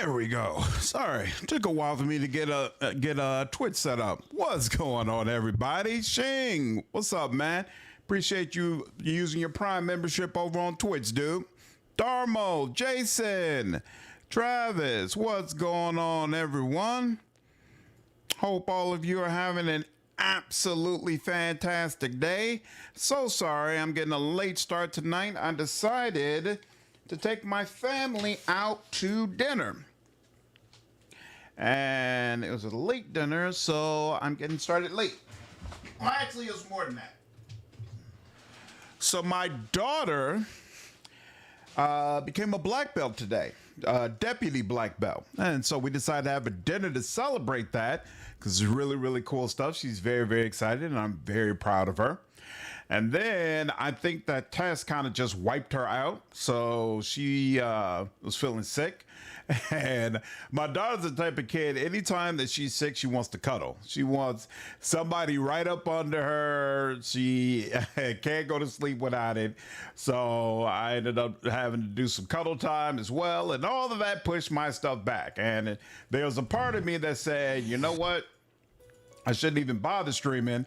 There we go. Sorry, took a while for me to get a Twitch set up. What's going on, everybody? Shing, what's up, man? Appreciate you using your Prime membership over on Twitch, dude. Darmo, Jason, Travis, what's going on, everyone? Hope all of you are having an absolutely fantastic day. So sorry I'm getting a late start tonight. I decided to take my family out to dinner. And it was a late dinner, so I'm getting started late. Well, actually, it was more than that. So my daughter became a black belt today, deputy black belt. And so we decided to have a dinner to celebrate that because it's really, really cool stuff. She's very, very excited, and I'm very proud of her. And then I think that test kind of just wiped her out. So she was feeling sick. And my daughter's the type of kid, anytime that she's sick, she wants to cuddle. She wants somebody right up under her. She can't go to sleep without it. So I ended up having to do some cuddle time as well. And all of that pushed my stuff back. And there was a part of me that said, you know what? I shouldn't even bother streaming.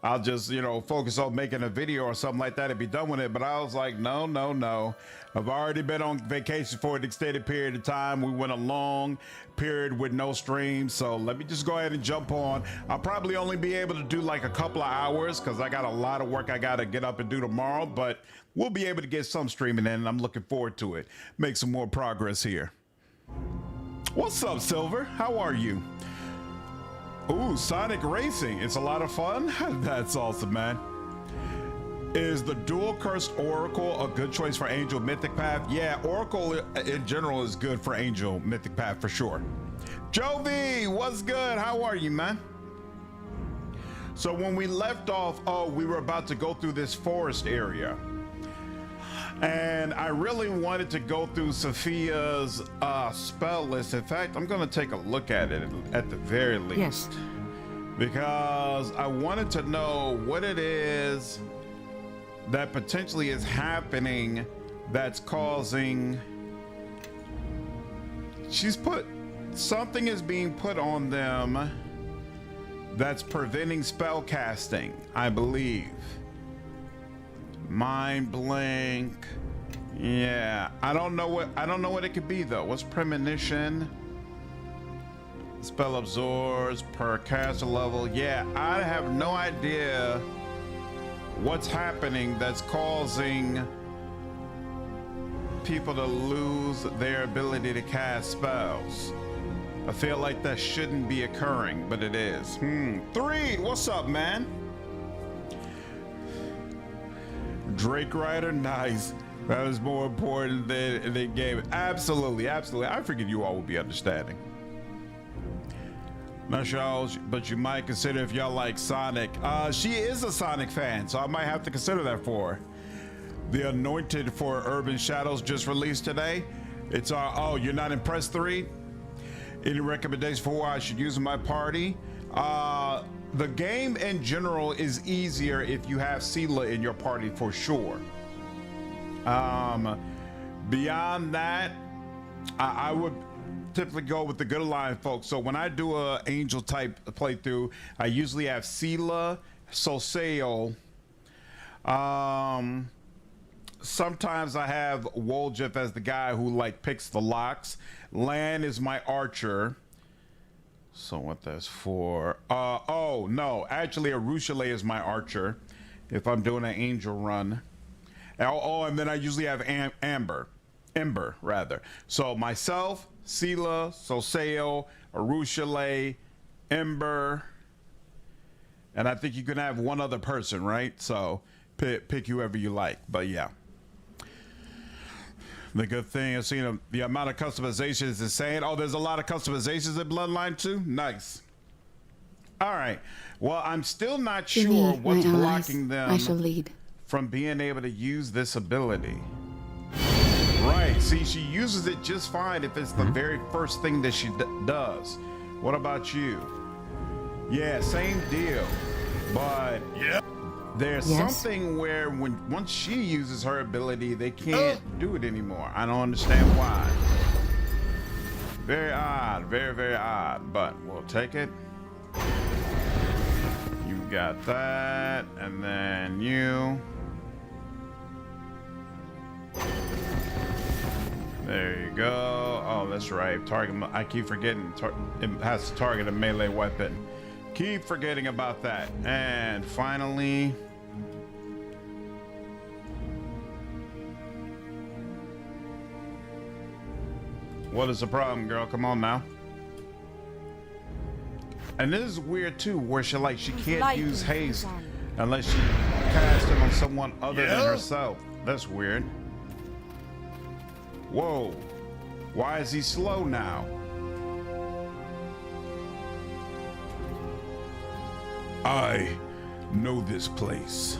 I'll just, focus on making a video or something like that and be done with it. But I was like, no. I've already been on vacation for an extended period of time. We went a long period with no stream. So let me just go ahead and jump on. I'll probably only be able to do like a couple of hours because I got a lot of work I got to get up and do tomorrow. But we'll be able to get some streaming in, and I'm looking forward to it. Make some more progress here. What's up, Silver? How are you? Ooh, Sonic Racing. It's a lot of fun. That's awesome, man. Is the dual cursed Oracle a good choice for Angel Mythic Path? Yeah, Oracle in general is good for Angel Mythic Path for sure. Jovi, what's good? How are you, man? So when we left off, we were about to go through this forest area. And I really wanted to go through Sophia's spell list. In fact, I'm going to take a look at it at the very least. Yes. Because I wanted to know what it is that potentially is happening that's causing... Something is being put on them that's preventing spell casting, I believe. Mind blank. Yeah, I don't know what it could be though. What's premonition? Spell absorbs per caster level. Yeah, I have no idea what's happening that's causing people to lose their ability to cast spells. I feel like that shouldn't be occurring, but it is. Three, what's up, man? Drake Rider, nice. That is more important than the game. Absolutely. I figured you all would be understanding. Not sure, but you might consider if y'all like Sonic. She is a Sonic fan, so I might have to consider that for her. The Anointed for Urban Shadows just released today. It's oh, you're not impressed 3? Any recommendations for who I should use in my party? The game in general is easier if you have Sela in your party for sure. Beyond that, I would typically go with the Good Alliance folks. So when I do a Angel type playthrough, I usually have Sela, Soseo. Sometimes I have Woljif as the guy who picks the locks. Lan is my archer. So what that's for? Oh no, actually Arushale is my archer if I'm doing an angel run. And then I usually have Ember rather. So myself, Sela, Soseo, Arushale, Ember, and I think you can have one other person, right? So pick whoever you like, but yeah. The good thing is, the amount of customization is insane. Oh, there's a lot of customizations in Bloodline 2? Nice. All right. Well, I'm still not sure what's blocking them from being able to use this ability. Right. See, she uses it just fine if it's the very first thing that she does. What about you? Yeah, same deal. But there's something where once she uses her ability, they can't do it anymore. I don't understand why. Very odd, very, very odd, but we'll take it. You got that, and then you. There you go. Oh, that's right. Target. I keep forgetting. It has to target a melee weapon. Keep forgetting about that. And finally. What is the problem, girl? Come on now. And this is weird too, where she can't use haste unless she casts it on someone other than herself. That's weird. Whoa. Why is he slow now? I know this place.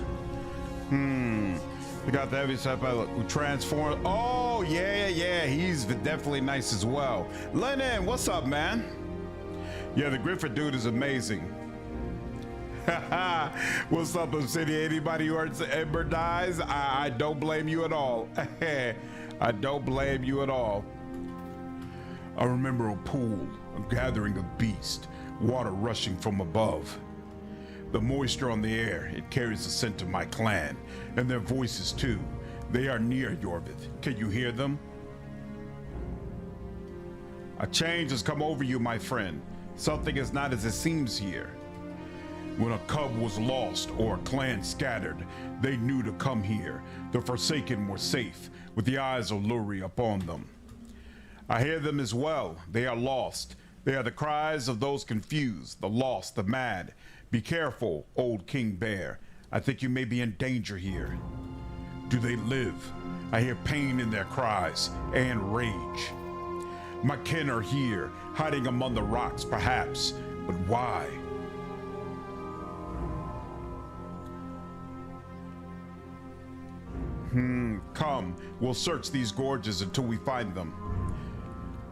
We got the heavy stuff who transform. Oh, yeah. He's definitely nice as well. Lennon, what's up, man? Yeah, the Griffin dude is amazing. What's up, Obsidian? Anybody who hurts Ember dies? I don't blame you at all. I don't blame you at all. I remember a pool, a gathering of beasts, water rushing from above. The moisture on the air, it carries the scent of my clan, and their voices too. They are near Yorvith. Can you hear them? A change has come over you, my friend. Something is not as it seems here. When a cub was lost or a clan scattered, they knew to come here. The Forsaken were safe, with the eyes of Lurue upon them. I hear them as well. They are lost. They are the cries of those confused, the lost, the mad. Be careful, old King Bear. I think you may be in danger here. Do they live? I hear pain in their cries and rage. My kin are here, hiding among the rocks perhaps, but why? Come, we'll search these gorges until we find them.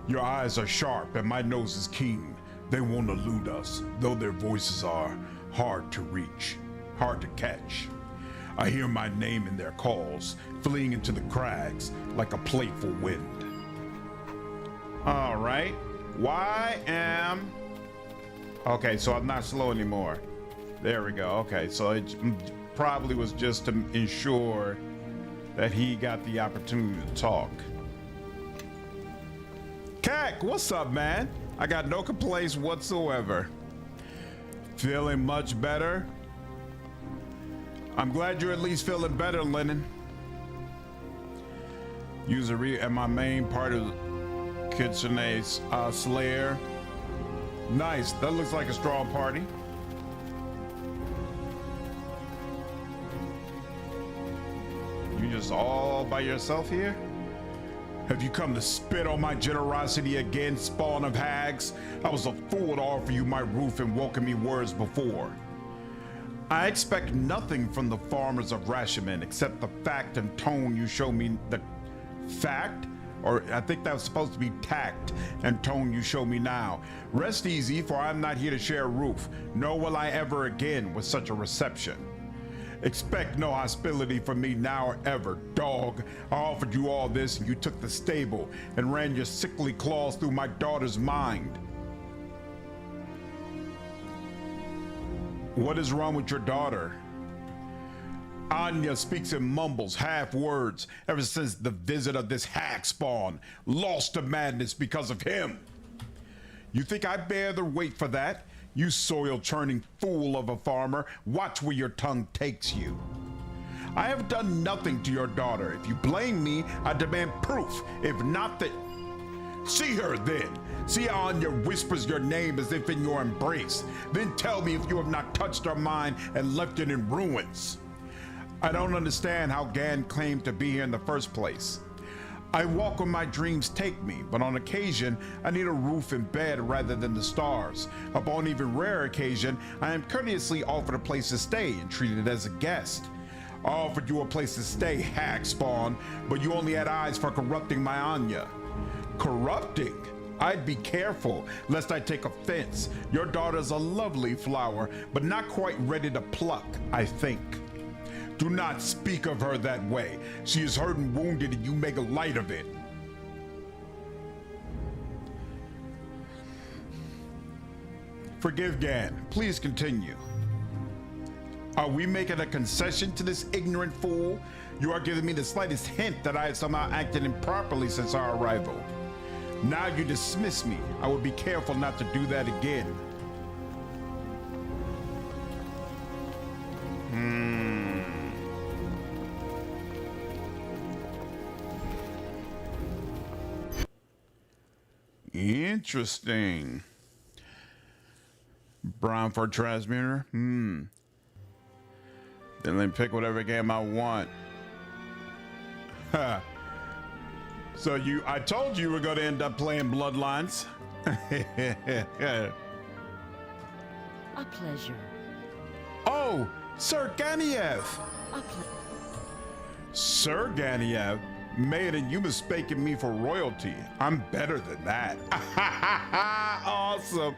Your eyes are sharp and my nose is keen. They won't elude us, though their voices are hard to reach, hard to catch. I hear my name in their calls, fleeing into the crags like a playful wind. All right, okay, so I'm not slow anymore. There we go. Okay, so it probably was just to ensure that he got the opportunity to talk. Kak, what's up, man? I got no complaints whatsoever. Feeling much better? I'm glad you're at least feeling better, Lennon. And my main part of Kitsune Slayer. Nice, that looks like a strong party. You just all by yourself here? Have you come to spit on my generosity again, spawn of hags? I was a fool to offer you my roof and welcome me words before. I expect nothing from the farmers of Rashomon except the fact and tone you show me. The fact? Or I think that was supposed to be tact and tone you show me now. Rest easy, for I'm not here to share a roof, nor will I ever again with such a reception. Expect no hostility from me now or ever, dog. I offered you all this and you took the stable and ran your sickly claws through my daughter's mind. What is wrong with your daughter? Anya speaks in mumbles, half words, ever since the visit of this hag spawn, lost to madness because of him. You think I bear the weight for that? You soil-churning fool of a farmer, watch where your tongue takes you. I have done nothing to your daughter. If you blame me, I demand proof. If not, that... See her then. See how Anya whispers your name as if in your embrace. Then tell me if you have not touched her mind and left it in ruins. I don't understand how Gan claimed to be here in the first place. I walk where my dreams take me, but on occasion, I need a roof and bed rather than the stars. Upon even rare occasion, I am courteously offered a place to stay and treated as a guest. I offered you a place to stay, hag spawn, but you only had eyes for corrupting my Anya. Corrupting? I'd be careful, lest I take offense. Your daughter's a lovely flower, but not quite ready to pluck, I think. Do not speak of her that way. She is hurt and wounded and you make light of it. Forgive Gan. Please continue. Are we making a concession to this ignorant fool? You are giving me the slightest hint that I have somehow acted improperly since our arrival. Now you dismiss me. I will be careful not to do that again. Interesting. Brown for transmitter. Then let me pick whatever game I want. So I told you were going to end up playing Bloodlines. A pleasure. Oh, Sir Ganiev. Sir Ganiev? Maiden, you mistaken me for royalty. I'm better than that. Awesome.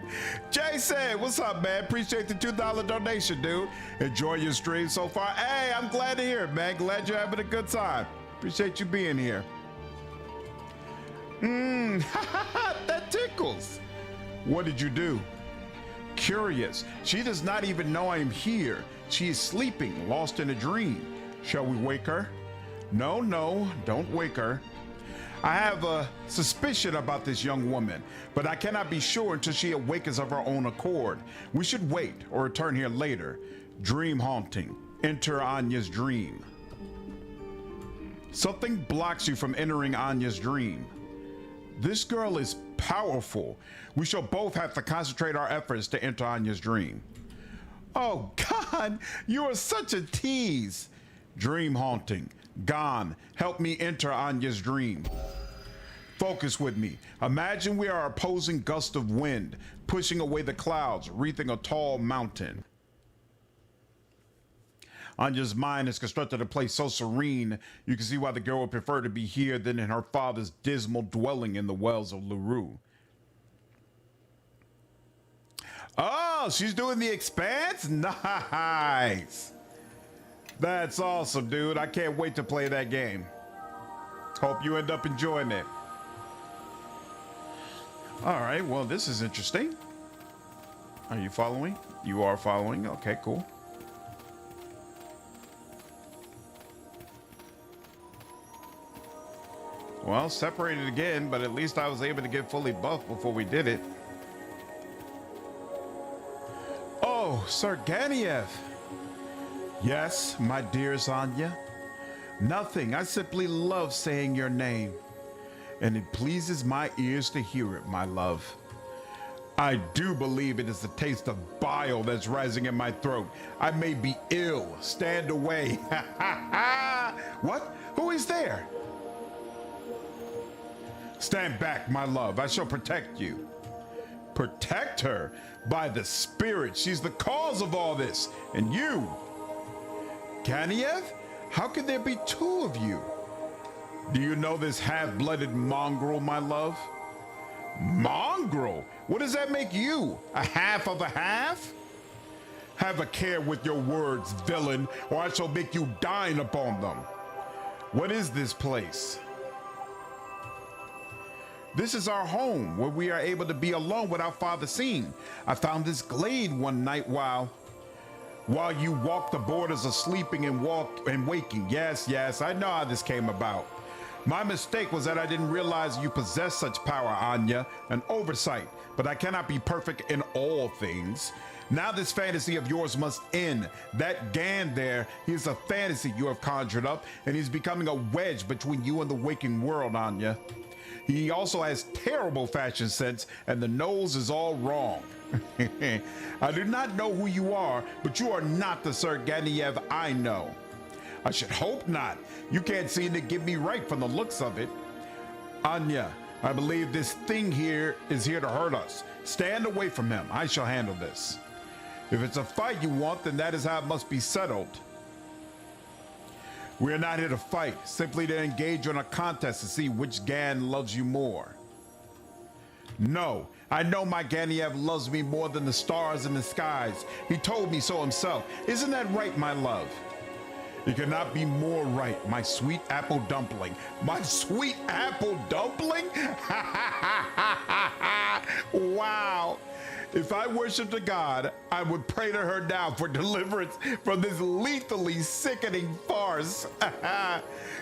Jason, what's up, man? Appreciate the $2 donation, dude. Enjoy your stream so far. Hey, I'm glad to hear it, man. Glad you're having a good time. Appreciate you being here. That tickles. What did you do? Curious. She does not even know I am here. She is sleeping, lost in a dream. Shall we wake her? No, don't wake her. I have a suspicion about this young woman, but I cannot be sure until she awakens of her own accord. We should wait or return here later. Dream haunting. Enter Anya's dream. Something blocks you from entering Anya's dream. This girl is powerful. We shall both have to concentrate our efforts to enter Anya's dream. Oh God, you are such a tease. Dream haunting. Gone. Help me enter Anya's dream. Focus with me. Imagine we are opposing gust of wind, pushing away the clouds, wreathing a tall mountain. Anya's mind has constructed a place so serene, you can see why the girl would prefer to be here than in her father's dismal dwelling in the wells of Lurue. Oh, she's doing the Expanse? Nice. That's awesome, dude. I can't wait to play that game. Hope you end up enjoying it. All right, well, this is interesting. Are you following? You are following. Okay, cool. Well, separated again, but at least I was able to get fully buffed before we did it. Oh, Sir Ganiev. Yes, my dearest Anya. Nothing. I simply love saying your name. And it pleases my ears to hear it, my love. I do believe it is the taste of bile that's rising in my throat. I may be ill. Stand away. What? Who is there? Stand back, my love. I shall protect you. Protect her? By the spirit, she's the cause of all this. And you? Ganiev? How could there be two of you? Do you know this half-blooded mongrel, my love? Mongrel? What does that make you? A half of a half? Have a care with your words, villain, or I shall make you dine upon them. What is this place? This is our home, where we are able to be alone without father seeing. I found this glade one night while you walked the borders of sleeping and waking. Yes, I know how this came about. My mistake was that I didn't realize you possess such power, Anya, an oversight, but I cannot be perfect in all things. Now this fantasy of yours must end. That Gan there, he is a fantasy you have conjured up, and he's becoming a wedge between you and the waking world, Anya. He also has terrible fashion sense, and the nose is all wrong. I do not know who you are, but you are not the Sir Ganiev I know. I should hope not. You can't seem to get me right from the looks of it. Anya, I believe this thing here is here to hurt us. Stand away from him. I shall handle this. If it's a fight you want, then that is how it must be settled. We are not here to fight, simply to engage in a contest to see which Gan loves you more. No, I know my Ganiev loves me more than the stars in the skies. He told me so himself. Isn't that right, my love? It cannot be more right, my sweet apple dumpling. My sweet apple dumpling? Wow. If I worshiped a god, I would pray to her now for deliverance from this lethally sickening farce.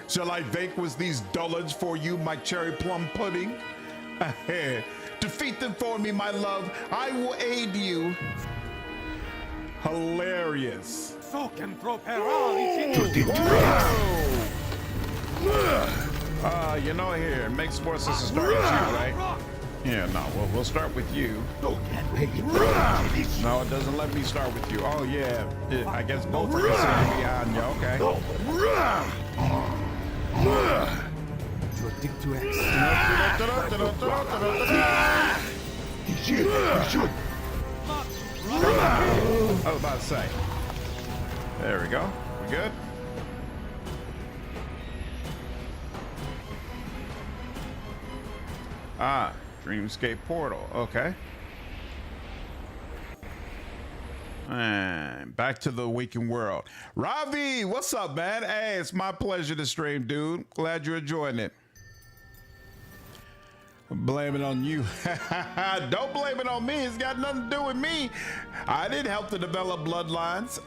Shall I vanquish these dullards for you, my cherry plum pudding? Defeat them for me, my love. I will aid you. Hilarious. You know, here, it makes more sense to start with you, right? Yeah, no, we'll start with you. No, it doesn't let me start with you. Oh, yeah, I guess both are considered to be Anya, okay. I was about to say. There we go. We good? Ah, Dreamscape portal. Okay. And back to the waking world. Ravi, what's up, man? Hey, it's my pleasure to stream, dude. Glad you're enjoying it. Blame it on you. Don't blame it on me. It's got nothing to do with me. I didn't help to develop bloodlines.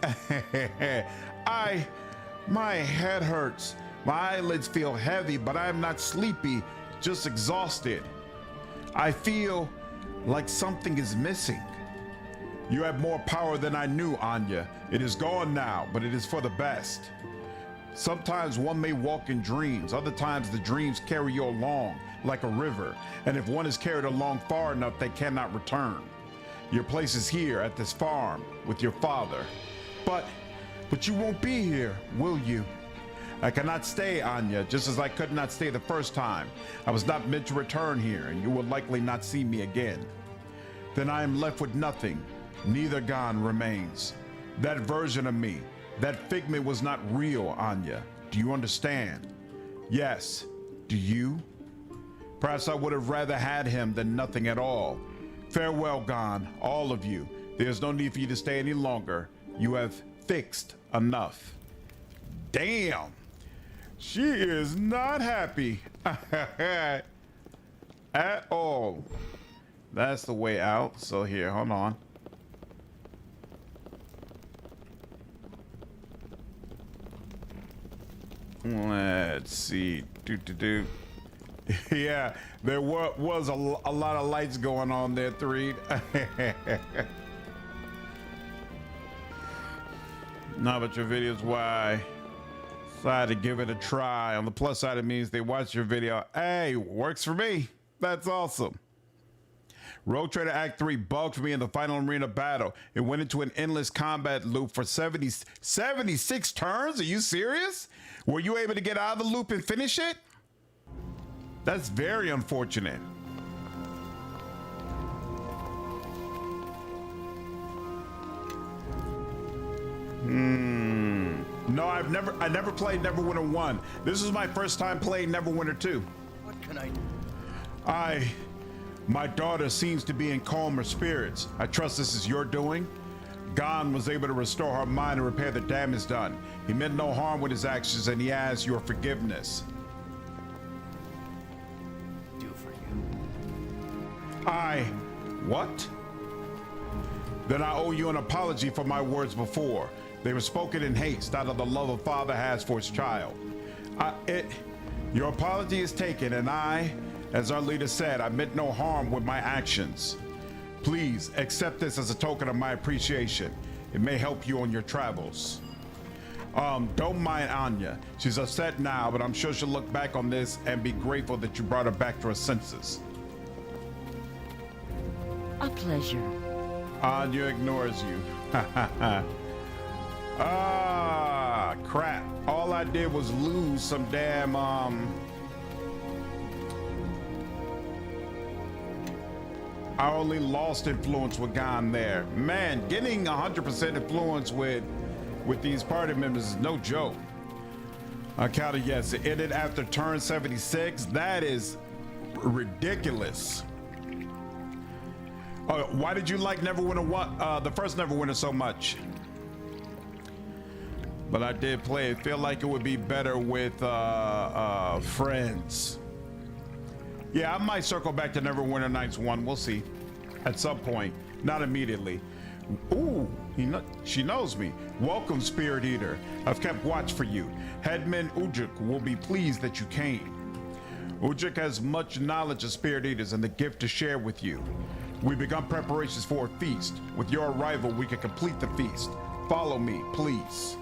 My head hurts. My eyelids feel heavy, but I am not sleepy, just exhausted. I feel like something is missing. You have more power than I knew, Anya. It is gone now, but it is for the best. Sometimes one may walk in dreams. Other times the dreams carry you along like a river. And if one is carried along far enough, they cannot return. Your place is here at this farm with your father. But you won't be here, will you? I cannot stay, Anya, just as I could not stay the first time. I was not meant to return here, and you will likely not see me again. Then I am left with nothing. Neither Gon remains. That version of me, that figment was not real, Anya. Do you understand? Yes. Do you? Perhaps I would have rather had him than nothing at all. Farewell, Gon, all of you. There's no need for you to stay any longer. You have fixed enough. Damn. She is not happy at all. That's the way out. So here, hold on. Let's see. Yeah, there was a lot of lights going on there, Threed. No, but your video's why I decided to give it a try. On the plus side, it means they watch your video. Hey, works for me. That's awesome. Rogue Trader Act 3 bugged for me in the final arena battle. It went into an endless combat loop for 76 turns? Are you serious? Were you able to get out of the loop and finish it? That's very unfortunate. No, I never played Neverwinter 1. This is my first time playing Neverwinter 2. What can I do? My daughter seems to be in calmer spirits. I trust this is your doing. Gon was able to restore her mind and repair the damage done. He meant no harm with his actions, and he asks your forgiveness. Do for you. What? Then I owe you an apology for my words before. They were spoken in haste out of the love a father has for his child. Your apology is taken, and as our leader said, I meant no harm with my actions. Please accept this as a token of my appreciation. It may help you on your travels. Don't mind Anya. She's upset now, but I'm sure she'll look back on this and be grateful that you brought her back to her senses. A pleasure. Anya ignores you. Ah, crap. All I did was lose some damn, I only lost influence with Gon there. Man, getting 100% influence with these party members is no joke. I counted, yes, it ended after turn 76. That is ridiculous. Why did you like Neverwinter 1, the first Neverwinter so much? But I did play it. Feel like it would be better with friends. Yeah, I might circle back to Neverwinter Nights 1. We'll see. At some point. Not immediately. Ooh, she knows me. Welcome, Spirit Eater. I've kept watch for you. Headman Ujuk will be pleased that you came. Ujuk has much knowledge of Spirit Eaters and the gift to share with you. We've begun preparations for a feast. With your arrival, we can complete the feast. Follow me, please.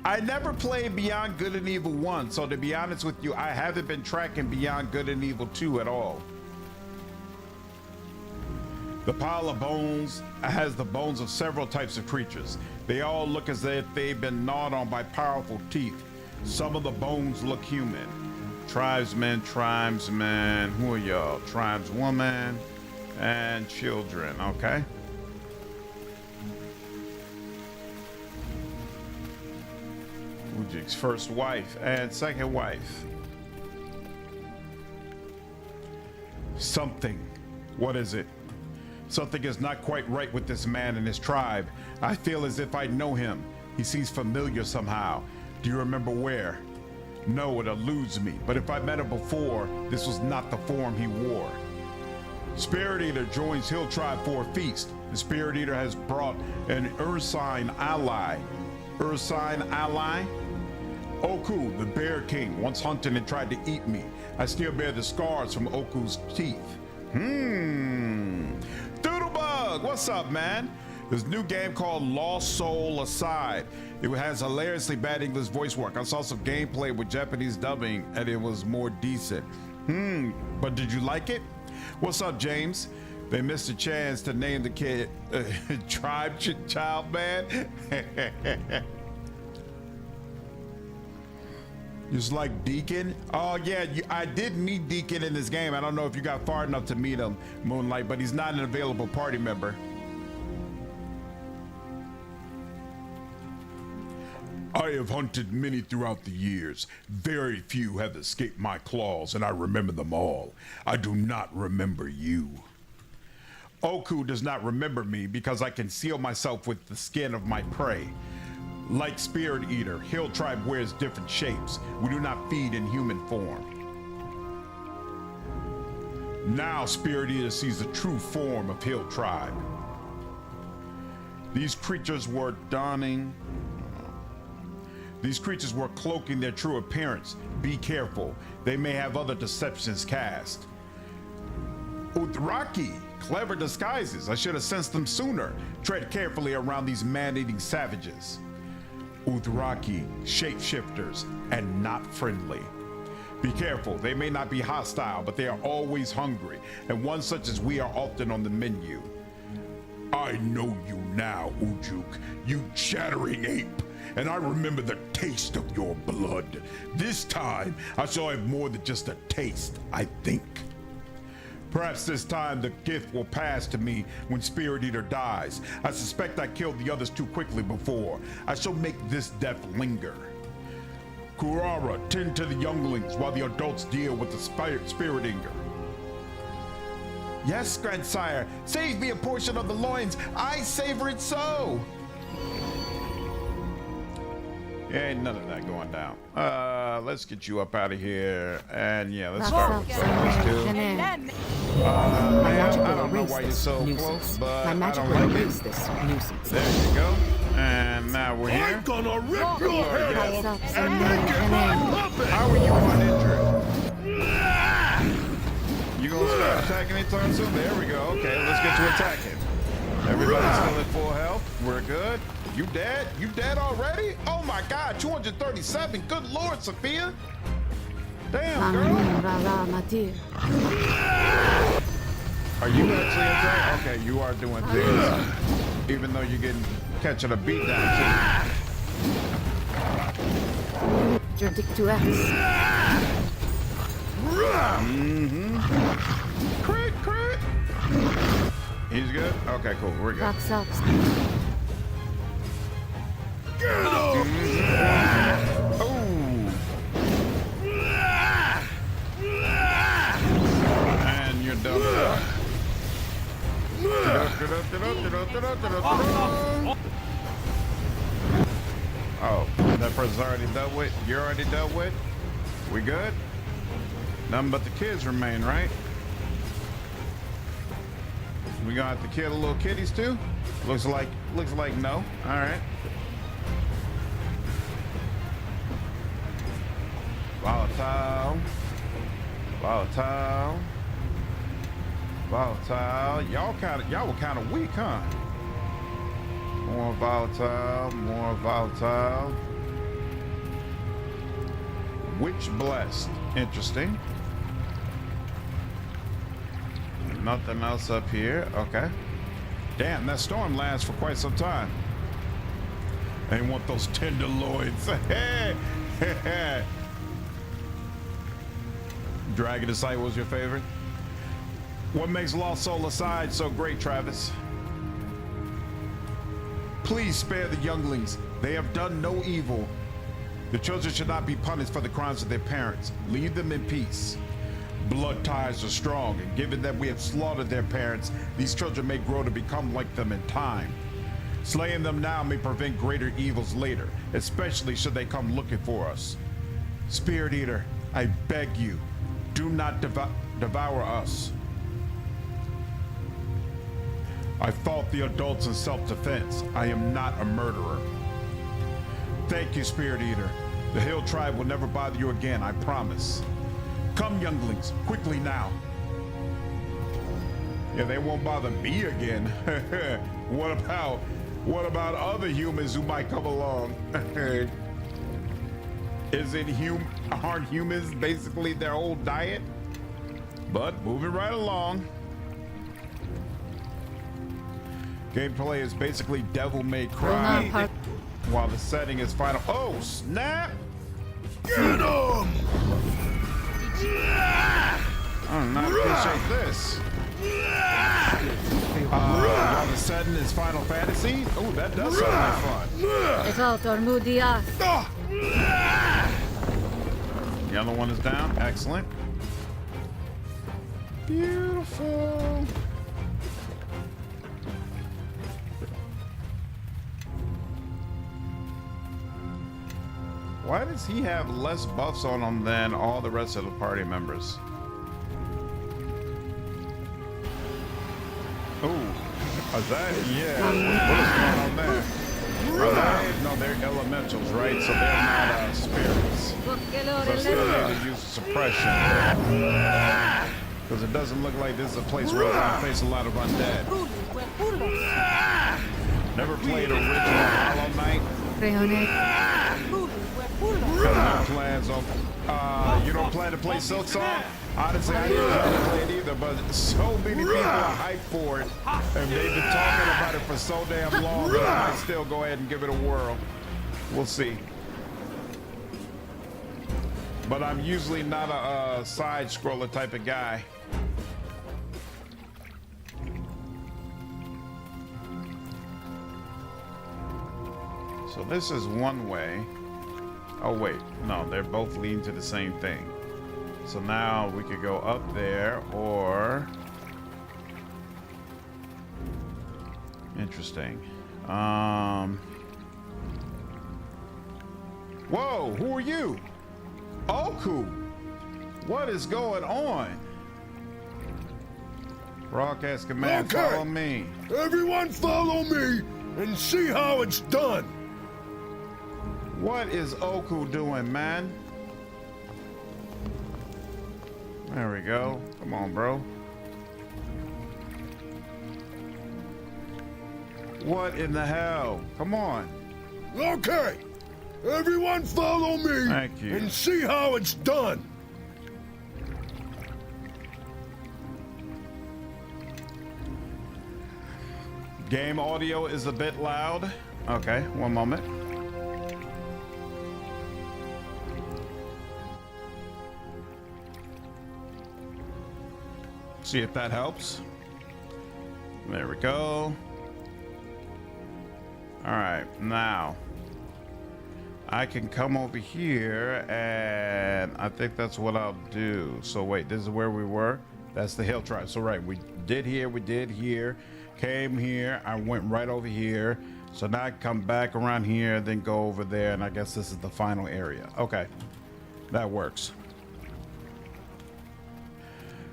I never played Beyond Good and Evil 1, so to be honest with you, I haven't been tracking Beyond Good and Evil 2 at all. The pile of bones has the bones of several types of creatures. They all look as if they've been gnawed on by powerful teeth. Some of the bones look human. Tribesmen, who are y'all? Tribeswoman and children, okay? Ujik's first wife and second wife. Something. What is it? Something is not quite right with this man and his tribe. I feel as if I know him. He seems familiar somehow. Do you remember where? No, it eludes me, but if I met him before, this was not the form he wore. Spirit Eater joins Hill Tribe for a feast. The Spirit Eater has brought an Ursine ally. Ursine ally? Oku, the Bear King, once hunted and tried to eat me. I still bear the scars from Oku's teeth. Doodlebug, what's up, man? This new game called Lost Soul Aside. It has hilariously bad English voice work. I saw some gameplay with Japanese dubbing and it was more decent. But did you like it? What's up, James? They missed a chance to name the kid Tribe Child, man. Just like Deacon? Oh yeah, I did meet Deacon in this game. I don't know if you got far enough to meet him, Moonlight, but he's not an available party member. I have hunted many throughout the years. Very few have escaped my claws, and I remember them all. I do not remember you. Oku does not remember me because I conceal myself with the skin of my prey. Like Spirit Eater, Hill Tribe wears different shapes. We do not feed in human form. Now Spirit Eater sees the true form of Hill Tribe. These creatures were cloaking their true appearance. Be careful. They may have other deceptions cast. Uthraki, clever disguises. I should have sensed them sooner. Tread carefully around these man-eating savages. Uthraki, shapeshifters, and not friendly. Be careful, they may not be hostile, but they are always hungry, and one such as we are often on the menu. I know you now, Ujuk, you chattering ape, and I remember the taste of your blood. This time, I shall have more than just a taste, I think. Perhaps this time the gift will pass to me when Spirit Eater dies. I suspect I killed the others too quickly before. I shall make this death linger. Kurara, tend to the younglings while the adults deal with the Spirit Eater. Yes, grandsire, save me a portion of the loins. I savor it so. Ain't none of that going down. Let's get you up out of here. And yeah, let's start with this too. Man, I don't know why you're so close, but I don't like it. There you go. And now we're here. I'm gonna rip your head off and make it my puppet! How are you uninjured? You gonna start attacking anytime soon? There we go. Okay, let's get to attacking. Everybody's still at full health. We're good. You dead? You dead already? Oh my God, 237. Good Lord, Sophia. Damn, girl. Are you actually attacking? Okay, you are doing things. Even though you're catching a beat down too. Crit, crit. He's good? Okay, cool. We're good. Get off! And you're done. Oh, that person's already dealt with? you're already dealt with. We good? Nothing but the kids remain, right? We gonna have to kill the little kitties too? Looks like no. All right. Volatile. Volatile. Volatile. Y'all were kind of weak, huh? More volatile, more volatile. Witch blessed. Interesting. Nothing else up here. Okay. Damn, that storm lasts for quite some time. I didn't want those tenderloins. Dragon of Sight was your favorite? What makes Lost Soul Aside so great, Travis? Please spare the younglings. They have done no evil. The children should not be punished for the crimes of their parents. Leave them in peace. Blood ties are strong, and given that we have slaughtered their parents, these children may grow to become like them in time. Slaying them now may prevent greater evils later, especially should they come looking for us. Spirit Eater, I beg you, do not devour us. I fought the adults in self-defense. I am not a murderer. Thank you, Spirit Eater. The Hill Tribe will never bother you again, I promise. Come, younglings, quickly now. Yeah, they won't bother me again. What about other humans who might come along? Aren't humans basically their old diet? But moving right along. Gameplay is basically Devil May Cry, while the setting is final. Oh, snap! Get him! I not appreciate this. While the setting is Final Fantasy. Oh, that does sound like fun. The other one is down. Excellent. Beautiful. Why does he have less buffs on him than all the rest of the party members? Oh, is that? Yeah. What is going on there? Are they? No, they're elementals, right? So they're not spirits. So still need to use suppression. Because it doesn't look like this is a place where we're going to face a lot of undead. Never played original Hollow Knight? No plans on. You don't plan to play Silk Song? Honestly, I didn't plan to play it either, but so many people are hyped for it, and they've been talking about it for so damn long that I might still go ahead and give it a whirl. We'll see. But I'm usually not a side scroller type of guy. So this is one way. Oh wait, no, they're both leading to the same thing. So now we could go up there, or interesting. Whoa, who are you? Oku, what is going on? Broadcast command, follow me. Everyone follow me and see how it's done. What is Oku doing, man? There we go. Come on, bro. What in the hell? Come on. Okay. Everyone follow me. Thank you. And see how it's done. Game audio is a bit loud. Okay, one moment. See if that helps. There we go. All right, now I can come over here, and I think that's what I'll do. So wait, this is where we were. That's the Hill Tribe. So right, we did here, came here. I went right over here. So now I come back around here, then go over there, and I guess this is the final area. Okay, that works.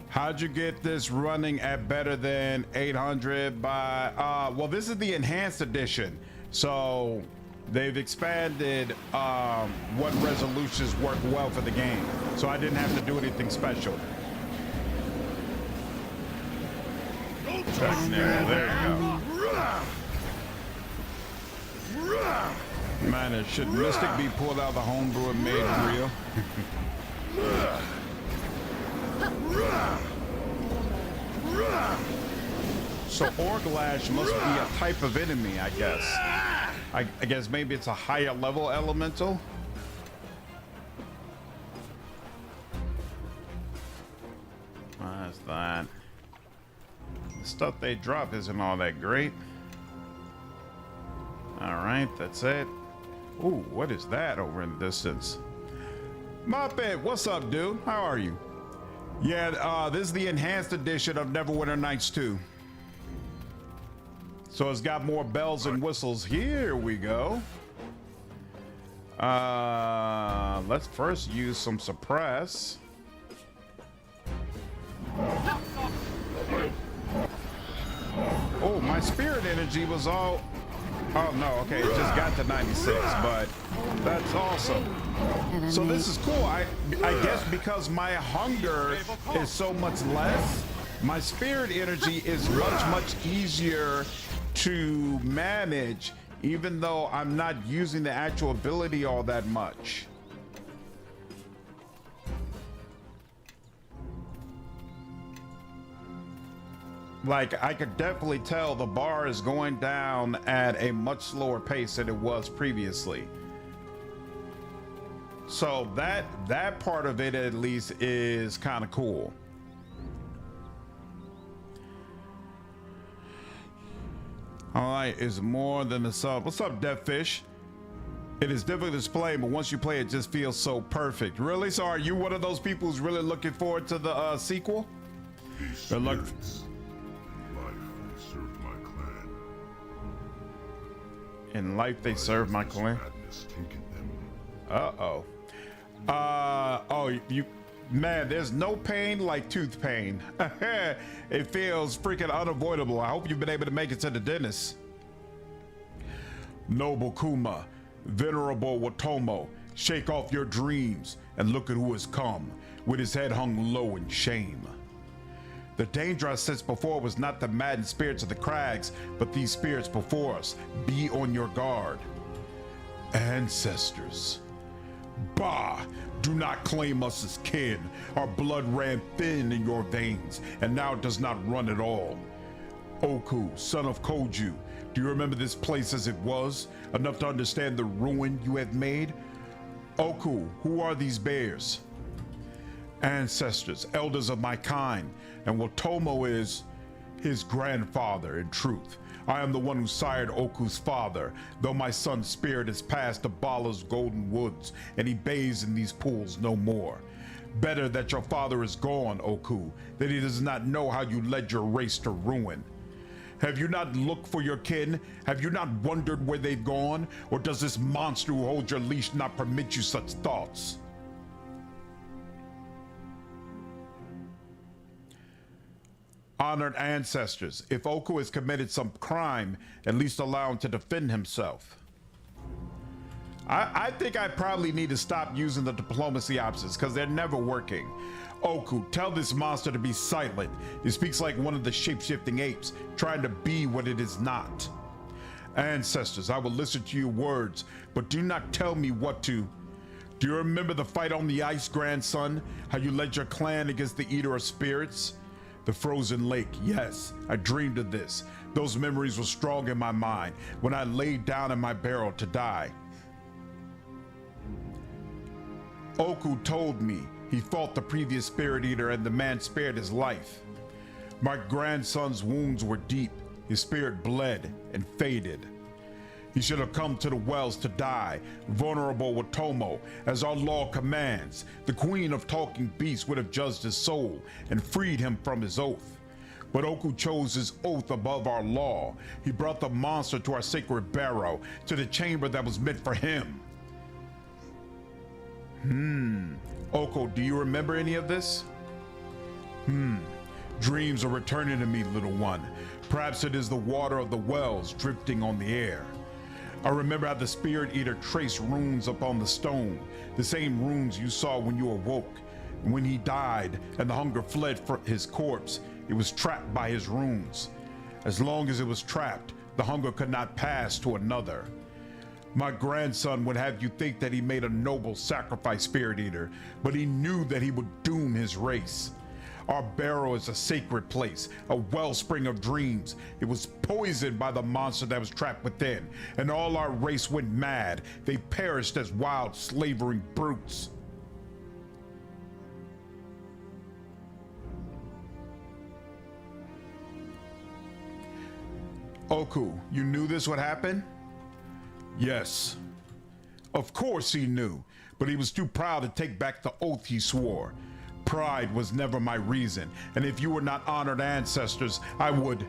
How'd you get this running at better than 800 by, well, this is the enhanced edition. So they've expanded what resolutions work well for the game. So I didn't have to do anything special. There you go. Man, should Mystic be pulled out of the homebrew and made real? So Orglash must be a type of enemy, I guess. I guess maybe it's a higher level elemental. What's that? The stuff they drop isn't all that great. All right, that's it. Ooh, what is that over in the distance? Muppet, what's up, dude? How are you? Yeah, this is the enhanced edition of Neverwinter Nights 2. So it's got more bells and whistles. Here we go. Let's first use some suppress. Oh, my spirit energy was all... Oh no, okay, it just got to 96, but that's awesome. So this is cool. I guess because my hunger is so much less, my spirit energy is much easier to manage, even though I'm not using the actual ability all that much. Like, I could definitely tell the bar is going down at a much slower pace than it was previously. So that part of it at least is kind of cool. All right, is more than the sub. What's up, Deathfish? It is difficult to display, but once you play, it just feels so perfect. Really? So are you one of those people who's really looking forward to the sequel? Good luck. In life, they serve my clan. Uh-oh. Oh, you, man, there's no pain like tooth pain. It feels freaking unavoidable. I hope you've been able to make it to the dentist. Noble Kuma, venerable Watomo, shake off your dreams and look at who has come, with his head hung low in shame. The danger I sensed before was not the maddened spirits of the crags, but these spirits before us. Be on your guard. Ancestors. Bah! Do not claim us as kin. Our blood ran thin in your veins, and now it does not run at all. Oku, son of Koju, do you remember this place as it was? Enough to understand the ruin you have made? Oku, who are these bears? Ancestors, elders of my kind, and Watomo is his grandfather in truth. I am the one who sired Oku's father, though my son's spirit has passed to Bala's golden woods, and he bathes in these pools no more. Better that your father is gone, Oku, that he does not know how you led your race to ruin. Have you not looked for your kin? Have you not wondered where they've gone? Or does this monster who holds your leash not permit you such thoughts? Honored ancestors, if Oku has committed some crime, at least allow him to defend himself. I think I probably need to stop using the diplomacy options because they're never working. Oku, tell this monster to be silent. He speaks like one of the shape-shifting apes, trying to be what it is not. Ancestors, I will listen to your words, but do not tell me what to. Do you remember the fight on the ice, grandson? How you led your clan against the Eater of Spirits? The frozen lake, yes, I dreamed of this. Those memories were strong in my mind when I laid down in my barrel to die. Oku told me he fought the previous spirit eater and the man spared his life. My grandson's wounds were deep, his spirit bled and faded. He should have come to the wells to die, vulnerable with Tomo, as our law commands. The queen of talking beasts would have judged his soul and freed him from his oath. But Oku chose his oath above our law. He brought the monster to our sacred barrow, to the chamber that was meant for him. Oko, do you remember any of this? Dreams are returning to me, little one. Perhaps it is the water of the wells drifting on the air. I remember how the spirit eater traced runes upon the stone, the same runes you saw when you awoke. When he died and the hunger fled from his corpse, it was trapped by his runes. As long as it was trapped, the hunger could not pass to another. My grandson would have you think that he made a noble sacrifice, Spirit Eater, but he knew that he would doom his race. Our barrow is a sacred place, a wellspring of dreams. It was poisoned by the monster that was trapped within, and all our race went mad. They perished as wild, slavering brutes. Oku, you knew this would happen? Yes. Of course he knew, but he was too proud to take back the oath he swore. Pride was never my reason, and if you were not honored ancestors, I would.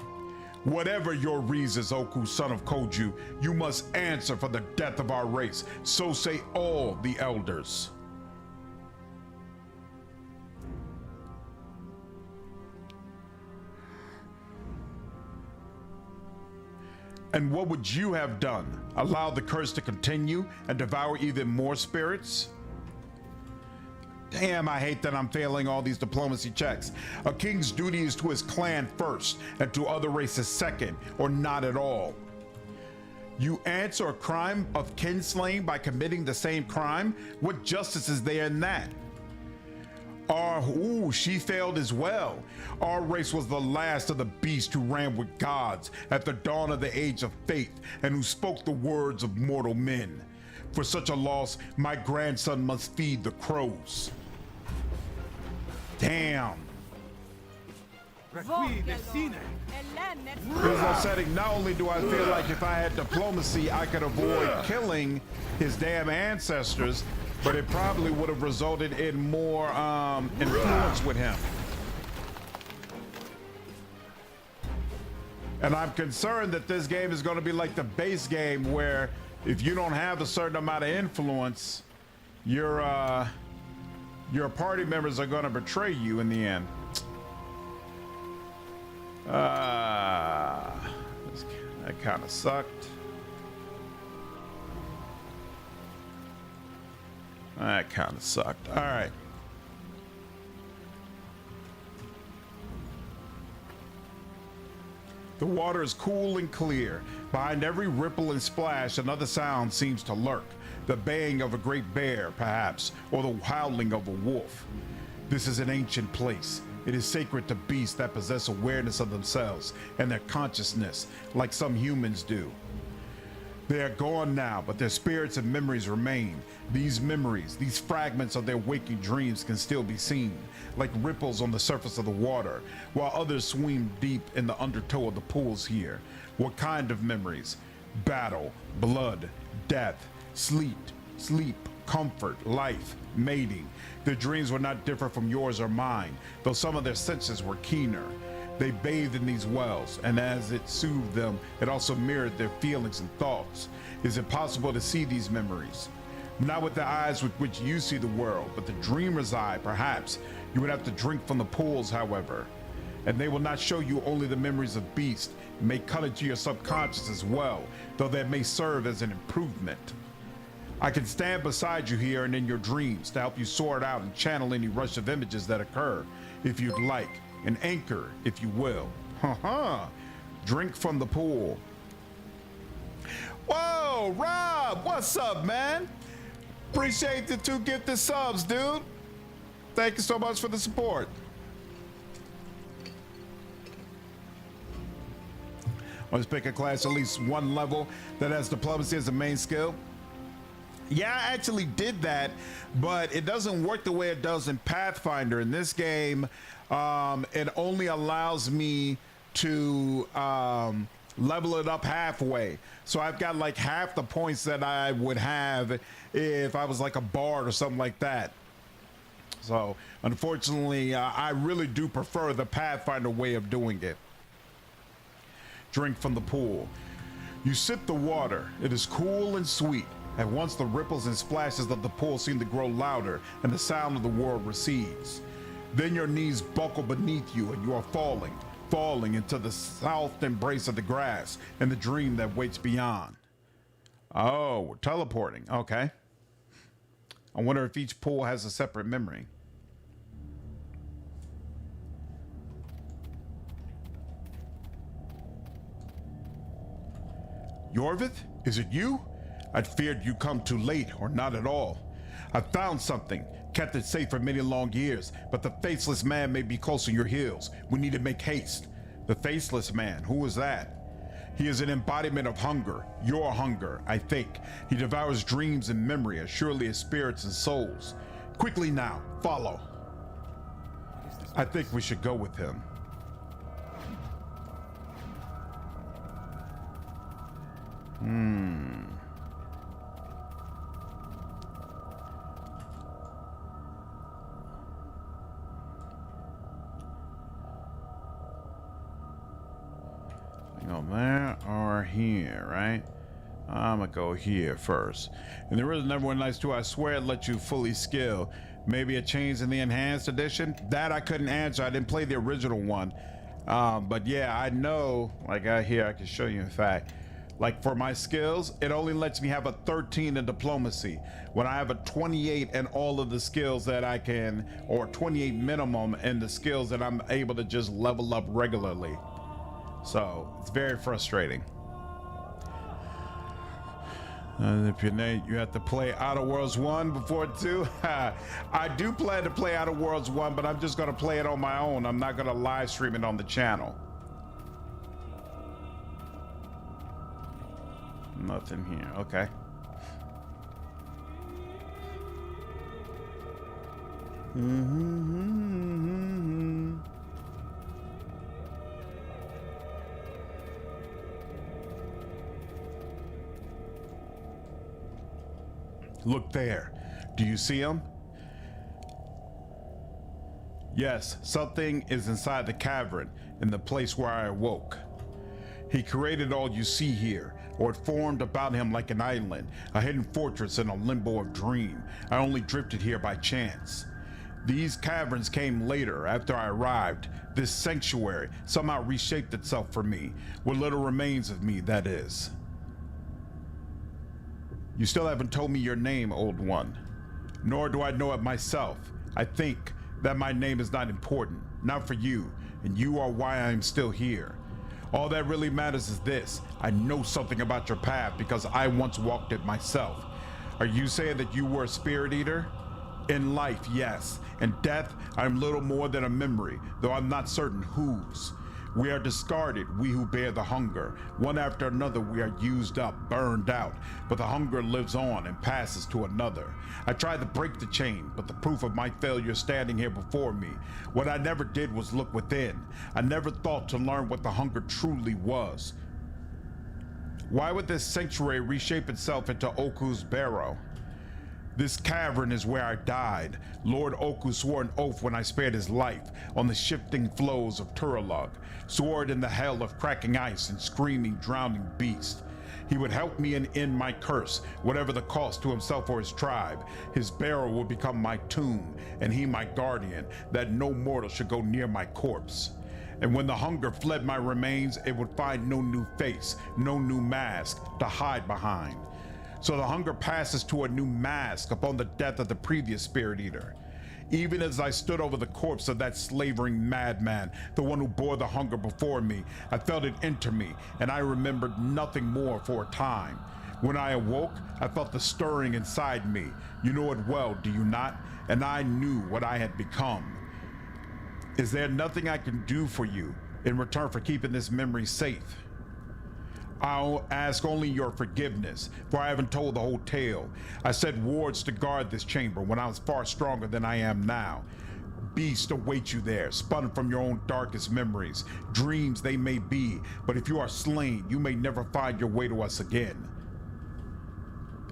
Whatever your reasons, Oku, son of Koju, you must answer for the death of our race. So say all the elders. And what would you have done? Allow the curse to continue and devour even more spirits? Damn, I hate that I'm failing all these diplomacy checks. A king's duty is to his clan first and to other races second, or not at all. You answer a crime of kinslaying by committing the same crime? What justice is there in that? She failed as well. Our race was the last of the beasts who ran with gods at the dawn of the age of faith and who spoke the words of mortal men. For such a loss, my grandson must feed the crows. Damn. It was upsetting. Not only do I feel like if I had diplomacy, I could avoid killing his damn ancestors, but it probably would have resulted in more influence with him. And I'm concerned that this game is going to be like the base game, where if you don't have a certain amount of influence, your party members are going to betray you in the end. That kind of sucked. That kind of sucked. All right. The water is cool and clear. Behind every ripple and splash, another sound seems to lurk. The baying of a great bear, perhaps, or the howling of a wolf. This is an ancient place. It is sacred to beasts that possess awareness of themselves and their consciousness, like some humans do. They are gone now, but their spirits and memories remain. These memories, these fragments of their waking dreams can still be seen, like ripples on the surface of the water, while others swim deep in the undertow of the pools here. What kind of memories? Battle, blood, death, sleep, comfort, life, mating. Their dreams were not different from yours or mine, though some of their senses were keener. They bathed in these wells, and as it soothed them, it also mirrored their feelings and thoughts. Is it possible to see these memories? Not with the eyes with which you see the world, but the dreamer's eye, perhaps. You would have to drink from the pools, however. And they will not show you only the memories of beasts. It may cut into your subconscious as well, though that may serve as an improvement. I can stand beside you here and in your dreams to help you sort out and channel any rush of images that occur, if you'd like. An anchor, if you will. Drink from the pool. Whoa, Rob, what's up, man? Appreciate the 2 gifted subs, dude. Thank you so much for the support. Let's pick a class at least 1 level that has diplomacy as a main skill. Yeah, I actually did that, but it doesn't work the way it does in Pathfinder. In this game, it only allows me to level it up halfway. So I've got like half the points that I would have if I was like a bard or something like that. So unfortunately, I really do prefer the Pathfinder way of doing it. Drink from the pool. You sip the water. It is cool and sweet. At once the ripples and splashes of the pool seem to grow louder and the sound of the world recedes. Then your knees buckle beneath you and you are falling into the soft embrace of the grass and the dream that waits beyond. Oh, we're teleporting. Okay. I wonder if each pool has a separate memory. Yorvith, is it you? I'd feared you'd come too late or not at all. I found something, kept it safe for many long years, but the faceless man may be close on your heels. We need to make haste. The faceless man, who is that? He is an embodiment of hunger, your hunger, I think. He devours dreams and memory as surely as spirits and souls. Quickly now, follow. I think we should go with him. Go there or here, right? I'm gonna go here first. And there is another one nice too. I swear it lets you fully skill. Maybe a change in the enhanced edition? That I couldn't answer. I didn't play the original one. But yeah, I know, like here, I can show you in fact. Like for my skills, it only lets me have a 13 in diplomacy. When I have a 28 in all of the skills that I can, or 28 minimum in the skills that I'm able to just level up regularly. So it's very frustrating. If you're Nate, you have to play Outer Worlds 1 before 2. I do plan to play Outer Worlds 1, but I'm just going to play it on my own. I'm not going to live stream it on the channel. Nothing here. Okay. Look there. Do you see him? Yes, something is inside the cavern in the place where I awoke. He created all you see here, or it formed about him like an island, a hidden fortress in a limbo of dream. I only drifted here by chance. These caverns came later, after I arrived. This sanctuary somehow reshaped itself for me, what little remains of me, that is. You still haven't told me your name, old one. Nor do I know it myself. I think that my name is not important, not for you, and you are why I am still here. All that really matters is this. I know something about your path because I once walked it myself. Are you saying that you were a spirit eater? In life, yes. In death, I'm little more than a memory, though I'm not certain whose. We are discarded, we who bear the hunger. One after another we are used up, burned out, but the hunger lives on and passes to another. I tried to break the chain, but the proof of my failure standing here before me. What I never did was look within. I never thought to learn what the hunger truly was. Why would this sanctuary reshape itself into Oku's barrow? This cavern is where I died. Lord Oku swore an oath when I spared his life on the shifting flows of Turalug, swore it in the hell of cracking ice and screaming, drowning beasts. He would help me and end my curse, whatever the cost to himself or his tribe. His barrow would become my tomb, and he my guardian, that no mortal should go near my corpse. And when the hunger fled my remains, it would find no new face, no new mask to hide behind. So the hunger passes to a new mask upon the death of the previous spirit eater. Even as I stood over the corpse of that slavering madman, the one who bore the hunger before me, I felt it enter me, and I remembered nothing more for a time. When I awoke, I felt the stirring inside me. You know it well, do you not? And I knew what I had become. Is there nothing I can do for you in return for keeping this memory safe? I'll ask only your forgiveness, for I haven't told the whole tale. I set wards to guard this chamber when I was far stronger than I am now. Beasts await you there, spun from your own darkest memories. Dreams they may be, but if you are slain, you may never find your way to us again.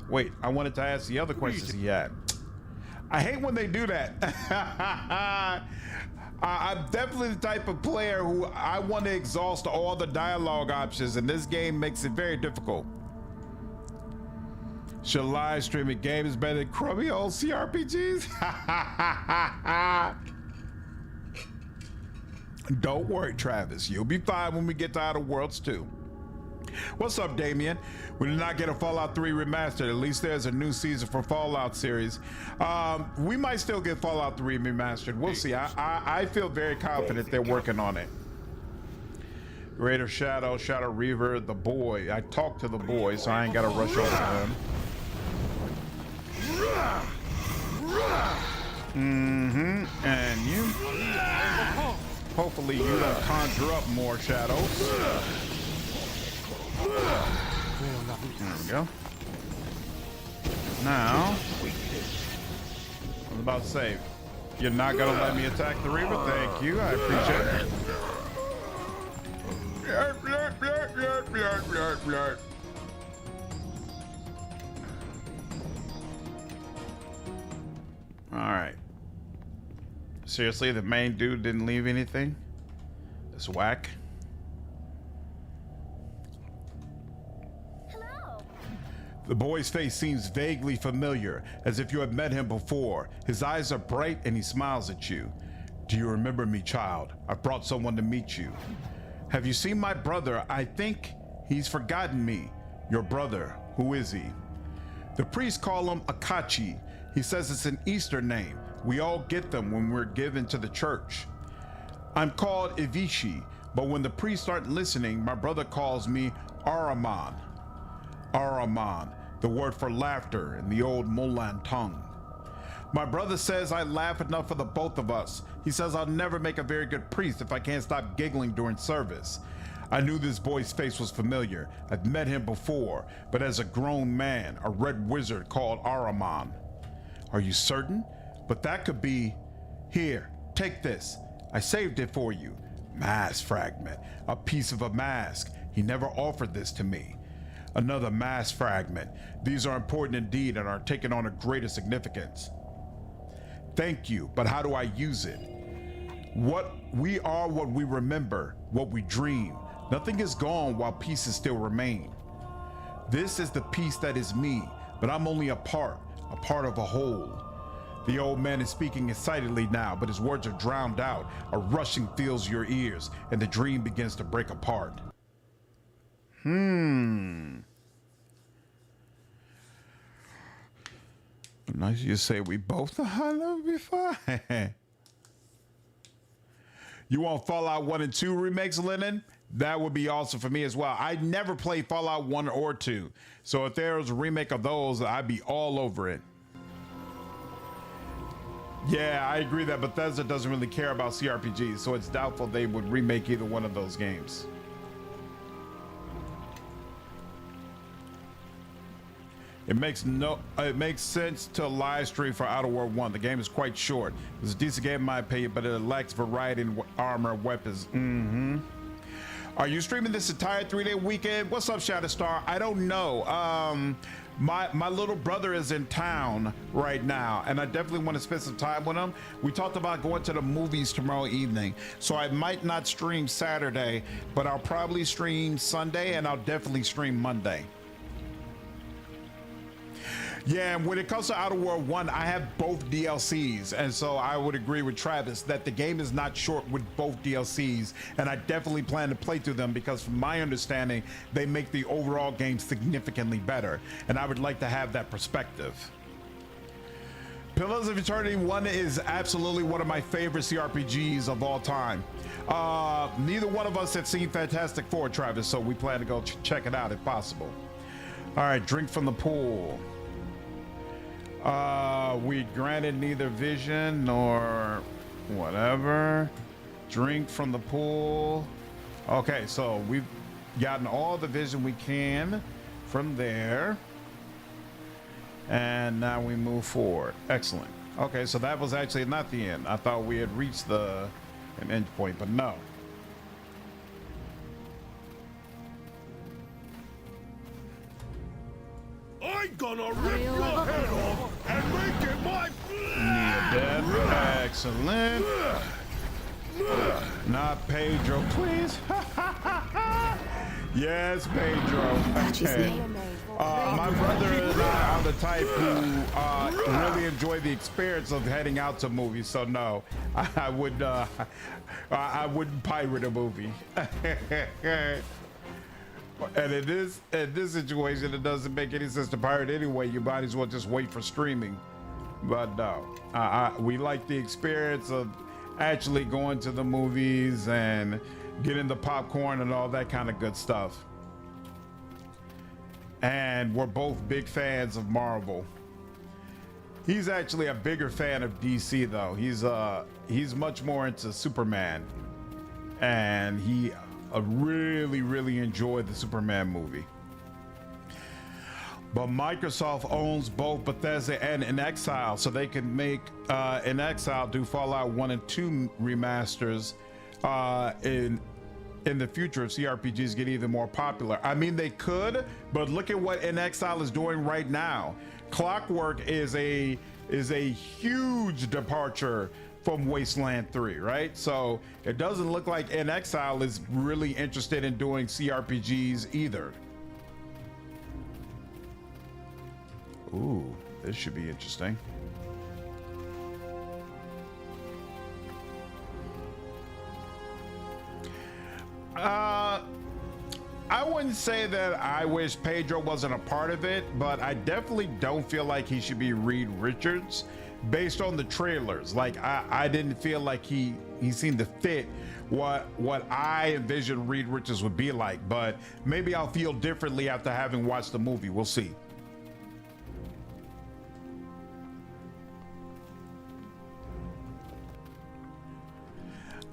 Wait, I wanted to ask the other questions he had. I hate when they do that. I'm definitely the type of player who I want to exhaust all the dialogue options, and this game makes it very difficult. Should live stream a game is better than crummy old CRPGs? Don't worry, Travis. You'll be fine when we get to Outer Worlds 2. What's up, Damien? We did not get a Fallout 3 remastered. At least there's a new season for Fallout series. We might still get Fallout 3 remastered. We'll see. I feel very confident they're working on it. Raider Shadow, Shadow Reaver, the boy. I talked to the boy, so I ain't got to rush over to him. And you? Hopefully you don't conjure up more shadows. There we go. Now, I was about to say, you're not gonna let me attack the Reaver? Thank you, I appreciate it. All right. Seriously, the main dude didn't leave anything? That's whack. Hello. The boy's face seems vaguely familiar, as if you have met him before. His eyes are bright and he smiles at you. Do you remember me, child? I brought someone to meet you. Have you seen my brother? I think he's forgotten me. Your brother, who is he? The priests call him Akachi. He says it's an Easter name. We all get them when we're given to the church. I'm called Ivishi, but when the priests aren't listening, my brother calls me Araman. Araman, the word for laughter in the old Mulan tongue. My brother says I laugh enough for the both of us. He says I'll never make a very good priest if I can't stop giggling during service. I knew this boy's face was familiar. I've met him before, but as a grown man, a red wizard called Araman. Are you certain? But that could be... Here, take this. I saved it for you. Mask fragment. A piece of a mask. He never offered this to me. Another mask fragment. These are important indeed and are taking on a greater significance. Thank you, but how do I use it? We are what we remember, what we dream. Nothing is gone while pieces still remain. This is the piece that is me, but I'm only a part of a whole. The old man is speaking excitedly now, but his words are drowned out. A rushing fills your ears, and the dream begins to break apart. Nice you say we both know how to be fine. You want Fallout 1 and 2 remakes, Lennon? That would be awesome for me as well. I never played Fallout 1 or 2. So if there was a remake of those, I'd be all over it. Yeah, I agree that Bethesda doesn't really care about CRPGs, so it's doubtful they would remake either one of those games. It makes sense to live stream for Outer World 1. The game is quite short. It's a decent game in my opinion, but it lacks variety in armor, weapons. Are you streaming this entire 3-day weekend? What's up, Shadowstar? I don't know. My little brother is in town right now, and I definitely want to spend some time with him. We talked about going to the movies tomorrow evening, so I might not stream Saturday, but I'll probably stream Sunday, and I'll definitely stream Monday. Yeah, and when it comes to Outer World 1, I have both DLCs, and so I would agree with Travis that the game is not short with both DLCs, and I definitely plan to play through them because from my understanding, they make the overall game significantly better, and I would like to have that perspective. Pillars of Eternity 1 is absolutely one of my favorite CRPGs of all time. Neither one of us have seen Fantastic Four, Travis, so we plan to go check it out if possible. All right, drink from the pool. We granted neither vision nor whatever. Drink from the pool. Okay, so we've gotten all the vision we can from there. And now we move forward. Excellent. Okay, so that was actually not the end. I thought we had reached an end point, but no. I'm gonna rip your head off and make it my... Death. Excellent. Not Pedro, please. Yes, Pedro. That's his name. My brother and I are the type who really enjoy the experience of heading out to movies. So no, I wouldn't pirate a movie. And in this situation, it doesn't make any sense to pirate anyway. You might as well just wait for streaming. But no, we like the experience of actually going to the movies and getting the popcorn and all that kind of good stuff. And we're both big fans of Marvel. He's actually a bigger fan of DC though. He's much more into Superman, and he really enjoyed the Superman movie. But Microsoft owns both Bethesda and In Exile, so they can make In Exile do Fallout 1 and 2 remasters in the future if CRPGs get even more popular. I mean, they could, but look at what In Exile is doing right now. Clockwork is a huge departure from Wasteland 3, right? So it doesn't look like In Exile is really interested in doing CRPGs either. Ooh, this should be interesting. I wouldn't say that I wish Pedro wasn't a part of it, but I definitely don't feel like he should be Reed Richards based on the trailers. Like I didn't feel like he seemed to fit what I envisioned Reed Richards would be like, but maybe I'll feel differently after having watched the movie. We'll see.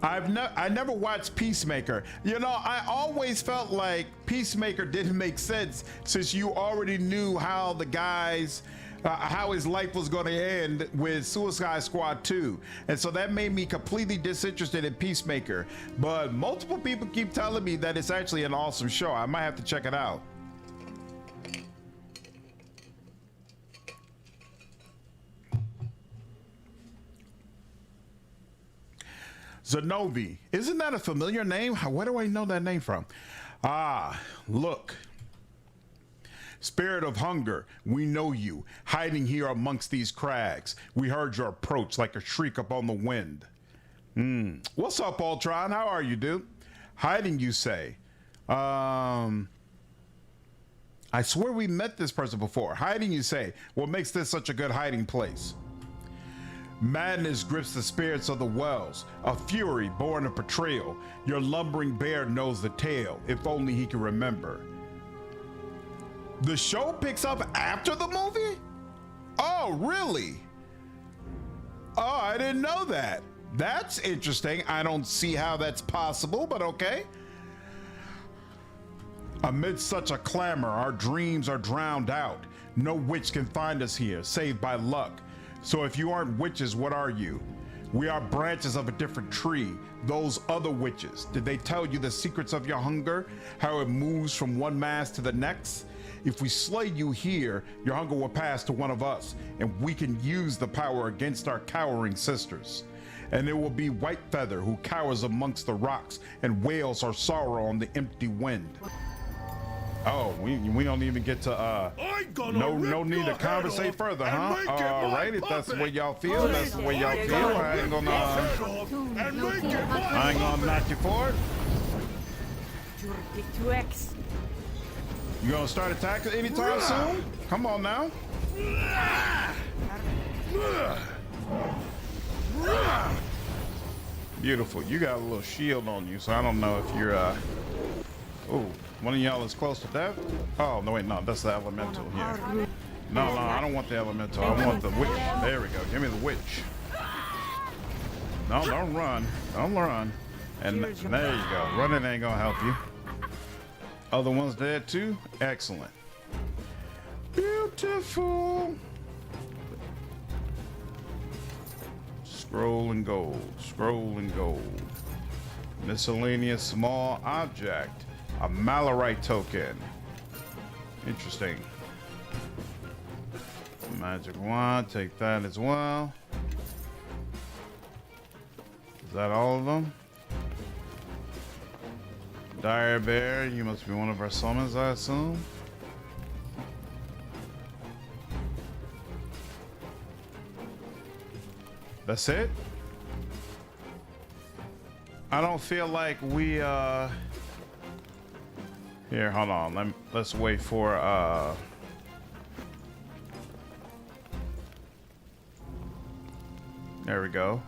I never watched Peacemaker. You know, I always felt like Peacemaker didn't make sense since you already knew how the guys, how his life was going to end with Suicide Squad 2. And so that made me completely disinterested in Peacemaker. But multiple people keep telling me that it's actually an awesome show. I might have to check it out. Zenobi, isn't that a familiar name? Where do I know that name from? Ah, look. Spirit of hunger, we know you, hiding here amongst these crags. We heard your approach like a shriek upon the wind. What's up, Ultron? How are you, dude? Hiding, you say? I swear we met this person before. Hiding, you say? What makes this such a good hiding place? Madness grips the spirits of the wells, a fury born of betrayal. Your lumbering bear knows the tale, if only he can remember. The show picks up after the movie? Oh, really? Oh, I didn't know that. That's interesting. I don't see how that's possible, but okay. Amid such a clamor, our dreams are drowned out. No witch can find us here, save by luck. So if you aren't witches, what are you? We are branches of a different tree. Those other witches, did they tell you the secrets of your hunger? How it moves from one mass to the next? If we slay you here, your hunger will pass to one of us, and we can use the power against our cowering sisters. And it will be Whitefeather who cowers amongst the rocks and wails our sorrow on the empty wind. Oh, we don't even get to no need to conversate further, huh? All right, if that's the way y'all feel, that's the way y'all feel. I ain't gonna knock you for it. You gonna start attacking anytime soon? Come on now. Beautiful. You got a little shield on you, so I don't know if you're oh, one of y'all is close to death? Oh, no, wait, no, that's the elemental here. No, I don't want the elemental. I want the witch. There we go. Give me the witch. No, don't run. Don't run. And there you go. Running ain't gonna help you. Other ones dead too? Excellent. Beautiful. Scroll and gold. Scroll and gold. Miscellaneous small object. A Malorite token. Interesting. Magic wand, take that as well. Is that all of them? Dire Bear, you must be one of our summons, I assume. That's it? I don't feel like we here, hold on. Let's wait for there we go.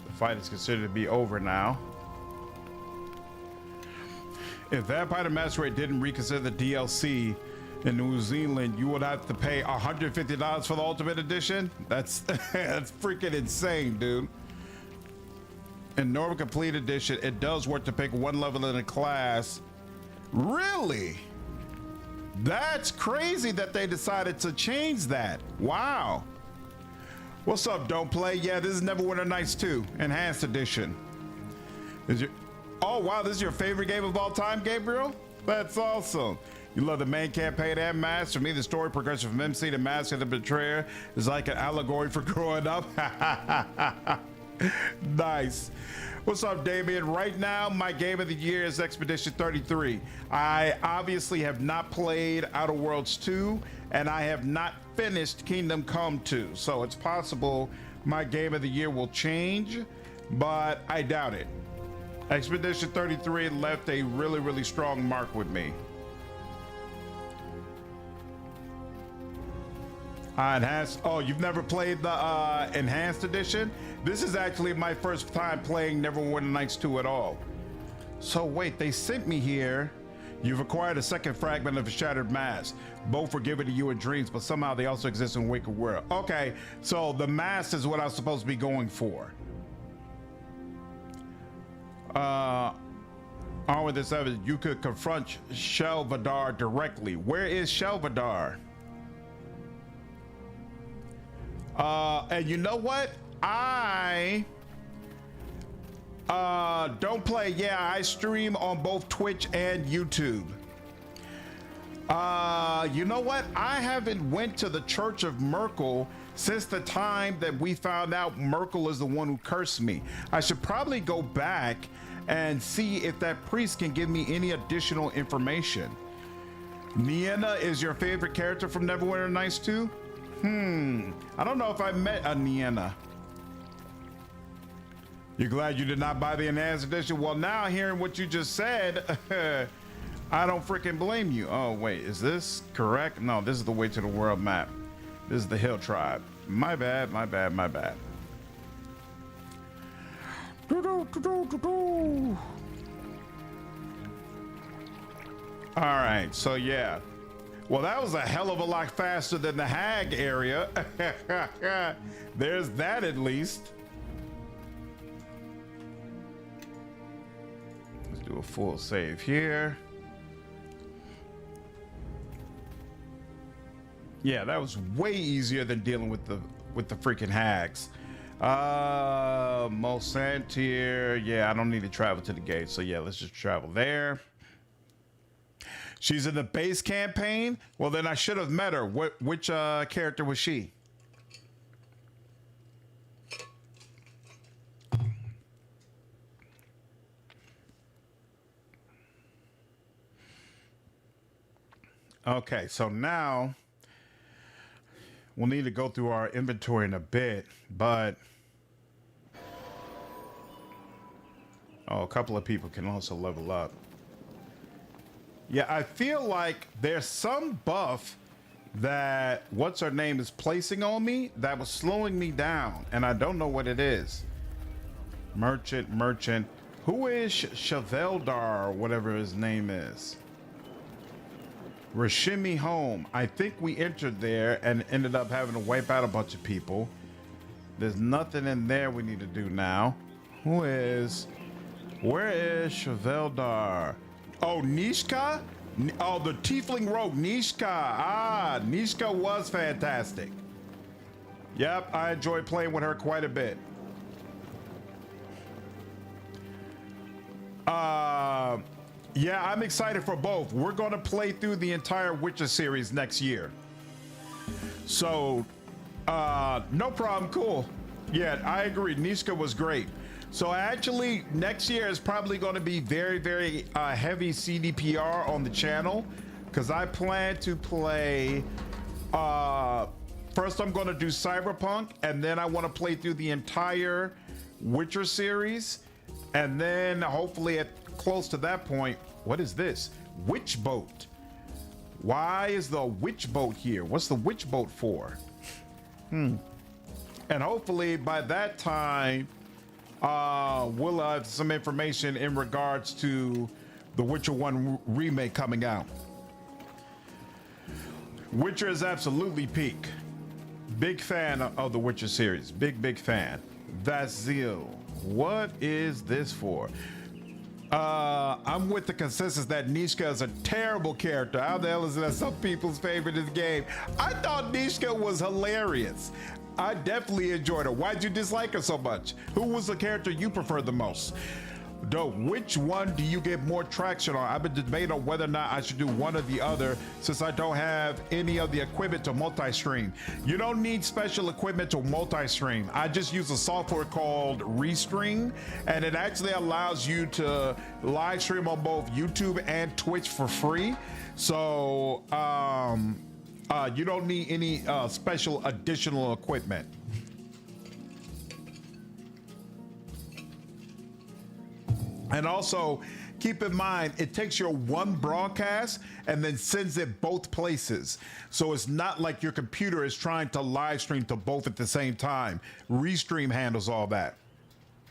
The fight is considered to be over now. If Vampire the Masquerade didn't reconsider the DLC in New Zealand, you would have to pay $150 for the Ultimate Edition? That's that's freaking insane, dude. In normal complete edition, it does work to pick one level in a class. Really? That's crazy that they decided to change that. Wow. What's up, Don't Play? Yeah, this is Neverwinter Nights 2, Enhanced Edition. Oh, wow, this is your favorite game of all time, Gabriel? That's awesome. You love the main campaign and Mask. For me, the story progression from MC to Mask and the Betrayer is like an allegory for growing up. Nice. What's up, Damien? Right now, my game of the year is Expedition 33. I obviously have not played Outer Worlds 2, and I have not finished Kingdom Come 2. So it's possible my game of the year will change, but I doubt it. Expedition 33 left a really, really strong mark with me. Enhanced. Oh, you've never played the Enhanced Edition? This is actually my first time playing Neverwinter Nights 2 at all. So wait, they sent me here. You've acquired a second fragment of a shattered mask. Both were given to you in dreams, but somehow they also exist in Wicked World. Okay, so the mask is what I was supposed to be going for. On with this evidence, you could confront Shelvadar directly. Where is Shelvadar? And you know what? I Don't Play. Yeah, I stream on both Twitch and YouTube. You know what? I haven't went to the Church of Merkel since the time that we found out Merkel is the one who cursed me. I should probably go back and see if that priest can give me any additional information. Nienna is your favorite character from Neverwinter Nights 2? I don't know if I met a Nienna. You're glad you did not buy the Enhanced Edition? Well, now hearing what you just said, I don't freaking blame you. Oh, wait, is this correct? No, this is the way to the world map. This is the Hill Tribe. My bad, my bad, my bad. All right, so yeah. Well, that was a hell of a lot faster than the Hag area. There's that at least. Let's do a full save here. Yeah, that was way easier than dealing with the freaking Hags. Mulsantier. Yeah, I don't need to travel to the gate. So yeah, let's just travel there. She's in the base campaign? Well, then I should have met her. Which character was she? Okay, so now we'll need to go through our inventory in a bit, but a couple of people can also level up. Yeah, I feel like there's some buff that what's her name is placing on me that was slowing me down, and I don't know what it is. Merchant. Who is Cheveldar or whatever his name is? Rashimi Home. I think we entered there and ended up having to wipe out a bunch of people. There's nothing in there we need to do now. Where is Cheveldar? Oh, Nishka? Oh, the Tiefling Rogue, Nishka. Ah, Nishka was fantastic. Yep, I enjoyed playing with her quite a bit. Yeah, I'm excited for both. We're going to play through the entire Witcher series next year. So, no problem, cool. Yeah, I agree, Nishka was great. So actually, next year is probably going to be very, very heavy CDPR on the channel, because I plan to play. First, I'm going to do Cyberpunk, and then I want to play through the entire Witcher series, and then hopefully at close to that point, what is this? Witch boat. Why is the witch boat here? What's the witch boat for? And hopefully by that time, we'll have some information in regards to the Witcher 1 remake coming out. Witcher is absolutely peak. Big fan of the Witcher series. Big fan. That's Zeal. What is this for? I'm with the consensus that Nishka is a terrible character. How the hell is that some people's favorite in the game? I thought Nishka was hilarious. I definitely enjoyed her. Why'd you dislike her so much? Who was the character you preferred the most? Dope. Which one do you get more traction on? I've been debating on whether or not I should do one or the other, since I don't have any of the equipment to multi-stream. You don't need special equipment to multi-stream. I just use a software called Restream, and it actually allows you to live stream on both YouTube and Twitch for free. So you don't need any special additional equipment. And also, keep in mind, it takes your one broadcast and then sends it both places. So it's not like your computer is trying to live stream to both at the same time. Restream handles all that.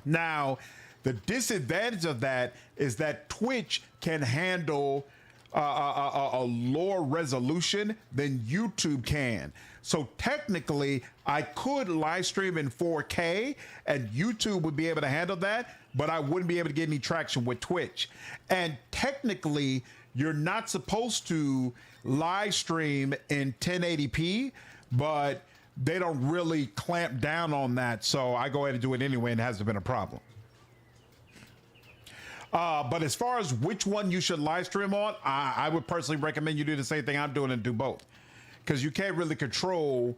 Now, the disadvantage of that is that Twitch can handle a lower resolution than YouTube can. So technically, I could live stream in 4K and YouTube would be able to handle that, but I wouldn't be able to get any traction with Twitch. And technically, you're not supposed to live stream in 1080p, but they don't really clamp down on that. So I go ahead and do it anyway, and it hasn't been a problem. But as far as which one you should live stream on, I would personally recommend you do the same thing I'm doing and do both, because you can't really control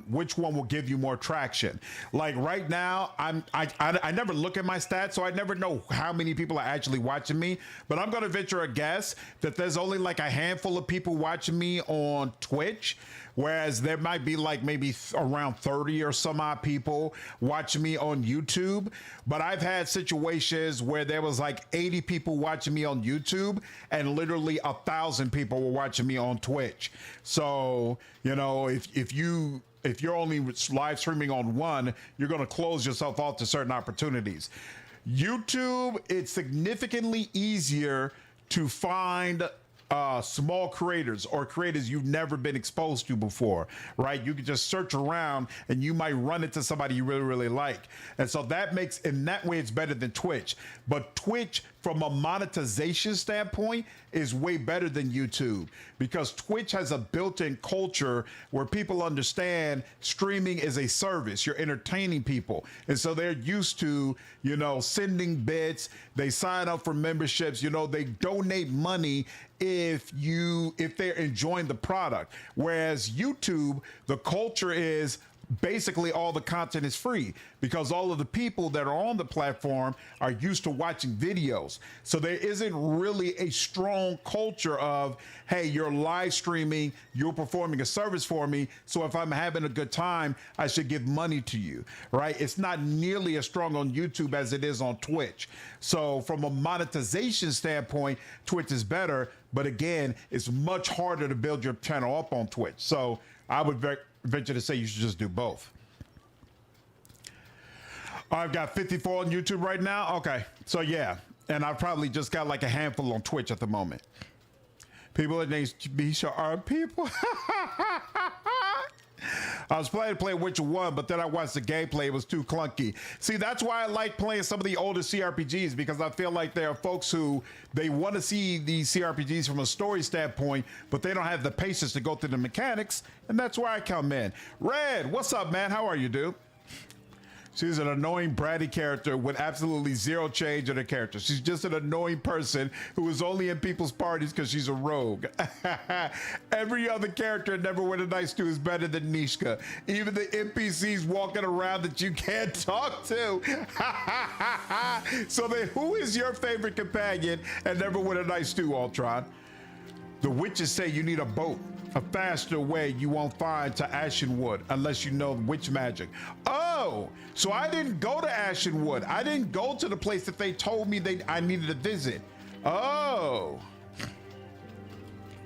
which one will give you more traction. Like right now, I never look at my stats, so I never know how many people are actually watching me, but I'm gonna venture a guess that there's only like a handful of people watching me on Twitch, whereas there might be like maybe around 30 or some odd people watching me on YouTube. But I've had situations where there was like 80 people watching me on YouTube and literally 1,000 people were watching me on Twitch. So, you know, if you're only live streaming on one, you're going to close yourself off to certain opportunities. YouTube, it's significantly easier to find small creators or creators you've never been exposed to before, right? You can just search around and you might run into somebody you really, really like. And so that makes, in that way, it's better than Twitch. But Twitch, from a monetization standpoint, is way better than YouTube, because Twitch has a built-in culture where people understand streaming is a service. You're entertaining people. And so they're used to, you know, sending bits. They sign up for memberships. You know, they donate money if they're enjoying the product. Whereas YouTube, the culture is basically all the content is free, because all of the people that are on the platform are used to watching videos. So there isn't really a strong culture of, hey, you're live streaming, you're performing a service for me, so if I'm having a good time, I should give money to you, right? It's not nearly as strong on YouTube as it is on Twitch. So from a monetization standpoint, Twitch is better, but again, it's much harder to build your channel up on Twitch. So I would venture to say you should just do both. I've got 54 on YouTube right now. Okay, so yeah, and I've probably just got like a handful on Twitch at the moment. People at HB are people. I was planning to play Witcher 1, but then I watched the gameplay. It was too clunky. See, that's why I like playing some of the older CRPGs, because I feel like there are folks who, they want to see these CRPGs from a story standpoint, but they don't have the patience to go through the mechanics, and that's where I come in. Red, what's up, man? How are you, dude? She's an annoying bratty character with absolutely zero change in her character. She's just an annoying person who is only in people's parties because she's a rogue. Every other character in NWN2 is better than Nishka. Even the NPCs walking around that you can't talk to. So then who is your favorite companion in NWN2, Ultron? The witches say you need a boat. A faster way you won't find to Ashenwood unless you know witch magic. Oh, so I didn't go to Ashenwood. I didn't go to the place that they told me I needed to visit. Oh.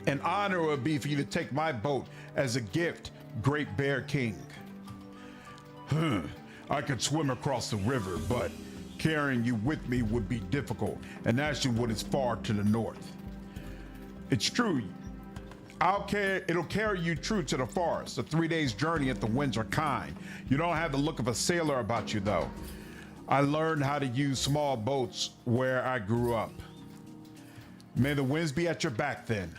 An honor would be for you to take my boat as a gift, Great Bear King. I could swim across the river, but carrying you with me would be difficult, and Ashenwood is far to the north. It's true. It'll carry you true to the forest. A 3 days journey if the winds are kind. You don't have the look of a sailor about you though. I learned how to use small boats where I grew up. May the winds be at your back then.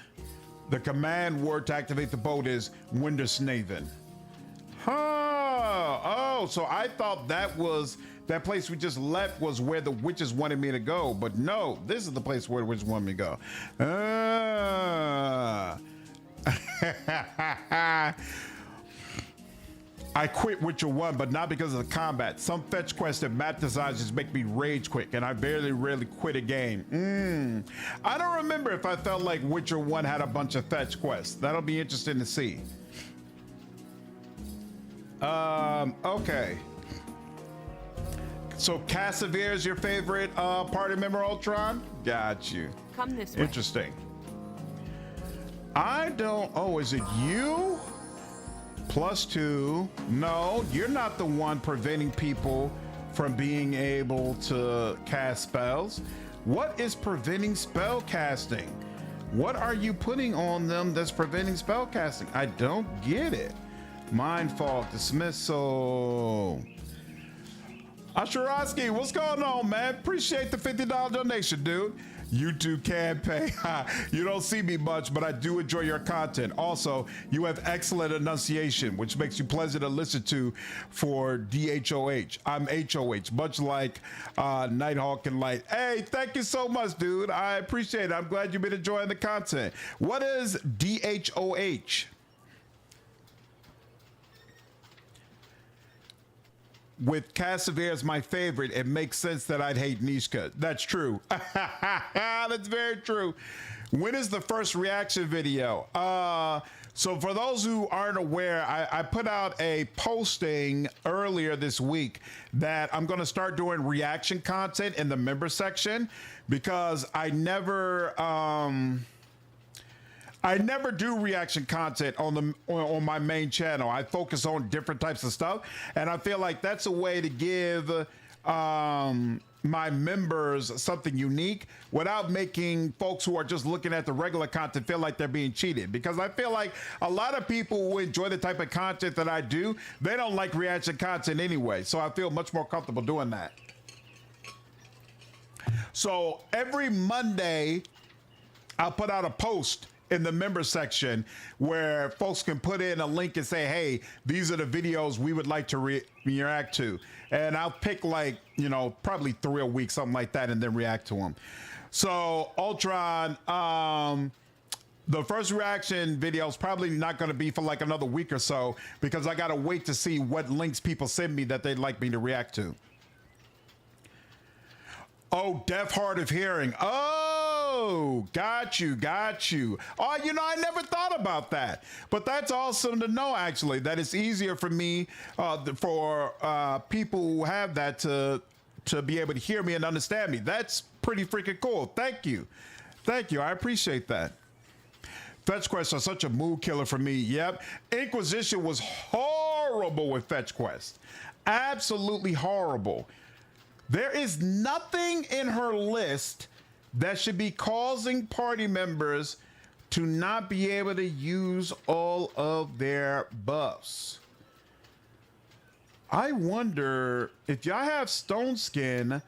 The command word to activate the boat is Wintersnaven. Oh, so I thought that place we just left was where the witches wanted me to go, but no, this is the place where the witches wanted me to go. I quit Witcher 1, but not because of the combat. Some fetch quests and map designs just make me rage quick, and I rarely quit a game. I don't remember if I felt like Witcher 1 had a bunch of fetch quests. That'll be interesting to see. Okay. So Cassavir is your favorite party member, Ultron? Got you. Come this way. Interesting. Oh, is it you? +2. No, you're not the one preventing people from being able to cast spells. What is preventing spell casting? What are you putting on them that's preventing spell casting? I don't get it. Mind fog, dismissal. Asherovsky, what's going on, man? Appreciate the $50 donation, dude. YouTube can pay. You don't see me much, but I do enjoy your content. Also, you have excellent enunciation, which makes you pleasant to listen to for DHOH. I'm HOH, much like Nighthawk and Light. Hey, thank you so much, dude. I appreciate it. I'm glad you've been enjoying the content. What is DHOH? With Cassavir as my favorite, it makes sense that I'd hate Nishka. That's true. That's very true. When is the first reaction video? So for those who aren't aware, I put out a posting earlier this week that I'm going to start doing reaction content in the member section because I never do reaction content on my main channel. I focus on different types of stuff, and I feel like that's a way to give my members something unique without making folks who are just looking at the regular content feel like they're being cheated. Because I feel like a lot of people who enjoy the type of content that I do, they don't like reaction content anyway. So I feel much more comfortable doing that. So every Monday, I'll put out a post in the member section where folks can put in a link and say, hey, these are the videos we would like to react to. And I'll pick probably 3 a week, something like that, and then react to them. So Ultron, the first reaction video is probably not going to be for like another week or so because I got to wait to see what links people send me that they'd like me to react to. Oh, deaf, hard of hearing. Oh, got you. Oh, I never thought about that. But that's awesome to know, actually, that it's easier for me, for people who have that to be able to hear me and understand me. That's pretty freaking cool. Thank you. I appreciate that. Fetch quests are such a mood killer for me. Yep. Inquisition was horrible with fetch quests. Absolutely horrible. There is nothing in her list that should be causing party members to not be able to use all of their buffs. I wonder if y'all have stone skin.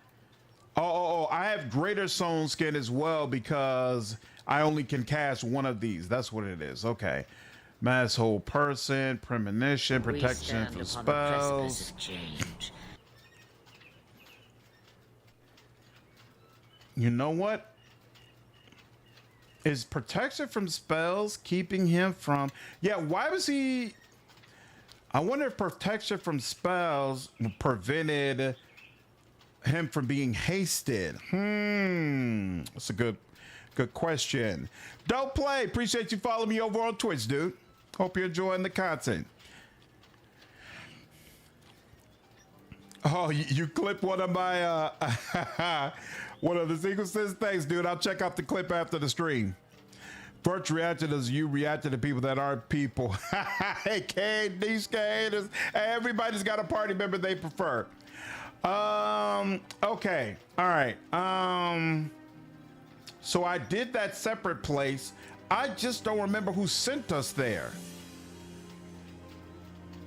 Oh, I have greater stone skin as well because I only can cast one of these. That's what it is. Okay. Mass hold person, premonition, protection from spells. You know what? Is protection from spells keeping him from... Yeah, why was he... I wonder if protection from spells prevented him from being hasted. That's a good question. Don't play. Appreciate you following me over on Twitch, dude. Hope you're enjoying the content. Oh, you clip one of my one of the sequences. Thanks, dude. I'll check out the clip after the stream. First reaction is you react to the people that aren't people. Hey, Kane, these skaters. Everybody's got a party member they prefer. Okay. All right. So I did that separate place. I just don't remember who sent us there.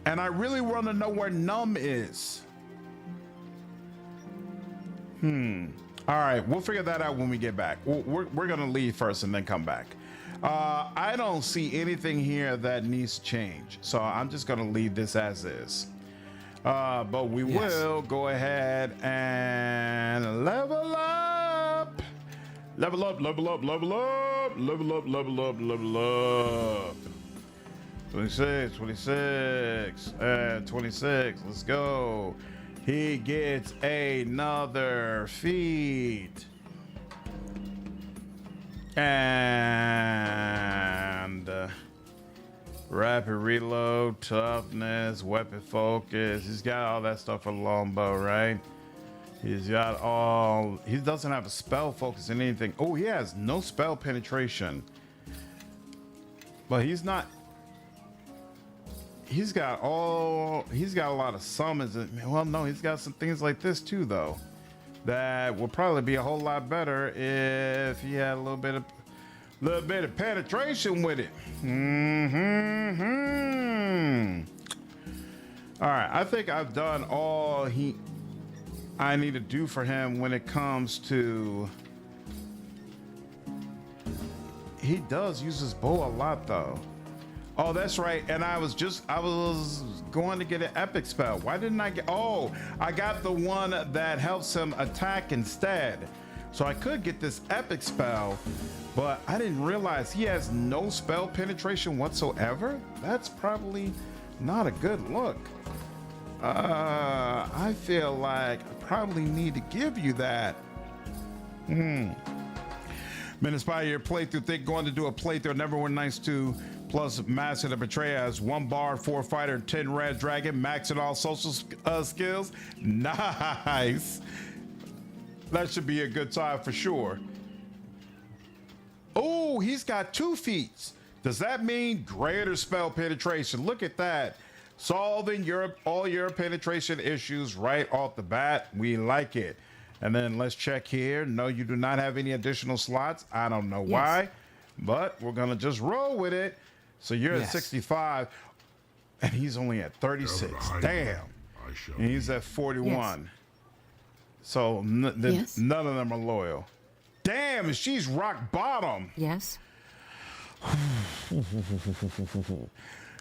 And I really want to know where Num is. All right, we'll figure that out when we get back. We're gonna leave first and then come back. I don't see anything here that needs to change, so I'm just gonna leave this as is. But we will go ahead and level up. Level up, level up, level up, level up, level up, level up. 26, 26, 26, let's go. He gets another feat. And rapid reload, toughness, weapon focus. He's got all that stuff for longbow, right? He's got all, he doesn't have a spell focus in anything. Oh, he has no spell penetration. But he's not, he's got a lot of summons. Well, no, he's got some things like this too, though, that would probably be a whole lot better if he had a little bit of penetration with it. All right, I think I've done all I need to do for him when it comes to. He does use his bow a lot, though. Oh, that's right. And I was going to get an epic spell. Why didn't I get? Oh, I got the one that helps him attack instead. So I could get this epic spell, but I didn't realize he has no spell penetration whatsoever. That's probably not a good look. I feel like I probably need to give you that. Been inspired your playthrough. Think going to do a playthrough. NWN2 plus Master the Betrayer as 1 bar, 4 fighter, 10 red dragon, maxing all social skills. Nice. That should be a good time for sure. Oh, he's got 2 feats. Does that mean greater spell penetration? Look at that. Solving all your penetration issues right off the bat. We like it. And then let's check here. No, you do not have any additional slots. I don't know why, but we're going to just roll with it. So you're at 65 and he's only at 36. Damn. And he's at 41. So none of them are loyal. Damn, she's rock bottom. Yes.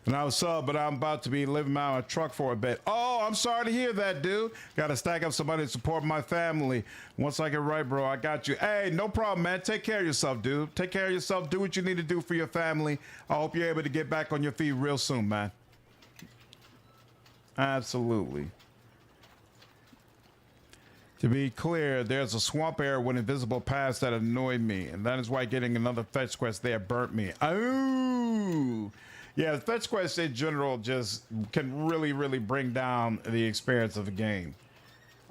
And I was sub, but I'm about to be living out a truck for a bit. Oh, I'm sorry to hear that, dude. Got to stack up some money to support my family. Once I get right, bro, I got you. Hey, no problem, man. Take care of yourself, dude. Take care of yourself. Do what you need to do for your family. I hope you're able to get back on your feet real soon, man. Absolutely. To be clear, there's a swamp area with invisible paths that annoyed me, and that is why getting another fetch quest there burnt me. Oh, yeah, the fetch quests in general just can really, really bring down the experience of a game.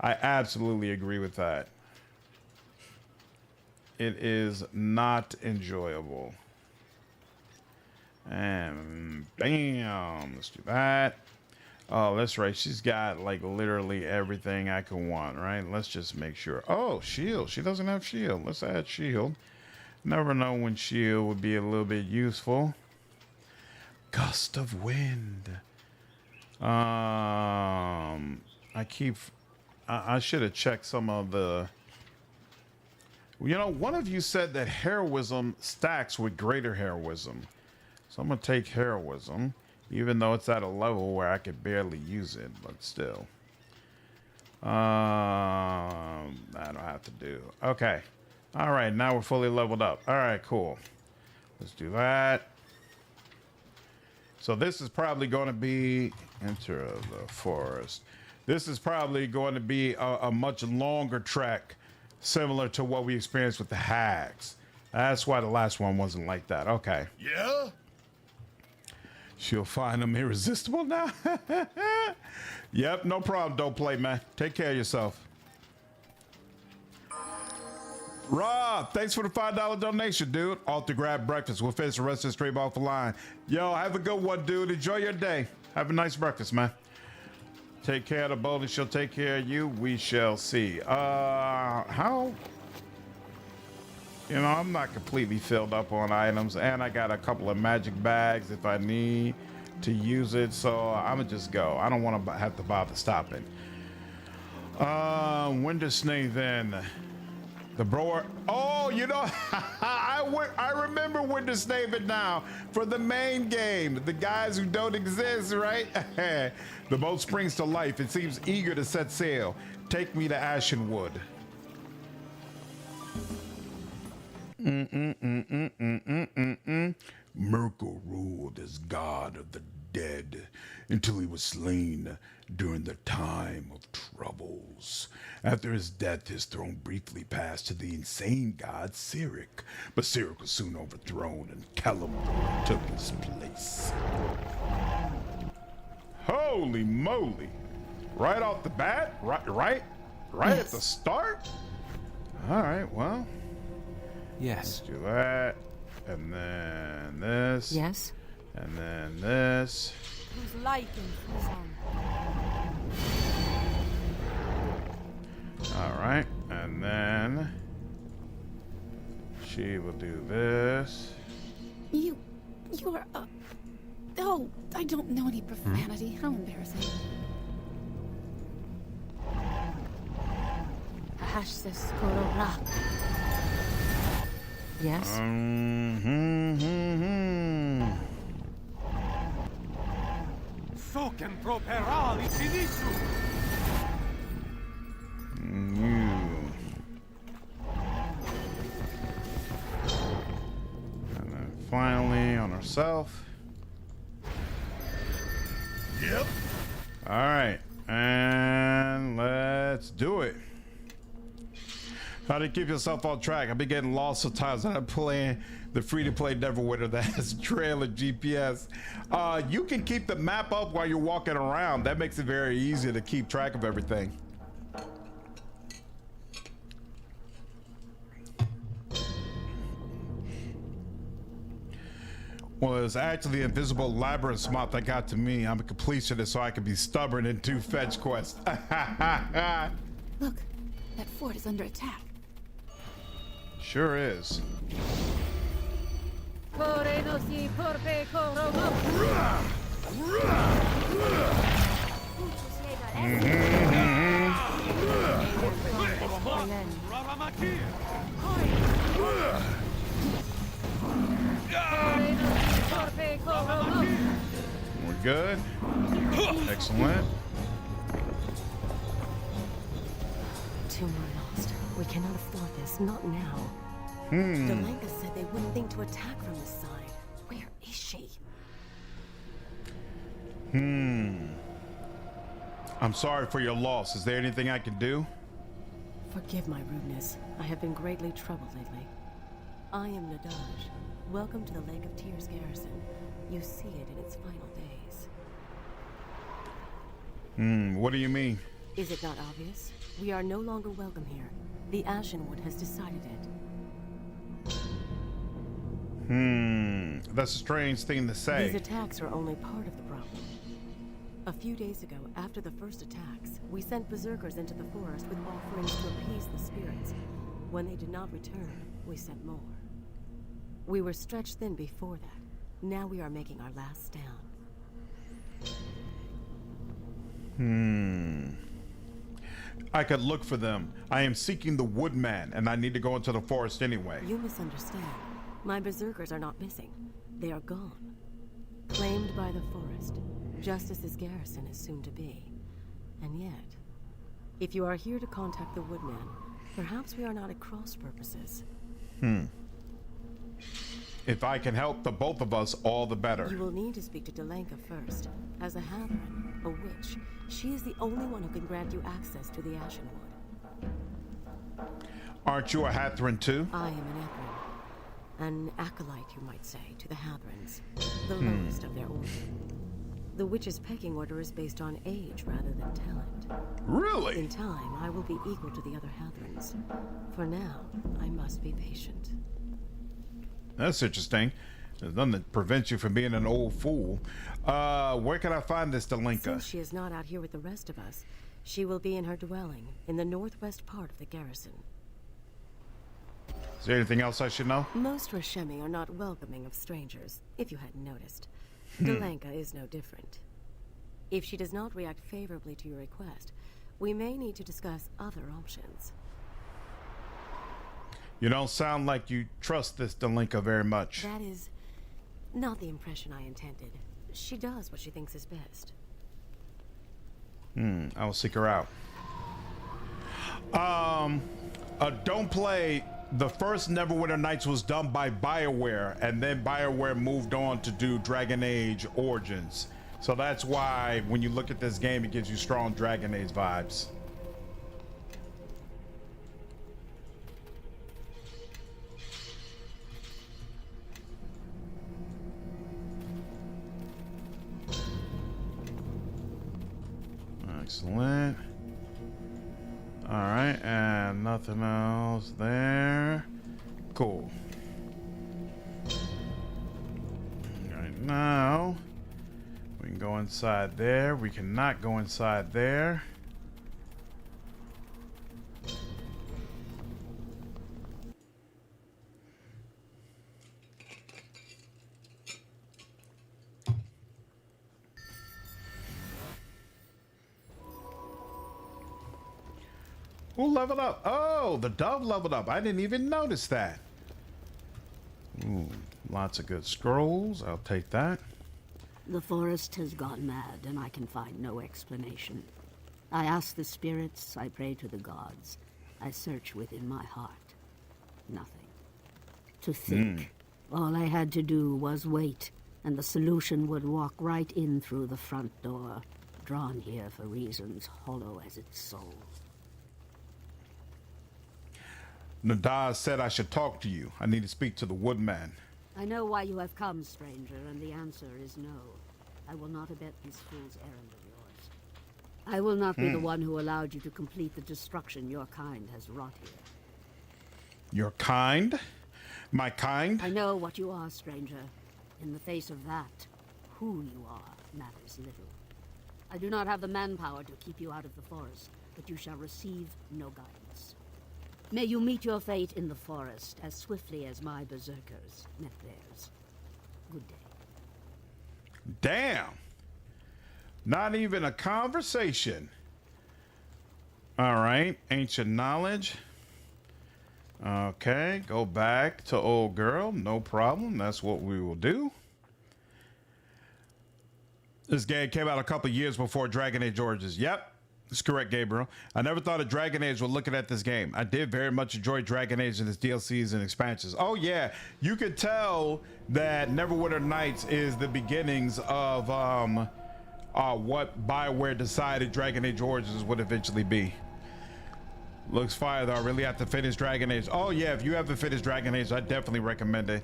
I absolutely agree with that. It is not enjoyable. And bam, let's do that. Oh, that's right. She's got like literally everything I can want, right? Let's just make sure. Oh, shield. She doesn't have shield. Let's add shield. Never know when shield would be a little bit useful. Gust of wind. I should have checked some of the. You know, one of you said that heroism stacks with greater heroism. So I'm gonna take heroism, even though it's at a level where I could barely use it, but still. I don't have to do. Okay. All right, now we're fully leveled up. All right, cool. Let's do that. So this is probably going to be enter the forest. This is probably going to be a much longer trek, similar to what we experienced with the hags. That's why the last one wasn't like that. Okay. Yeah? She'll find them irresistible now. Yep, no problem. Don't play, man. Take care of yourself. Rob, thanks for the $5 donation, dude. Off to grab breakfast. We'll finish the rest of the stream off the line. Yo, have a good one, dude. Enjoy your day. Have a nice breakfast, man. Take care of the boat and she'll take care of you. We shall see. How? You know, I'm not completely filled up on items, and I got a couple of magic bags if I need to use it, so I'm gonna just go. I don't want to have to bother stopping. Winter Snake then. The broer. Oh, you know, I remember Winter Snake now for the main game. The guys who don't exist, right? The boat springs to life. It seems eager to set sail. Take me to Ashenwood. Merkel ruled as god of the dead until he was slain during the time of troubles. After his death, his throne briefly passed to the insane god Cyric, but Cyric was soon overthrown and Caliban took his place. Holy moly! Right off the bat? Right Yes. at the start? All right, well. Yes. Let's do that, and then this. Yes? And then this. Whose light and whose on. All right, and then she will do this. You're oh, I don't know any profanity. How embarrassing. Hashsis Korora. Yes? Soken properal infinitu. And then finally on herself. Yep. All right, and let's do it. How to keep yourself on track. I've been getting lost sometimes when I'm playing the free-to-play Neverwinter that has trailer GPS. You can keep the map up while you're walking around. That makes it very easy to keep track of everything. Well, it's actually the invisible labyrinth moth that got to me. I'm a completionist, so I can be stubborn and do fetch quests. Look, that fort is under attack. Sure is. We're good. Excellent. 2 more lost. We cannot afford this, not now. Delenka said they wouldn't think to attack from this side. Where is she? I'm sorry for your loss. Is there anything I can do? Forgive my rudeness. I have been greatly troubled lately. I am Nadaj. Welcome to the Lake of Tears garrison. You see it in its final days. What do you mean? Is it not obvious? We are no longer welcome here. The Ashenwood has decided it. That's a strange thing to say. These attacks are only part of the problem. A few days ago, after the first attacks, we sent berserkers into the forest with offerings to appease the spirits. When they did not return, we sent more. We were stretched thin before that. Now we are making our last stand. I could look for them. I am seeking the Woodman, and I need to go into the forest anyway. You misunderstand. My berserkers are not missing. They are gone. Claimed by the forest, just as this garrison is soon to be. And yet, if you are here to contact the Woodman, Perhaps we are not at cross purposes. If I can help the both of us, all the better. You will need to speak to Delenka first. As a Hathran, a witch, she is the only one who can grant you access to the Ashenwood. Aren't you a Hathran too? I am an Ethrin. An acolyte, you might say, to the Hathrans. The lowest of their order. The witch's pecking order is based on age rather than talent. Really? In time, I will be equal to the other Hathrans. For now, I must be patient. That's interesting. There's nothing that prevents you from being an old fool. Where can I find this Delenka? Since she is not out here with the rest of us, she will be in her dwelling in the northwest part of the garrison. Is there anything else I should know? Most Rashemi are not welcoming of strangers, if you hadn't noticed. Delenka is no different. If she does not react favorably to your request, we may need to discuss other options. You don't sound like you trust this Delenka very much. That is not the impression I intended. She does what she thinks is best. I will seek her out. Don't play. The first Neverwinter Nights was done by BioWare, and then BioWare moved on to do Dragon Age Origins. So that's why when you look at this game, it gives you strong Dragon Age vibes. Excellent. All right, and nothing else there. Cool. Right now, we can go inside there. We cannot go inside there. Who leveled up? Oh, the dove leveled up. I didn't even notice that. Ooh, lots of good scrolls. I'll take that. The forest has gone mad, and I can find no explanation. I ask the spirits, I pray to the gods. I search within my heart. Nothing. To think. All I had to do was wait, and the solution would walk right in through the front door, drawn here for reasons hollow as its soul. Nadaz said I should talk to you. I need to speak to the woodman. I know why you have come, stranger, and the answer is no. I will not abet this fool's errand of yours. I will not be the one who allowed you to complete the destruction your kind has wrought here. Your kind? My kind? I know what you are, stranger. In the face of that, who you are matters little. I do not have the manpower to keep you out of the forest, but you shall receive no guidance. May you meet your fate in the forest as swiftly as my berserkers met theirs. Good day. Damn. Not even a conversation. All right. Ancient knowledge. Okay. Go back to old girl. No problem. That's what we will do. This game came out a couple years before Dragon Age Origins. Yep. That's correct, Gabriel. I never thought of Dragon Age when looking at this game. I did very much enjoy Dragon Age and its DLCs and expansions. Oh yeah, you could tell that Neverwinter Nights is the beginnings of what BioWare decided Dragon Age Origins would eventually be. Looks fire though. I really have to finish Dragon Age. Oh yeah, if you haven't finished Dragon Age, I definitely recommend it.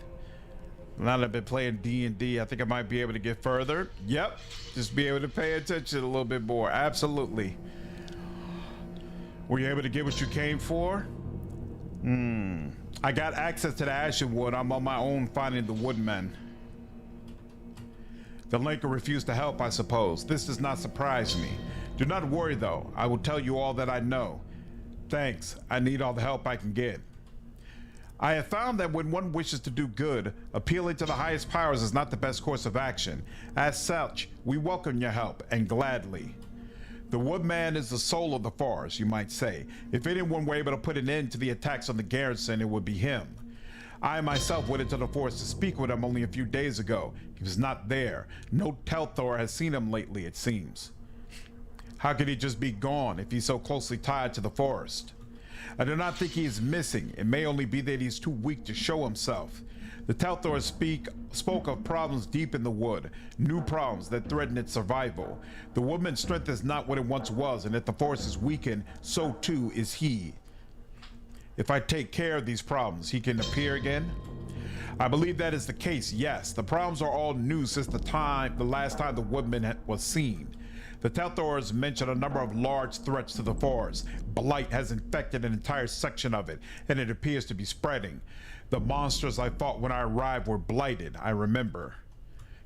Now that I've been playing D&D, I think I might be able to get further. Yep, just be able to pay attention a little bit more. Absolutely. Were you able to get what you came for? I got access to the Ashenwood. I'm on my own finding the woodmen. The Linker refused to help, I suppose. This does not surprise me. Do not worry though. I will tell you all that I know. Thanks. I need all the help I can get. I have found that when one wishes to do good, appealing to the highest powers is not the best course of action. As such, we welcome your help, and gladly. The woodman is the soul of the forest, you might say. If anyone were able to put an end to the attacks on the garrison, it would be him. I myself went into the forest to speak with him only a few days ago. He was not there. No Telthor has seen him lately, it seems. How could he just be gone if he's so closely tied to the forest? I do not think he is missing. It may only be that he's too weak to show himself. The Telthor spoke of problems deep in the wood, new problems that threaten its survival. The woman's strength is not what it once was, and if the force is weakened, so too is he. If I take care of these problems, he can appear again? I believe that is the case, yes. The problems are all new since the last time the woodman was seen. The Telthors mentioned a number of large threats to the forest. Blight has infected an entire section of it, and it appears to be spreading. The monsters I fought when I arrived were blighted, I remember.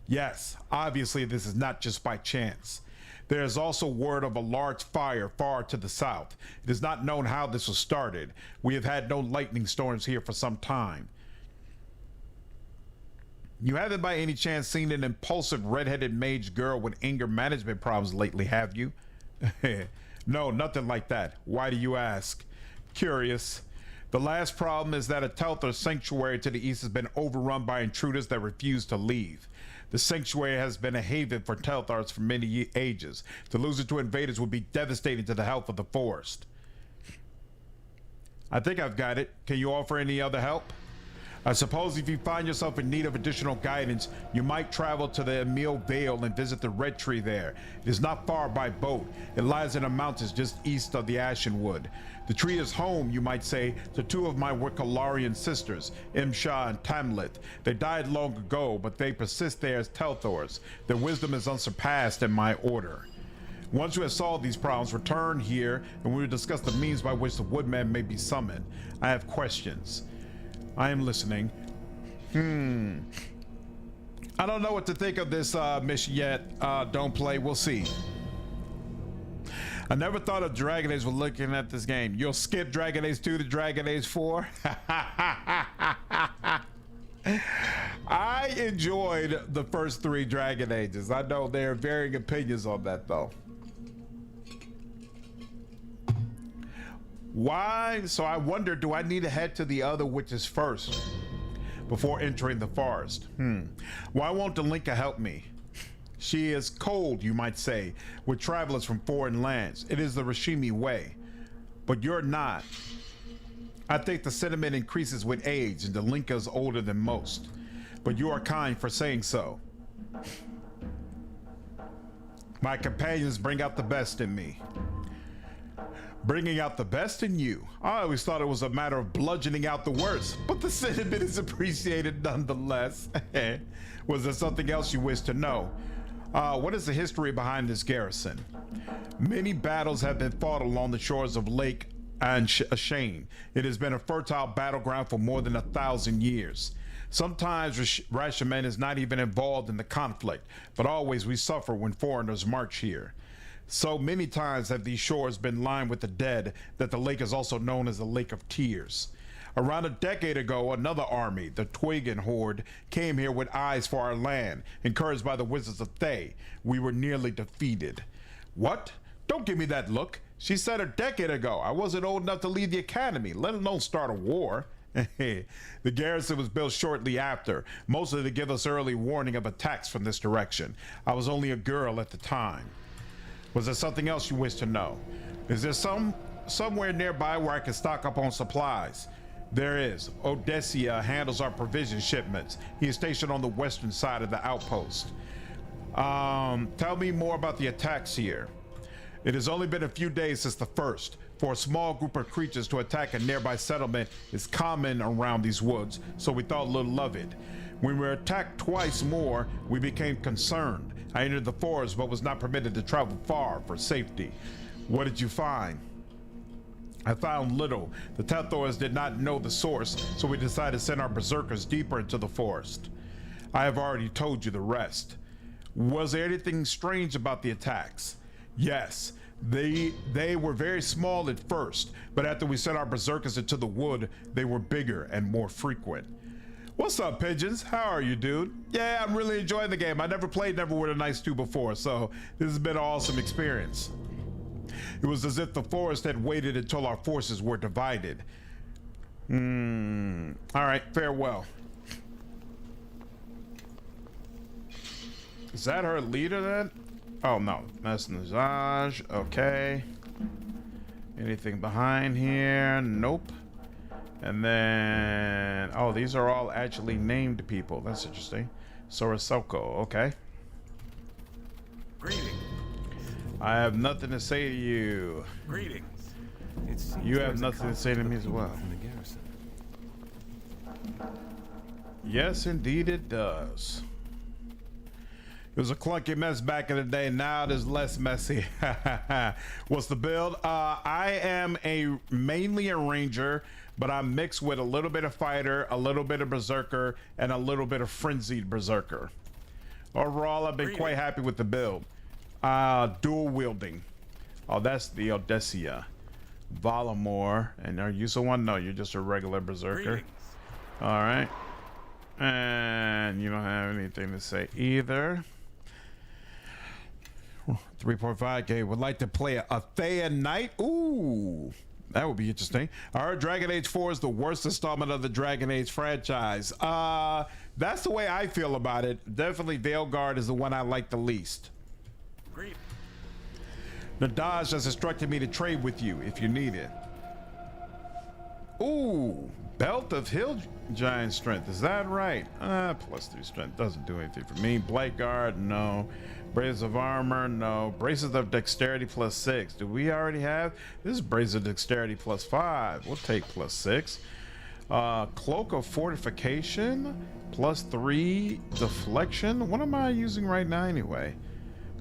Yes, obviously this is not just by chance. There is also word of a large fire far to the south. It is not known how this was started. We have had no lightning storms here for some time. You haven't by any chance seen an impulsive red-headed mage girl with anger management problems lately, have you? No, nothing like that. Why do you ask? Curious. The last problem is that a Telthor sanctuary to the east has been overrun by intruders that refuse to leave. The sanctuary has been a haven for Telthars for many ages. To lose it to invaders would be devastating to the health of the forest. I think I've got it. Can you offer any other help? I suppose if you find yourself in need of additional guidance, you might travel to the Emil Vale and visit the Red Tree there. It is not far by boat. It lies in the mountains just east of the Ashenwood. The tree is home, you might say, to two of my Wikalarian sisters, Imsha and Tamlith. They died long ago, but they persist there as Telthors. Their wisdom is unsurpassed in my order. Once you have solved these problems, return here and we will discuss the means by which the woodman may be summoned. I have questions. I am listening. I don't know what to think of this mission yet. Don't play, we'll see. I never thought of Dragon Age when looking at this game. You'll skip Dragon Age 2 to Dragon Age 4? I enjoyed the first 3 Dragon Ages. I know there are varying opinions on that though. Why? So I wonder, do I need to head to the other witches first before entering the forest? Why won't Dalinka help me? She is cold, you might say, with travelers from foreign lands. It is the Rashimi way, but you're not. I think the sentiment increases with age, and Dalinka is older than most, but you are kind for saying so. My companions bring out the best in me. Bringing out the best in you. I always thought it was a matter of bludgeoning out the worst, but the sentiment is appreciated nonetheless. Was there something else you wish to know? What is the history behind this garrison? Many battles have been fought along the shores of Lake Ashen. It has been a fertile battleground for more than 1,000 years. Sometimes Rashomon is not even involved in the conflict, but always we suffer when foreigners march here. So many times have these shores been lined with the dead that the lake is also known as the Lake of Tears. Around a decade ago, another army, the Twigan Horde, came here with eyes for our land, encouraged by the Wizards of Thay. We were nearly defeated. What? Don't give me that look. She said a decade ago. I wasn't old enough to leave the academy, let alone start a war. The garrison was built shortly after, mostly to give us early warning of attacks from this direction. I was only a girl at the time. Was there something else you wish to know? Is there somewhere nearby where I can stock up on supplies? There is. Odessia handles our provision shipments. He is stationed on the western side of the outpost. Tell me more about the attacks here. It has only been a few days since the first. For a small group of creatures to attack a nearby settlement is common around these woods, so we thought little of it. When we were attacked twice more, we became concerned. I entered the forest but was not permitted to travel far for safety. What did you find? I found little. The Telthors did not know the source, so we decided to send our berserkers deeper into the forest. I have already told you the rest. Was there anything strange about the attacks? Yes, they were very small at first, but after we sent our berserkers into the wood, they were bigger and more frequent. What's up, Pigeons? How are you, dude? Yeah, I'm really enjoying the game. I never played Neverwinter Nights 2 before, so this has been an awesome experience. It was as if the forest had waited until our forces were divided. All right, farewell. Is that her leader then? Oh no, that's Nazaj. Okay. Anything behind here? Nope. And then, oh, these are all actually named people. That's interesting. Sorosoko, okay. Greetings. I have nothing to say to you. Greetings. It seems You have there's a nothing to say to me as conflict well. from the garrison. Yes, indeed it does. It was a clunky mess back in the day. Now it is less messy. What's the build? I am mainly a ranger, but I'm mixed with a little bit of fighter, a little bit of berserker, and a little bit of frenzied berserker. Overall, I've been quite happy with the build. Dual wielding. Oh, that's the Odessia. Valamore. And are you someone? No, you're just a regular berserker. All right. And you don't have anything to say either. 3.5K would like to play a Thea Knight. Ooh, that would be interesting. I heard Dragon Age 4 is the worst installment of the Dragon Age franchise. That's the way I feel about it. Definitely Veilguard is the one I like the least. Great. Nadaj has instructed me to trade with you if you need it. Ooh, Belt of Hill Giant Strength. Is that right? +3 strength doesn't do anything for me. Blade Guard, no. Braces of Armor, no. Braces of Dexterity +6. Do we already have? This is Braces of Dexterity +5. We'll take +6. Cloak of Fortification +3 Deflection. What am I using right now anyway?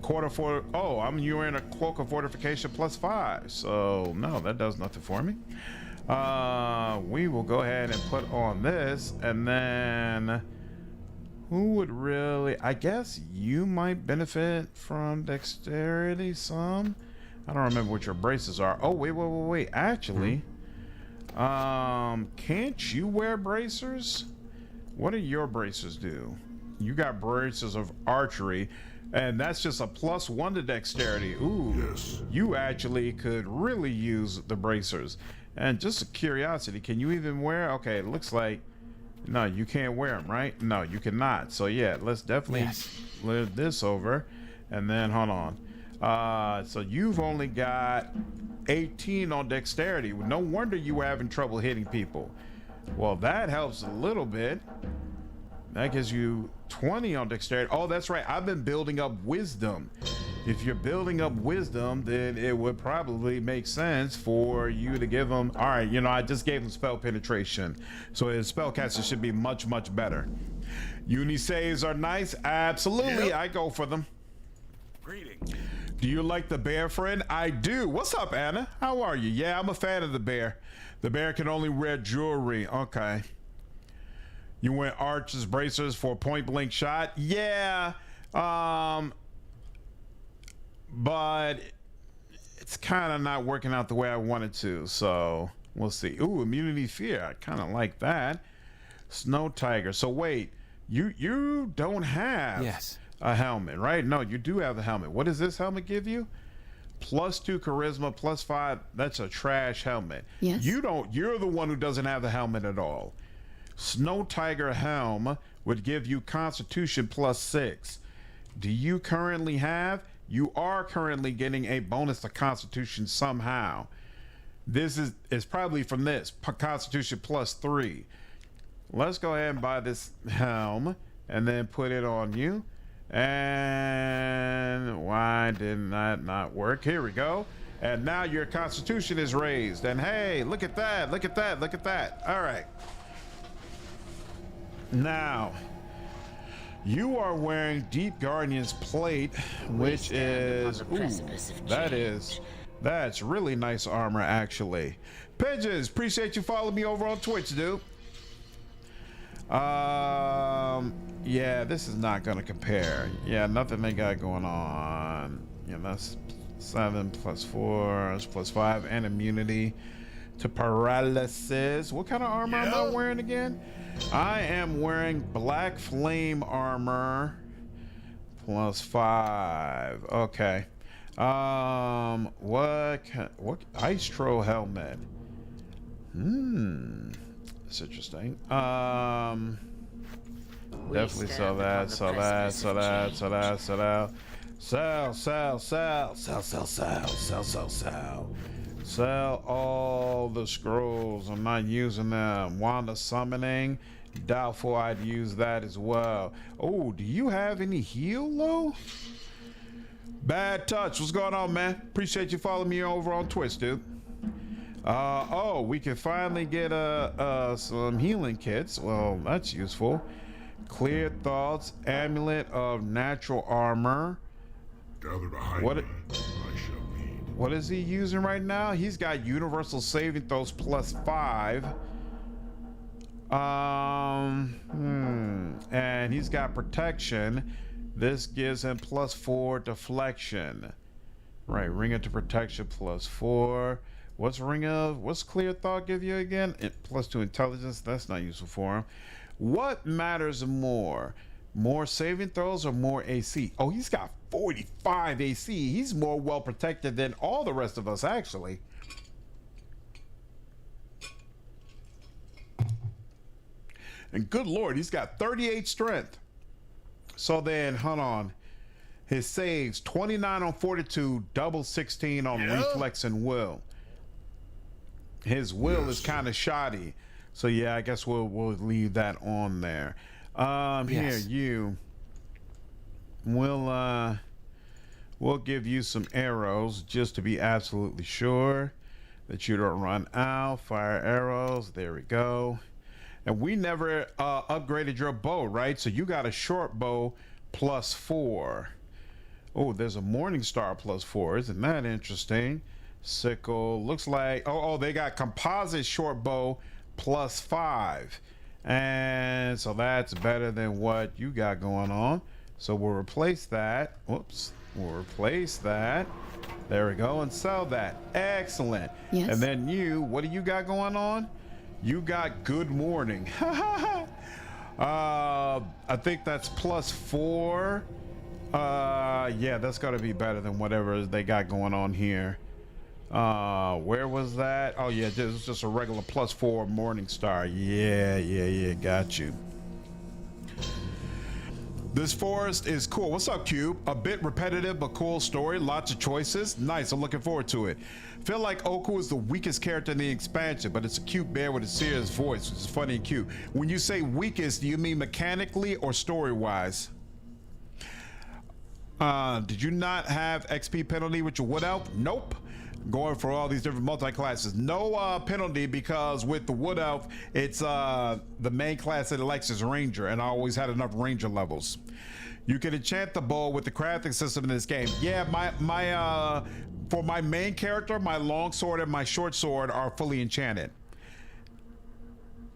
Oh, I'm wearing a Cloak of Fortification +5. So no, that does nothing for me. We will go ahead and put on this, and then who would really, I guess you might benefit from dexterity some. I don't remember what your braces are. Oh, wait. Actually, can't you wear bracers? What do your bracers do? You got bracers of archery, and that's just a +1 to dexterity. Ooh, Yes. You actually could really use the bracers. And just a curiosity, can you even wear? Okay, it looks like no, you can't wear them, right? No, you cannot. So yeah, let's definitely live this over, and then hold on. So you've only got 18 on dexterity. No wonder you were having trouble hitting people. Well, that helps a little bit. That gives you 20 on dexterity. Oh, that's right. I've been building up wisdom. If you're building up wisdom, then it would probably make sense for you to give them. All right, I just gave them spell penetration, so his spellcaster should be much, much better. Uni saves are nice. Absolutely, I go for them. Greetings. Do you like the bear, friend? I do. What's up, Anna? How are you? Yeah, I'm a fan of the bear. The bear can only wear jewelry. Okay. You went archers bracers for a point blank shot. Yeah. But it's kind of not working out the way I wanted to, so we'll see. Ooh, immunity fear. I kind of like that. Snow tiger. So wait, you don't have a helmet, right? No, you do have the helmet. What does this helmet give you? +2 charisma, +5. That's a trash helmet. Yes. You're the one who doesn't have the helmet at all. Snow tiger helm would give you constitution +6. Do you currently have? You are currently getting a bonus to constitution somehow. This is probably from this constitution +3. Let's go ahead and buy this helm and then put it on you. And why did that not work? Here we go. And now your constitution is raised. And hey, look at that. Look at that. Look at that. All right. Now, you are wearing Deep Guardian's plate, which is, that's really nice armor, actually. Pigeons, appreciate you following me over on Twitch, dude. Yeah, this is not gonna compare. Yeah, nothing they got going on. Yeah, that's 7 +4, that's +5, and immunity to paralysis. What kind of armor am I wearing again? I am wearing black flame armor +5. Okay. What ice troll helmet? That's interesting. Definitely sell that. Sell all the scrolls. I'm not using them. Wand of summoning. Doubtful I'd use that as well. Oh, do you have any heal low? Bad touch. What's going on, man? Appreciate you following me over on Twitch, dude. Oh, we can finally get some healing kits. Well, that's useful. Clear thoughts. Amulet of natural armor. Gather behind What me. I shall lead. What is he using right now? He's got universal saving throws +5. And he's got protection. This gives him +4 deflection. Right, ring of protection +4. What's clear thought give you again? +2 intelligence. That's not useful for him. What matters more? More saving throws or more AC? Oh, he's got 45 AC. He's more well protected than all the rest of us, actually. And good lord, he's got 38 strength. So then, hold on. His saves 29 on fortitude, double 16 on reflex and will. His will is kind of shoddy. So yeah, I guess we'll leave that on there. Here, you. We'll give you some arrows just to be absolutely sure that you don't run out. Fire arrows. There we go. And we never upgraded your bow, right? So you got a short bow +4. Oh, there's a morning star +4. Isn't that interesting? Sickle. Looks like, oh, they got composite short bow +5. And so that's better than what you got going on. So we'll replace that. Whoops. We'll replace that. There we go. And sell that. Excellent. Yes. And then what do you got going on? You got good morning. I think that's +4. Yeah, that's got to be better than whatever they got going on here. Where was that? Oh yeah, it's just a regular +4 morning star. Yeah, got you. This forest is cool. What's up, Cube? A bit repetitive but cool story. Lots of choices. Nice. I'm looking forward to it. Feel like Oku is the weakest character in the expansion, but it's a cute bear with a serious voice, which is funny and cute. When you say weakest, do you mean mechanically or story-wise? Did you not have XP penalty with your Wood Elf? Nope. Going for all these different multi-classes. No penalty, because with the Wood Elf, it's the main class that elects is Ranger, and I always had enough Ranger levels. You can enchant the bow with the crafting system in this game. Yeah, for my main character, my long sword and my short sword are fully enchanted.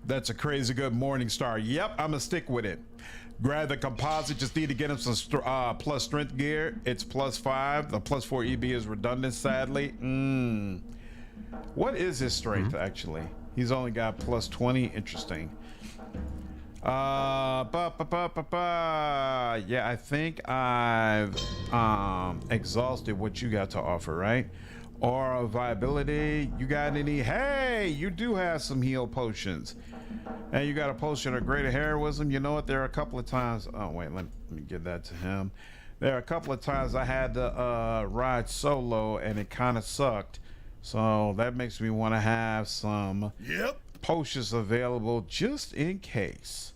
That's a crazy good morning star. Yep, I'm gonna stick with it. Grab the composite, just need to get him some plus strength gear. It's +5. The +4 EB is redundant, sadly. What is his strength, actually? He's only got +20. Interesting. Yeah, I think I've exhausted what you got to offer, right? Aura viability. You got any? Hey, you do have some heal potions. And you got a potion of greater heroism. You know what? There are a couple of times. Oh wait, let me give that to him. There are a couple of times I had to ride solo, and it kind of sucked. So that makes me want to have some potions available just in case.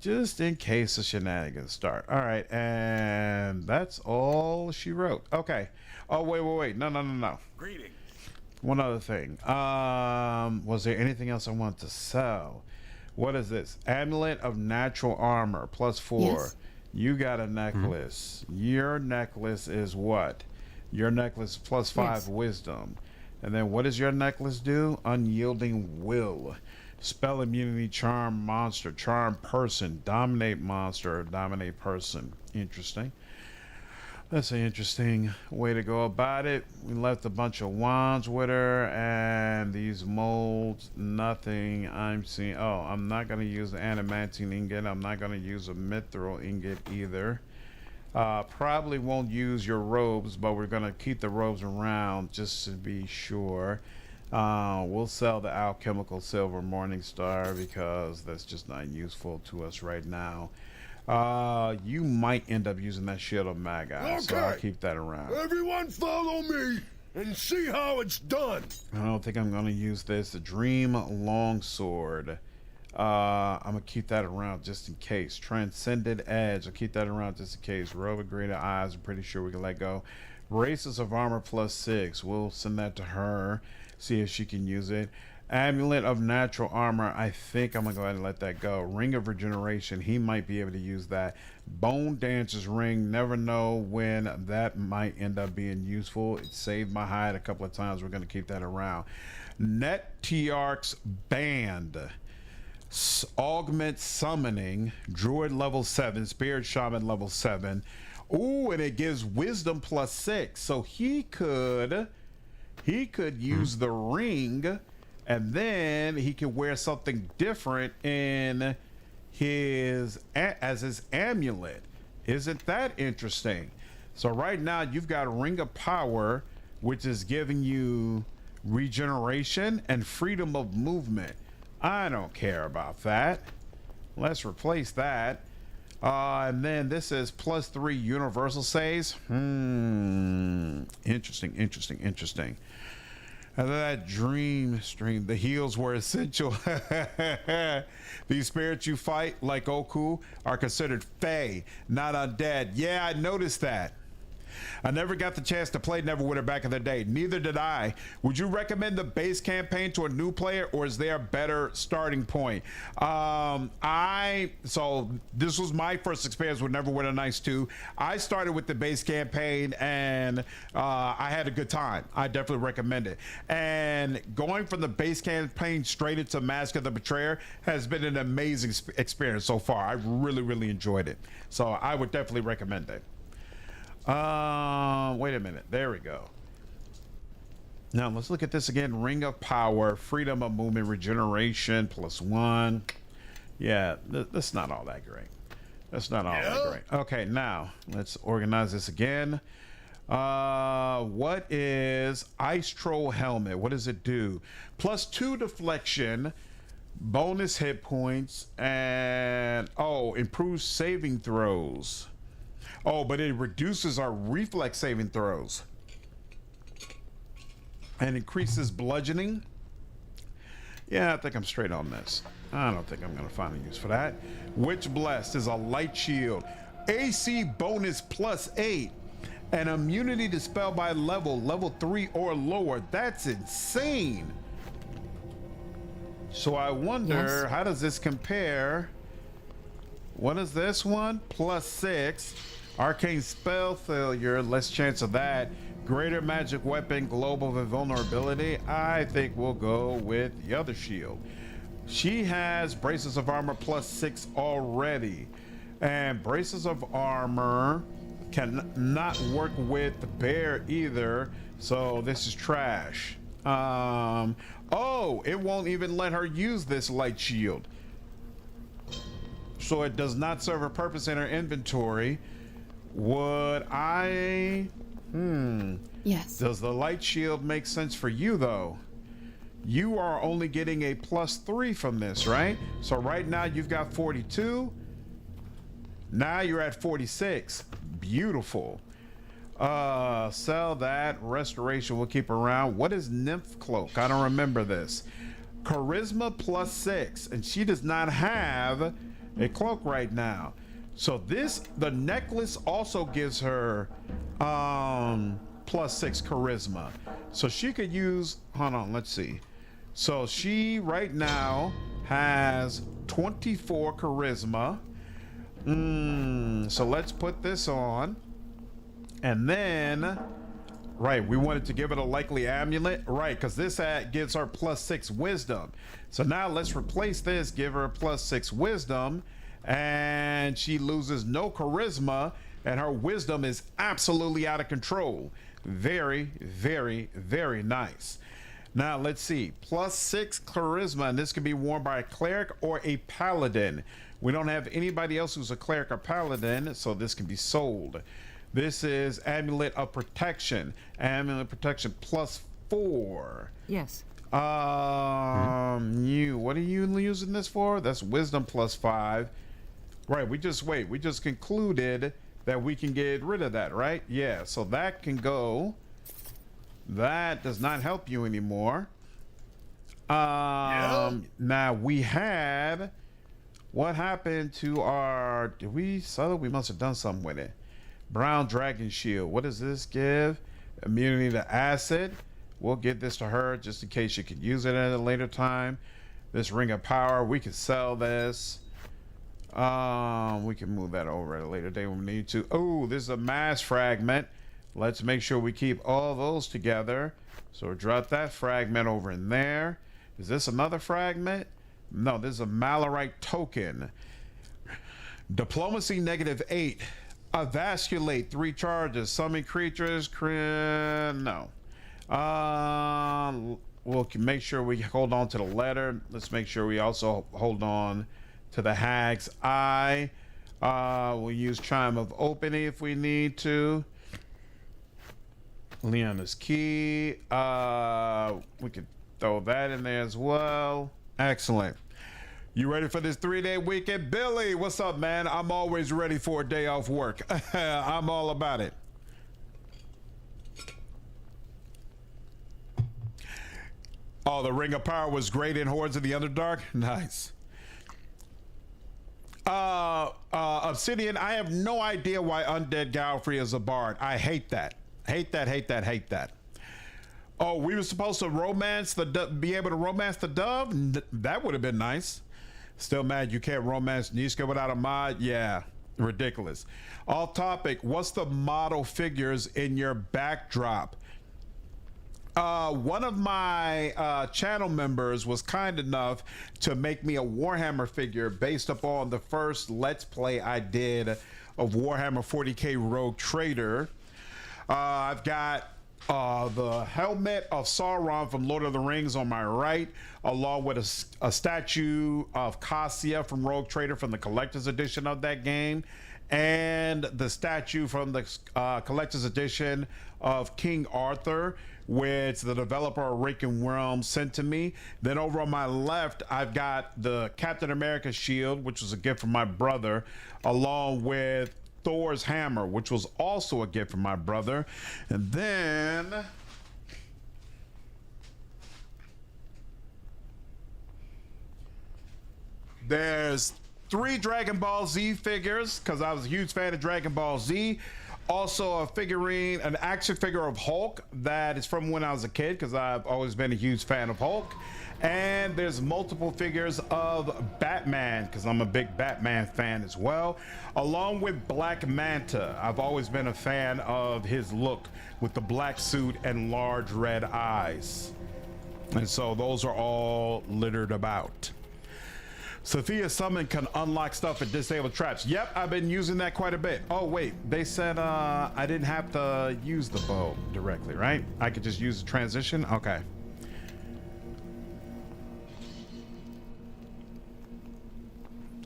Just in case the shenanigans start. All right, and that's all she wrote. Okay. Oh wait. No. Greetings. One other thing. Was there anything else I wanted to sell? What is this? Amulet of natural armor +4. Yes. You got a necklace. Your necklace is what? Your necklace +5 Yes. wisdom. And then what does your necklace do? Unyielding will. Spell immunity, charm monster, charm person, dominate monster, or dominate person. Interesting. That's an interesting way to go about it. We left a bunch of wands with her, and these molds, nothing I'm seeing. Oh, I'm not going to use the adamantine ingot. I'm not going to use a mithril ingot either. Probably won't use your robes, but we're going to keep the robes around just to be sure. We'll sell the alchemical silver morning star because that's just not useful to us right now. You might end up using that shield of Magi, so I'll keep that around. Everyone follow me. and see how it's done. I don't think I'm gonna use this. The Dream Longsword. I'm gonna keep that around just in case. Transcended Edge. I'll keep that around just in case. Robe of Greater Eyes. I'm pretty sure we can let go. Races of Armor +6. We'll send that to her. See if she can use it. Amulet of Natural Armor. I think I'm gonna go ahead and let that go. Ring of Regeneration. He might be able to use that. Bone Dancer's Ring. Never know when that might end up being useful. It saved my hide a couple of times. We're gonna keep that around. Net Tiarch's Band. Augment Summoning. Druid level 7. Spirit Shaman level 7. Ooh, and it gives Wisdom +6. So he could use the ring, and then he can wear something different in his as his amulet. Isn't that interesting? So right now you've got a Ring of Power, which is giving you regeneration and freedom of movement. I don't care about that. Let's replace that. And then this is +3 universal saves. Interesting. And then that Dreamscape, the heals were essential. These spirits you fight, like Oku, are considered Fae, not undead. Yeah, I noticed that. I never got the chance to play Neverwinter back in the day. Neither did I. Would you recommend the base campaign to a new player, or is there a better starting point? So this was my first experience with Neverwinter Nights 2. I started with the base campaign, and I had a good time. I definitely recommend it. And going from the base campaign straight into Mask of the Betrayer has been an amazing experience so far. I really enjoyed it. So I would definitely recommend it. Wait a minute. There we go. Now let's look at this again. Ring of Power, freedom of movement, regeneration +1. Yeah, that's not all that great. That's not all that great. Okay, now let's organize this again. What is Ice Troll Helmet? What does it do? +2 deflection, bonus hit points, and improves saving throws. Oh, but it reduces our reflex saving throws and increases bludgeoning. Yeah, I think I'm straight on this. I don't think I'm gonna find a use for that. Witch Blessed is a light shield. AC bonus +8 and immunity to spell by level 3 or lower. That's insane. So I wonder, how does this compare? What is this one? +6. Arcane spell failure, less chance of that. Greater magic weapon, global invulnerability. I think we'll go with the other shield. She has braces of armor +6 already, and braces of armor can not work with the bear either, so this is trash. It won't even let her use this light shield, so it does not serve a purpose in her inventory. Would I? Yes. Does the light shield make sense for you though? You are only getting a +3 from this, right? So right now you've got 42. Now you're at 46. Beautiful. Sell that. Restoration we'll keep around. What is Nymph Cloak? I don't remember this. Charisma +6, and she does not have a cloak right now. So the necklace also gives her +6 charisma. So she could use, hold on, let's see. So she right now has 24 charisma. So let's put this on. And then, right, we wanted to give it a likely amulet, right? Because this gives her +6 wisdom. So now let's replace this, give her a +6 wisdom. And she loses no charisma, and her wisdom is absolutely out of control. Very nice. Now let's see, +6 charisma, and this can be worn by a cleric or a paladin. We don't have anybody else who's a cleric or paladin, so this can be sold. This is Amulet of Protection. Amulet Protection +4. Yes. What are you using this for? That's wisdom +5. Right, we just concluded that we can get rid of that, right? Yeah, so that can go That does not help you anymore. Now we had, what happened to our, did we sell it? We must have done something with it. Brown Dragon Shield. What does this give? Immunity to acid. We'll get this to her just in case she could use it at a later time. This Ring of Power, we can sell this. We can move that over at a later date when we need to. Oh, this is a mass fragment. Let's make sure we keep all those together. So drop that fragment over in there. Is this another fragment? No, this is a Malorite token. Diplomacy -8. Evasculate 3 charges. Summon creatures. No. We'll make sure we hold on to the letter. Let's make sure we also hold on to the Hag's Eye. We'll use Chime of Opening if we need to. Leona's Key. We could throw that in there as well. Excellent. You ready for this 3-day weekend? Billy, what's up, man? I'm always ready for a day off work. I'm all about it. Oh, the Ring of Power was great in Hordes of the Underdark? Nice. Obsidian, I have no idea why Undead Galfrey is a bard. I hate that. Hate that, hate that, hate that. Oh, we were supposed to be able to romance the dove? That would have been nice. Still mad you can't romance Niska without a mod? Yeah, ridiculous. Off topic, what's the model figures in your backdrop? One of my channel members was kind enough to make me a Warhammer figure based upon the first Let's Play I did of Warhammer 40k Rogue Trader. I've got the helmet of Sauron from Lord of the Rings on my right, along with a statue of Cassia from Rogue Trader from the collector's edition of that game, and the statue from the collector's edition of King Arthur, which the developer of Raken Realms sent to me. Then over on my left, I've got the Captain America shield, which was a gift from my brother, along with Thor's hammer, which was also a gift from my brother. And then there's 3 Dragon Ball Z figures, because I was a huge fan of Dragon Ball Z. Also a figurine, an action figure of Hulk that is from when I was a kid, because I've always been a huge fan of Hulk. And there's multiple figures of Batman, because I'm a big Batman fan as well, along with Black Manta. I've always been a fan of his look with the black suit and large red eyes. And so those are all littered about. Sophia Summon can unlock stuff and disable traps. Yep, I've been using that quite a bit. Oh wait, they said I didn't have to use the bow directly, right? I could just use the transition? Okay.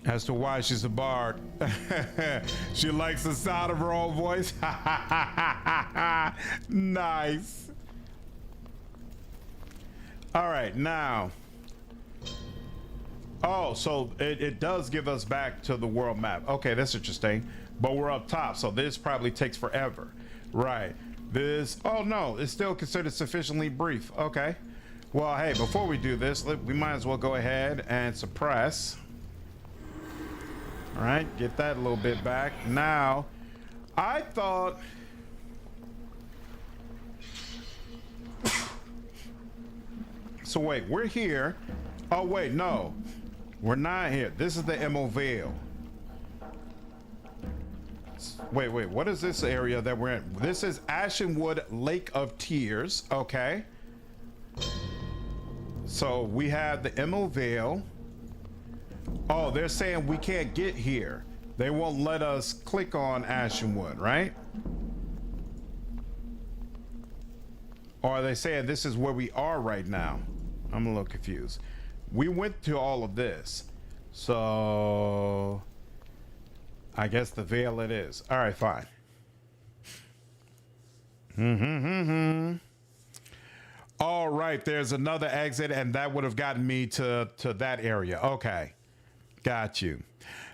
As to why she's a bard. She likes the sound of her own voice. Nice. All right, now. Oh, so it does give us back to the world map. Okay, that's interesting. But we're up top, so this probably takes forever. Right. This, oh no, it's still considered sufficiently brief. Okay. Well, hey, before we do this, we might as well go ahead and suppress. All right, get that a little bit back. Now, I thought... So wait, we're here. Oh wait, no. We're not here. This is the MO Vale. Wait, what is this area that we're in? This is Ashenwood Lake of Tears. Okay. So we have the MO Vale. Oh, they're saying we can't get here. They won't let us click on Ashenwood, right? Or are they saying this is where we are right now? I'm a little confused. We went to all of this, so I guess the Vale it is. All right, fine. All right, there's another exit, and that would have gotten me to that area. Okay, got you.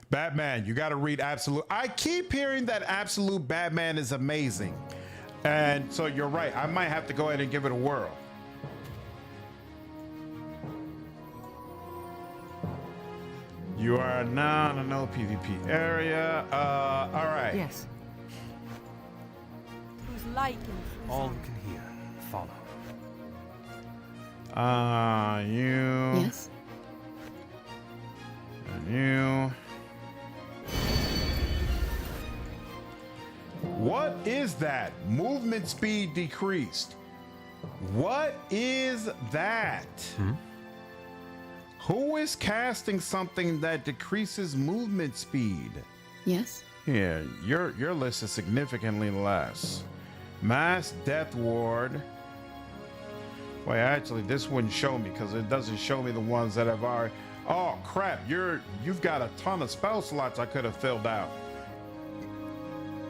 Batman, you got to read Absolute. I keep hearing that Absolute Batman is amazing. And so you're right. I might have to go ahead and give it a whirl. You are now in a no PvP area. All right. Yes. Whose light can All who can hear, follow. You. Yes? And you. What is that? Movement speed decreased. What is that? Who is casting something that decreases movement speed? Yes? Yeah, your list is significantly less. Mass Death Ward. Wait, actually, this wouldn't show me because it doesn't show me the ones that have already. Oh crap! You've got a ton of spell slots I could have filled out.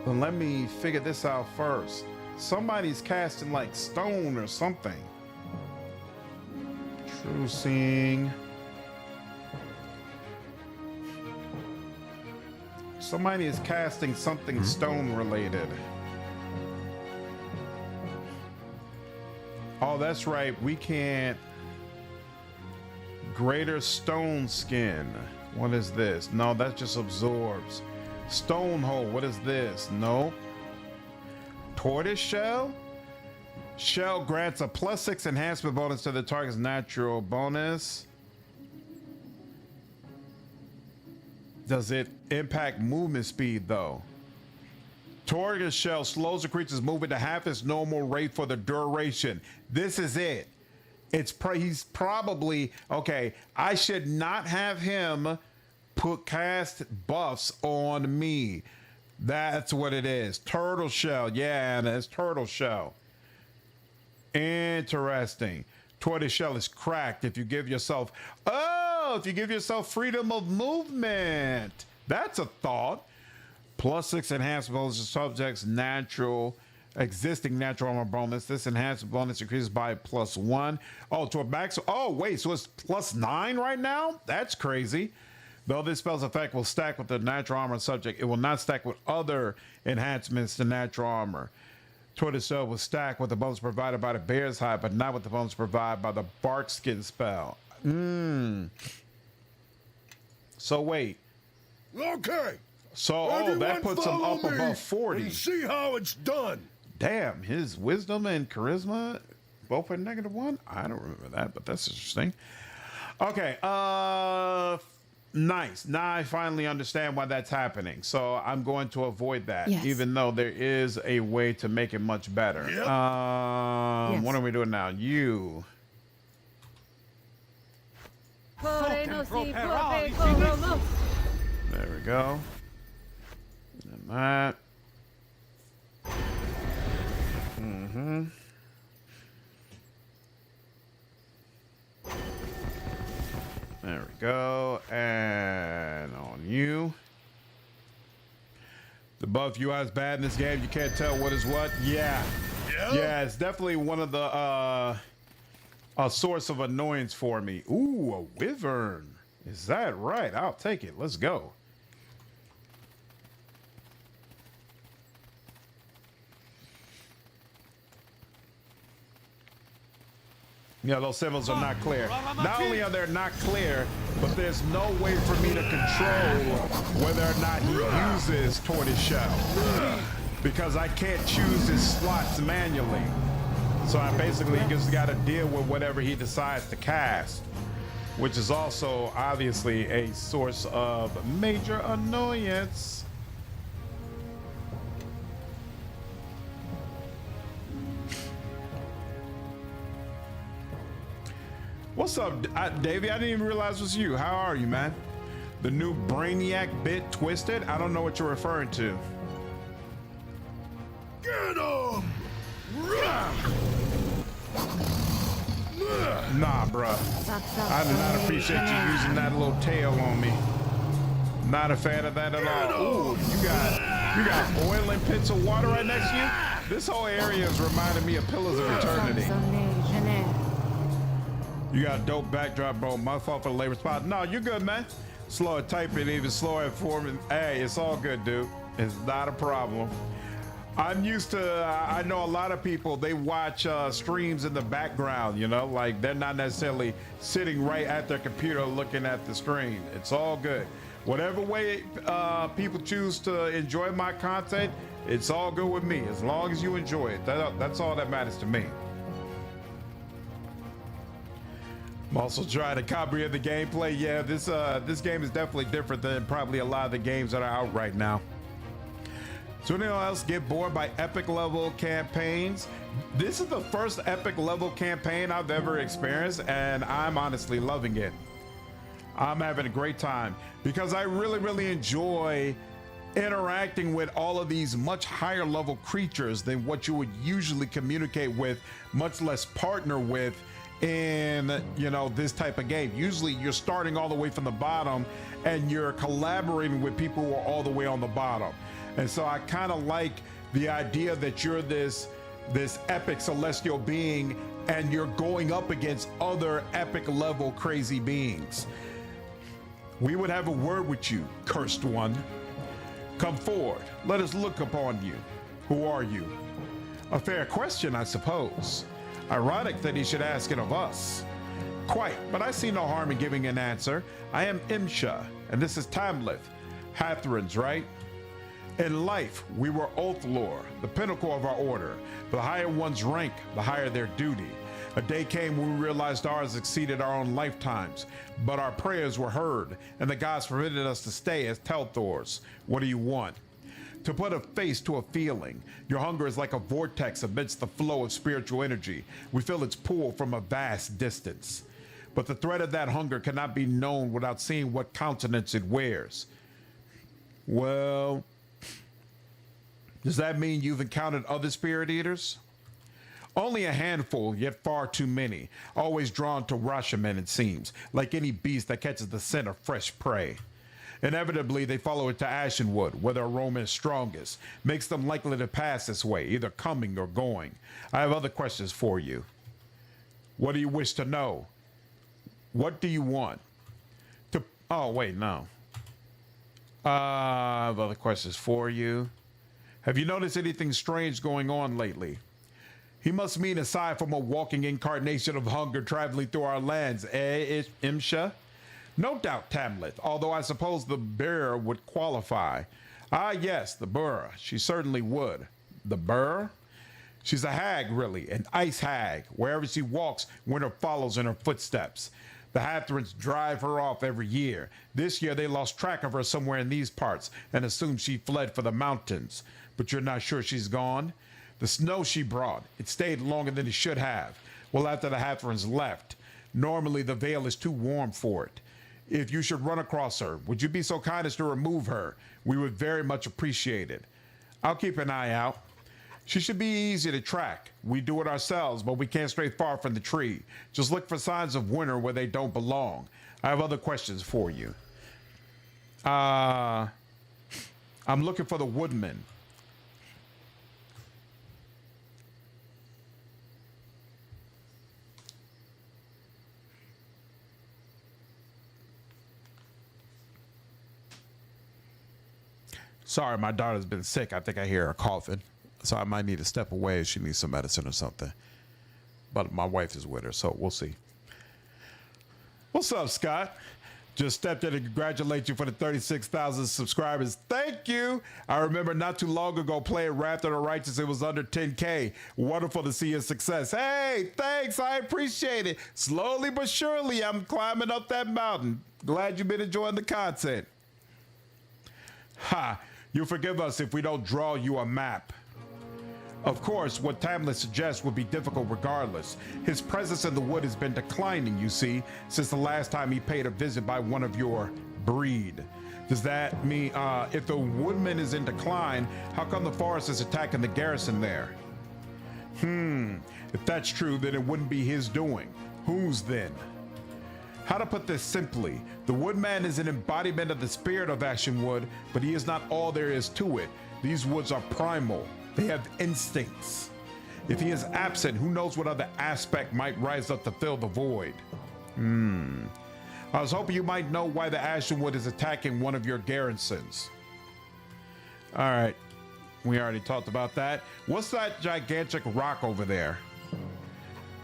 But let me figure this out first. Somebody's casting like stone or something. True Seeing. Somebody is casting something stone related. Oh, that's right. We can't. Greater stone skin. What is this? No, that just absorbs. Stonehold. What is this? No. Tortoise shell. Shell grants a +6 enhancement bonus to the target's natural bonus. Does it impact movement speed though? Tortoise shell slows the creature's movement to half its normal rate for the duration. This is it. He's probably okay. I should not have him put cast buffs on me. That's what it is. Turtle shell. Yeah, and it's turtle shell. Interesting. Tortoise shell is cracked if you give yourself. Oh, if you give yourself freedom of movement. That's a thought. +6 enhancement bonus to subject's existing natural armor bonus. This enhancement bonus increases by +1. Oh, to a max. Oh, wait. So it's +9 right now? That's crazy. Though this spell's effect will stack with the natural armor subject, it will not stack with other enhancements to natural armor. Tortoise shell will stack with the bonus provided by the bear's hide, but not with the bonus provided by the bark skin spell. So wait. Okay. So that puts him up above 40. And see how it's done. Damn, his wisdom and charisma both are -1. I don't remember that, but that's interesting. Okay, nice. Now I finally understand why that's happening. So I'm going to avoid that, Yes. even though there is a way to make it much better. Yep. Yes. What are we doing now? You. There we go. And that. There we go. And on you. The buff UI is bad in this game. You can't tell what is what. Yeah. Yeah, it's definitely one of the a source of annoyance for me. Ooh, a wyvern. Is that right? I'll take it. Let's go. Yeah, those symbols are not clear. Not only are they not clear, but there's no way for me to control whether or not he uses tortoise shell, because I can't choose his slots manually. So I basically just got to deal with whatever he decides to cast, which is also obviously a source of major annoyance. What's up, Davey? I didn't even realize it was you. How are you, man? The new Brainiac bit Twisted? I don't know what you're referring to. Get him! Nah, bruh. I do not appreciate you using that little tail on me. Not a fan of that at all. Ooh, you got boiling pits of water right next to you? This whole area is reminding me of Pillars of Eternity. You got a dope backdrop, bro. My fault for the labor spot. No, you're good, man. Slower typing, even slower informing. Hey, it's all good, dude. It's not a problem. I'm used to, I know a lot of people, they watch streams in the background, you know, like they're not necessarily sitting right at their computer looking at the stream. It's all good. Whatever way people choose to enjoy my content, it's all good with me. As long as you enjoy it, that's all that matters to me. I'm also trying to comprehend the gameplay. Yeah, this game is definitely different than probably a lot of the games that are out right now. So anyone else get bored by epic level campaigns? This is the first epic level campaign I've ever experienced, and I'm honestly loving it. I'm having a great time because I really enjoy interacting with all of these much higher level creatures than what you would usually communicate with, much less partner with in, you know, this type of game. Usually you're starting all the way from the bottom and you're collaborating with people who are all the way on the bottom. And so I kind of like the idea that you're this epic celestial being and you're going up against other epic level crazy beings. We would have a word with you, cursed one. Come forward, let us look upon you. Who are you? A fair question, I suppose. Ironic that he should ask it of us. Quite, but I see no harm in giving an answer. I am Imsha, and this is Tamleth. Hathrans, right? In life, we were Oathlore, the pinnacle of our order. The higher one's rank, the higher their duty. A day came when we realized ours exceeded our own lifetimes, but our prayers were heard, and the gods permitted us to stay as Telthors. What do you want? To put a face to a feeling. Your hunger is like a vortex amidst the flow of spiritual energy. We feel its pull from a vast distance. But the threat of that hunger cannot be known without seeing what countenance it wears. Well, does that mean you've encountered other spirit eaters? Only a handful, yet far too many. Always drawn to Rashomon, it seems, like any beast that catches the scent of fresh prey. Inevitably, they follow it to Ashenwood, where their aroma is strongest, makes them likely to pass this way, either coming or going. I have other questions for you. What do you wish to know? What do you want? Oh, wait, no. I have other questions for you. Have you noticed anything strange going on lately? He must mean aside from a walking incarnation of hunger traveling through our lands, Imsha? No doubt, Tamleth, although I suppose the bearer would qualify. Ah, yes, the Burr. She certainly would. The Burr? She's a hag, really, an ice hag. Wherever she walks, winter follows in her footsteps. The Hathrans drive her off every year. This year, they lost track of her somewhere in these parts and assumed she fled for the mountains. But you're not sure she's gone? The snow she brought, it stayed longer than it should have. Well, after the Hathrans left. Normally, the veil is too warm for it. If you should run across her, would you be so kind as to remove her? We would very much appreciate it. I'll keep an eye out. She should be easy to track. We do it ourselves, but we can't stray far from the tree. Just look for signs of winter where they don't belong. I have other questions for you. I'm looking for the woodman. Sorry, my daughter's been sick. I think I hear her coughing. So I might need to step away if she needs some medicine or something. But my wife is with her, so we'll see. What's up, Scott? Just stepped in to congratulate you for the 36,000 subscribers. Thank you. I remember not too long ago playing Wrath of the Righteous. It was under 10K. Wonderful to see your success. Hey, thanks. I appreciate it. Slowly but surely, I'm climbing up that mountain. Glad you've been enjoying the content. Ha. You forgive us if we don't draw you a map. Of course, what Tamleth suggests would be difficult regardless. His presence in the wood has been declining, you see, since the last time he paid a visit by one of your breed. Does that mean, if the woodman is in decline, how come the forest is attacking the garrison there? If that's true, then it wouldn't be his doing. Whose then? How to put this simply, the woodman is an embodiment of the spirit of Ashenwood, but he is not all there is to it. These woods are primal. They have instincts. If he is absent, who knows what other aspect might rise up to fill the void? I was hoping you might know why the Ashenwood is attacking one of your garrisons. All right. We already talked about that. What's that gigantic rock over there?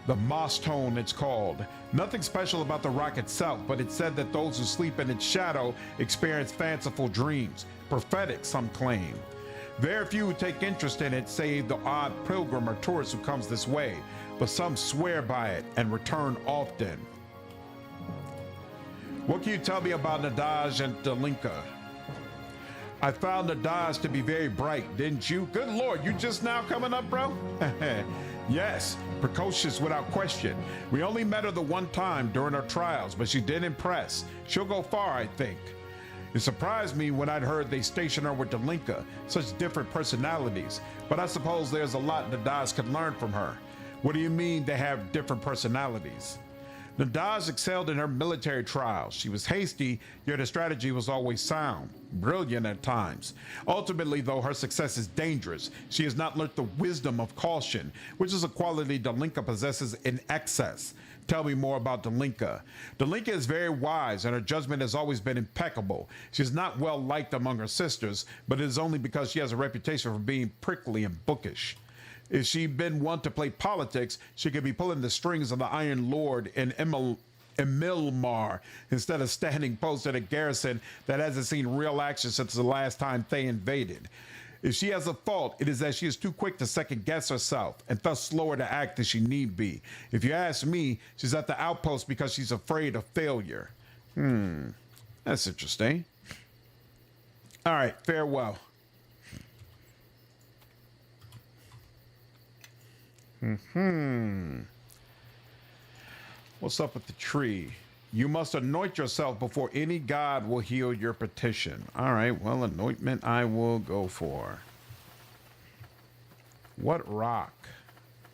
The moss stone, it's called. Nothing special about the rock itself, but it's said that those who sleep in its shadow experience fanciful dreams. Prophetic, some claim. Very few who take interest in it, save the odd pilgrim or tourist who comes this way, but some swear by it and return often. What can you tell me about Nadaj and Dalinka? I found Nadaj to be very bright, didn't you? Good Lord, you just now coming up, bro? Yes, precocious without question. We only met her the one time during our trials, but she did impress. She'll go far, I think. It surprised me when I'd heard they stationed her with Dalinka, such different personalities, but I suppose there's a lot Nadaj could learn from her. What do you mean they have different personalities? Nadaj excelled in her military trials. She was hasty, yet her strategy was always sound, brilliant at times. Ultimately, though, her success is dangerous. She has not learnt the wisdom of caution, which is a quality Dalinka possesses in excess. Tell me more about Dalinka. Dalinka is very wise, and her judgment has always been impeccable. She is not well liked among her sisters, but it is only because she has a reputation for being prickly and bookish. If she'd been one to play politics, she could be pulling the strings of the Iron Lord in Emilmar instead of standing posted at garrison that hasn't seen real action since the last time they invaded. If she has a fault, it is that she is too quick to second guess herself and thus slower to act than she need be. If you ask me, she's at the outpost because she's afraid of failure. That's interesting. All right, farewell. What's up with the tree? You must anoint yourself before any god will heal your petition. All right, well, anointment I will go for. What rock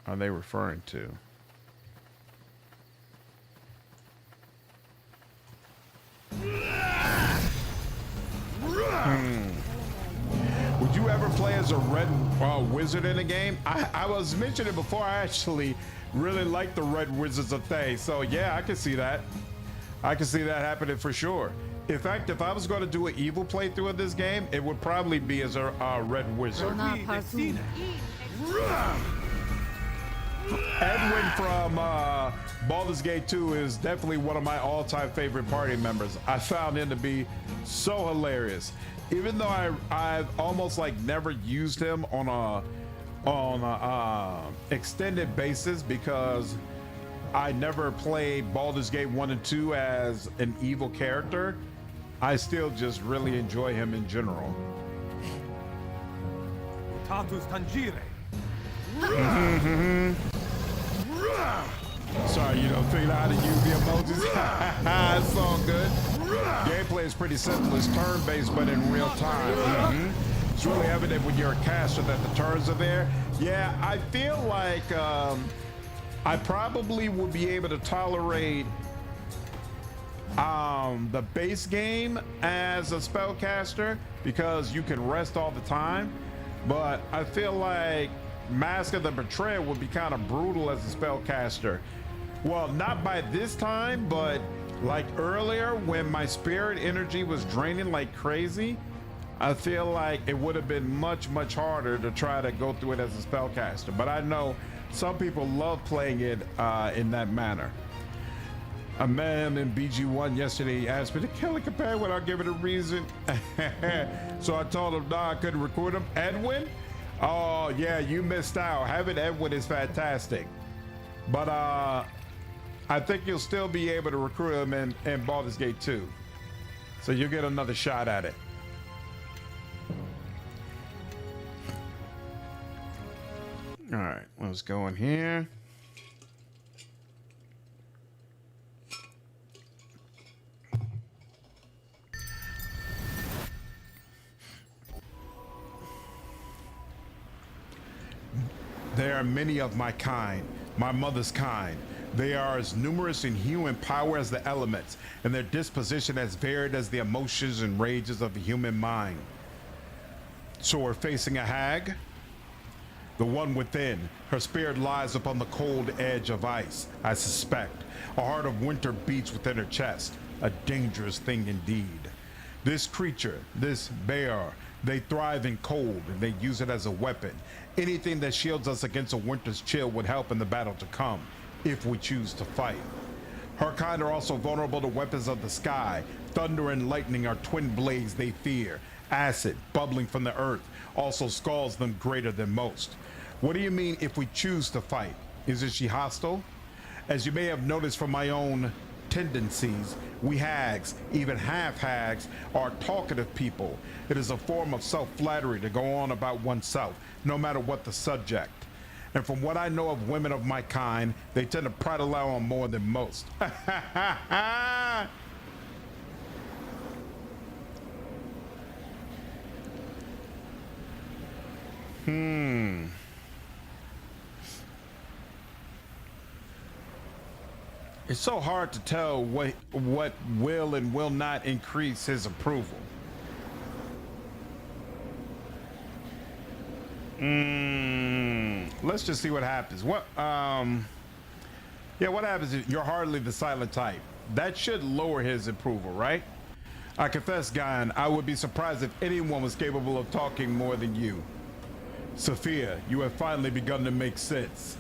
are they referring to? Would you ever play as a red wizard in a game? I was mentioning before, I actually really like the red wizards of Thay. So yeah, I can see that. I can see that happening for sure. In fact, if I was going to do an evil playthrough of this game, it would probably be as a red wizard. Edwin from Baldur's Gate 2 is definitely one of my all-time favorite party members. I found him to be so hilarious. Even though I've almost like never used him on a extended basis because I never played Baldur's Gate 1 and 2 as an evil character, I still just really enjoy him in general. Sorry, you don't figure out how to use the emojis. It's all good. Gameplay is pretty simple. It's turn-based, but in real time. It's really evident when you're a caster that the turns are there. Yeah, I feel like I probably would be able to tolerate the base game as a spellcaster because you can rest all the time. But I feel like Mask of the Betrayer would be kind of brutal as a spellcaster. Well, not by this time, but like earlier when my spirit energy was draining like crazy, I feel like it would have been much, much harder to try to go through it as a spellcaster. But I know some people love playing it in that manner. A man in BG1 yesterday asked me to kill a companion without giving a reason. So I told him, no, I couldn't recruit him. Edwin? Oh, yeah, you missed out. Having Edwin is fantastic. But I think you'll still be able to recruit him in Baldur's Gate 2. So you'll get another shot at it. All right, let's go in here. There are many of my kind, my mother's kind. They are as numerous in hue and power as the elements, and their disposition as varied as the emotions and rages of the human mind. So we're facing a hag? The one within, her spirit lies upon the cold edge of ice, I suspect. A heart of winter beats within her chest, a dangerous thing indeed. This creature, this bear, They thrive in cold and they use it as a weapon. Anything that shields us against a winter's chill would help in the battle to come, if we choose to fight. Her kind are also vulnerable to weapons of the sky. Thunder and lightning are twin blades they fear. Acid, bubbling from the earth, also scalds them greater than most. What do you mean if we choose to fight? Isn't she hostile? As you may have noticed from my own tendencies, we hags, even half hags, are talkative people. It is a form of self-flattery to go on about oneself, no matter what the subject. And from what I know of women of my kind, they tend to prattle on more than most. It's so hard to tell what will and will not increase his approval. Let's just see what happens. What happens is you're hardly the silent type. That should lower his approval, right? I confess, Guyan, I would be surprised if anyone was capable of talking more than you. Sophia, you have finally begun to make sense.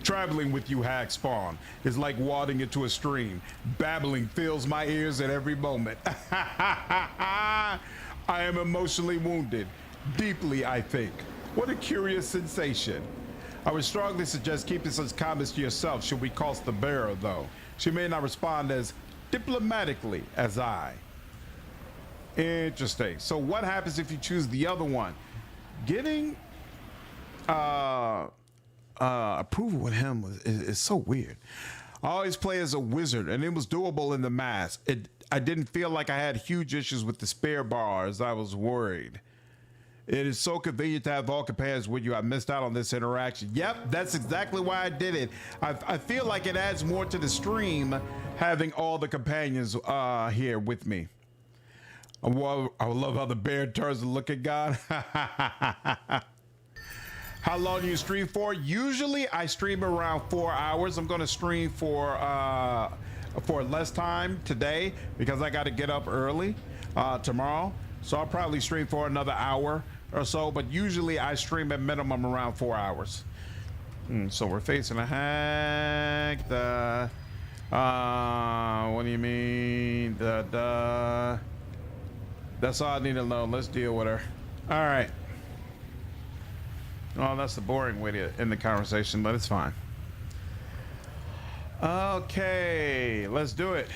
Traveling with you, hag spawn, is like wading into a stream. Babbling fills my ears at every moment. I am emotionally wounded. Deeply, I think. What a curious sensation. I would strongly suggest keeping such comments to yourself should we cost the bearer, though. She may not respond as diplomatically as I. Interesting. So what happens if you choose the other one? Getting approval with him is so weird. I always play as a wizard, and it was doable in the mass. I didn't feel like I had huge issues with the spare bars. I was worried. It is so convenient to have all companions with you. I missed out on this interaction. Yep, that's exactly why I did it. I feel like it adds more to the stream having all the companions here with me. Well, I love how the bear turns to look at God. How long do you stream for? Usually I stream around 4 hours. I'm going to stream for less time today because I got to get up early tomorrow. So I'll probably stream for another hour or so, but usually I stream at minimum around 4 hours. So we're facing a hag. What do you mean? That's all I need to know. Let's deal with her. All right. Oh, that's the boring way to end the conversation, but it's fine. Okay, let's do it.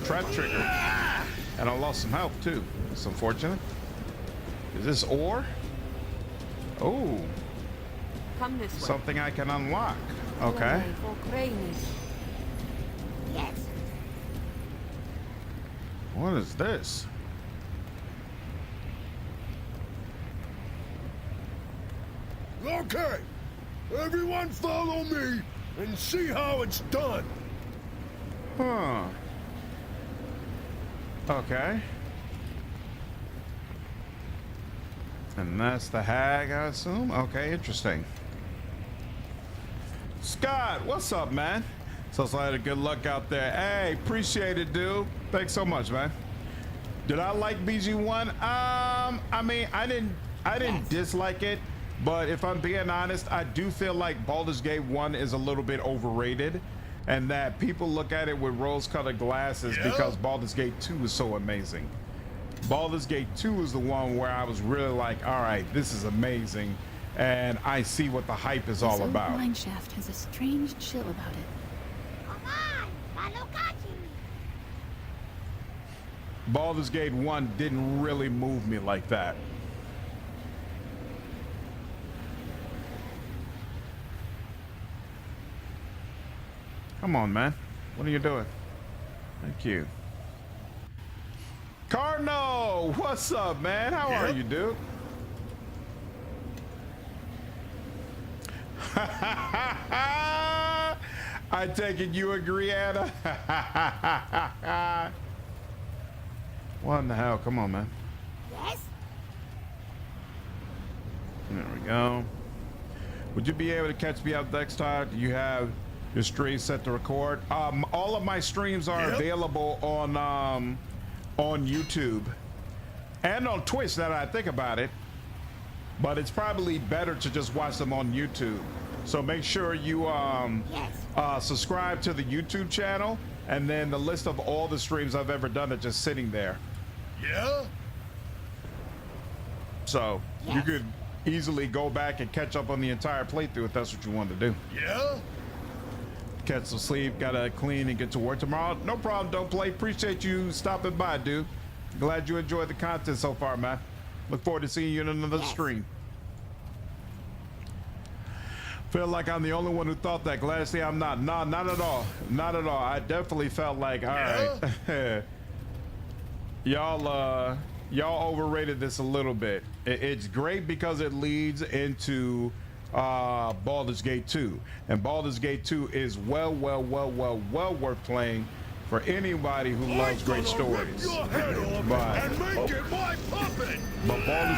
Trap trigger. And I lost some health too. That's unfortunate. Is this ore? Oh. Come this way. Something I can unlock. Okay. Yes. What is this? Okay, everyone follow me and see how it's done. Huh. Okay. And that's the hag, I assume? Okay, interesting. Scott, what's up, man? So I had good luck out there. Hey, appreciate it, dude. Thanks so much, man. Did I like BG1? I mean, I didn't dislike it, but if I'm being honest, I do feel like Baldur's Gate 1 is a little bit overrated, and that people look at it with rose-colored glasses because Baldur's Gate 2 is so amazing. Baldur's Gate 2 is the one where I was really like, all right, this is amazing, and I see what the hype is all about. This mine shaft has a strange chill about it. Baldur's Gate 1 didn't really move me like that. Come on, man. What are you doing? Thank you. Cardinal, what's up, man? How are you, dude? I take it you agree, Anna? What in the hell? Come on, man. Yes? There we go. Would you be able to catch me up next time? Do you have your stream set to record? All of my streams are available on YouTube and on Twitch, now that I think about it. But it's probably better to just watch them on YouTube. So make sure you subscribe to the YouTube channel, and then the list of all the streams I've ever done are just sitting there. Yeah? So you could easily go back and catch up on the entire playthrough if that's what you want to do. Yeah? Catch some sleep, gotta clean and get to work tomorrow. No problem, Don't Play. Appreciate you stopping by, dude. Glad you enjoyed the content so far, man. Look forward to seeing you in another stream. Feel like I'm the only one who thought that. Glad to see I'm not. No, not at all. Not at all. I definitely felt like, all right, y'all overrated this a little bit. It's great because it leads into Baldur's Gate 2, and Baldur's Gate 2 is well worth playing for anybody who loves great stories. But Baldur's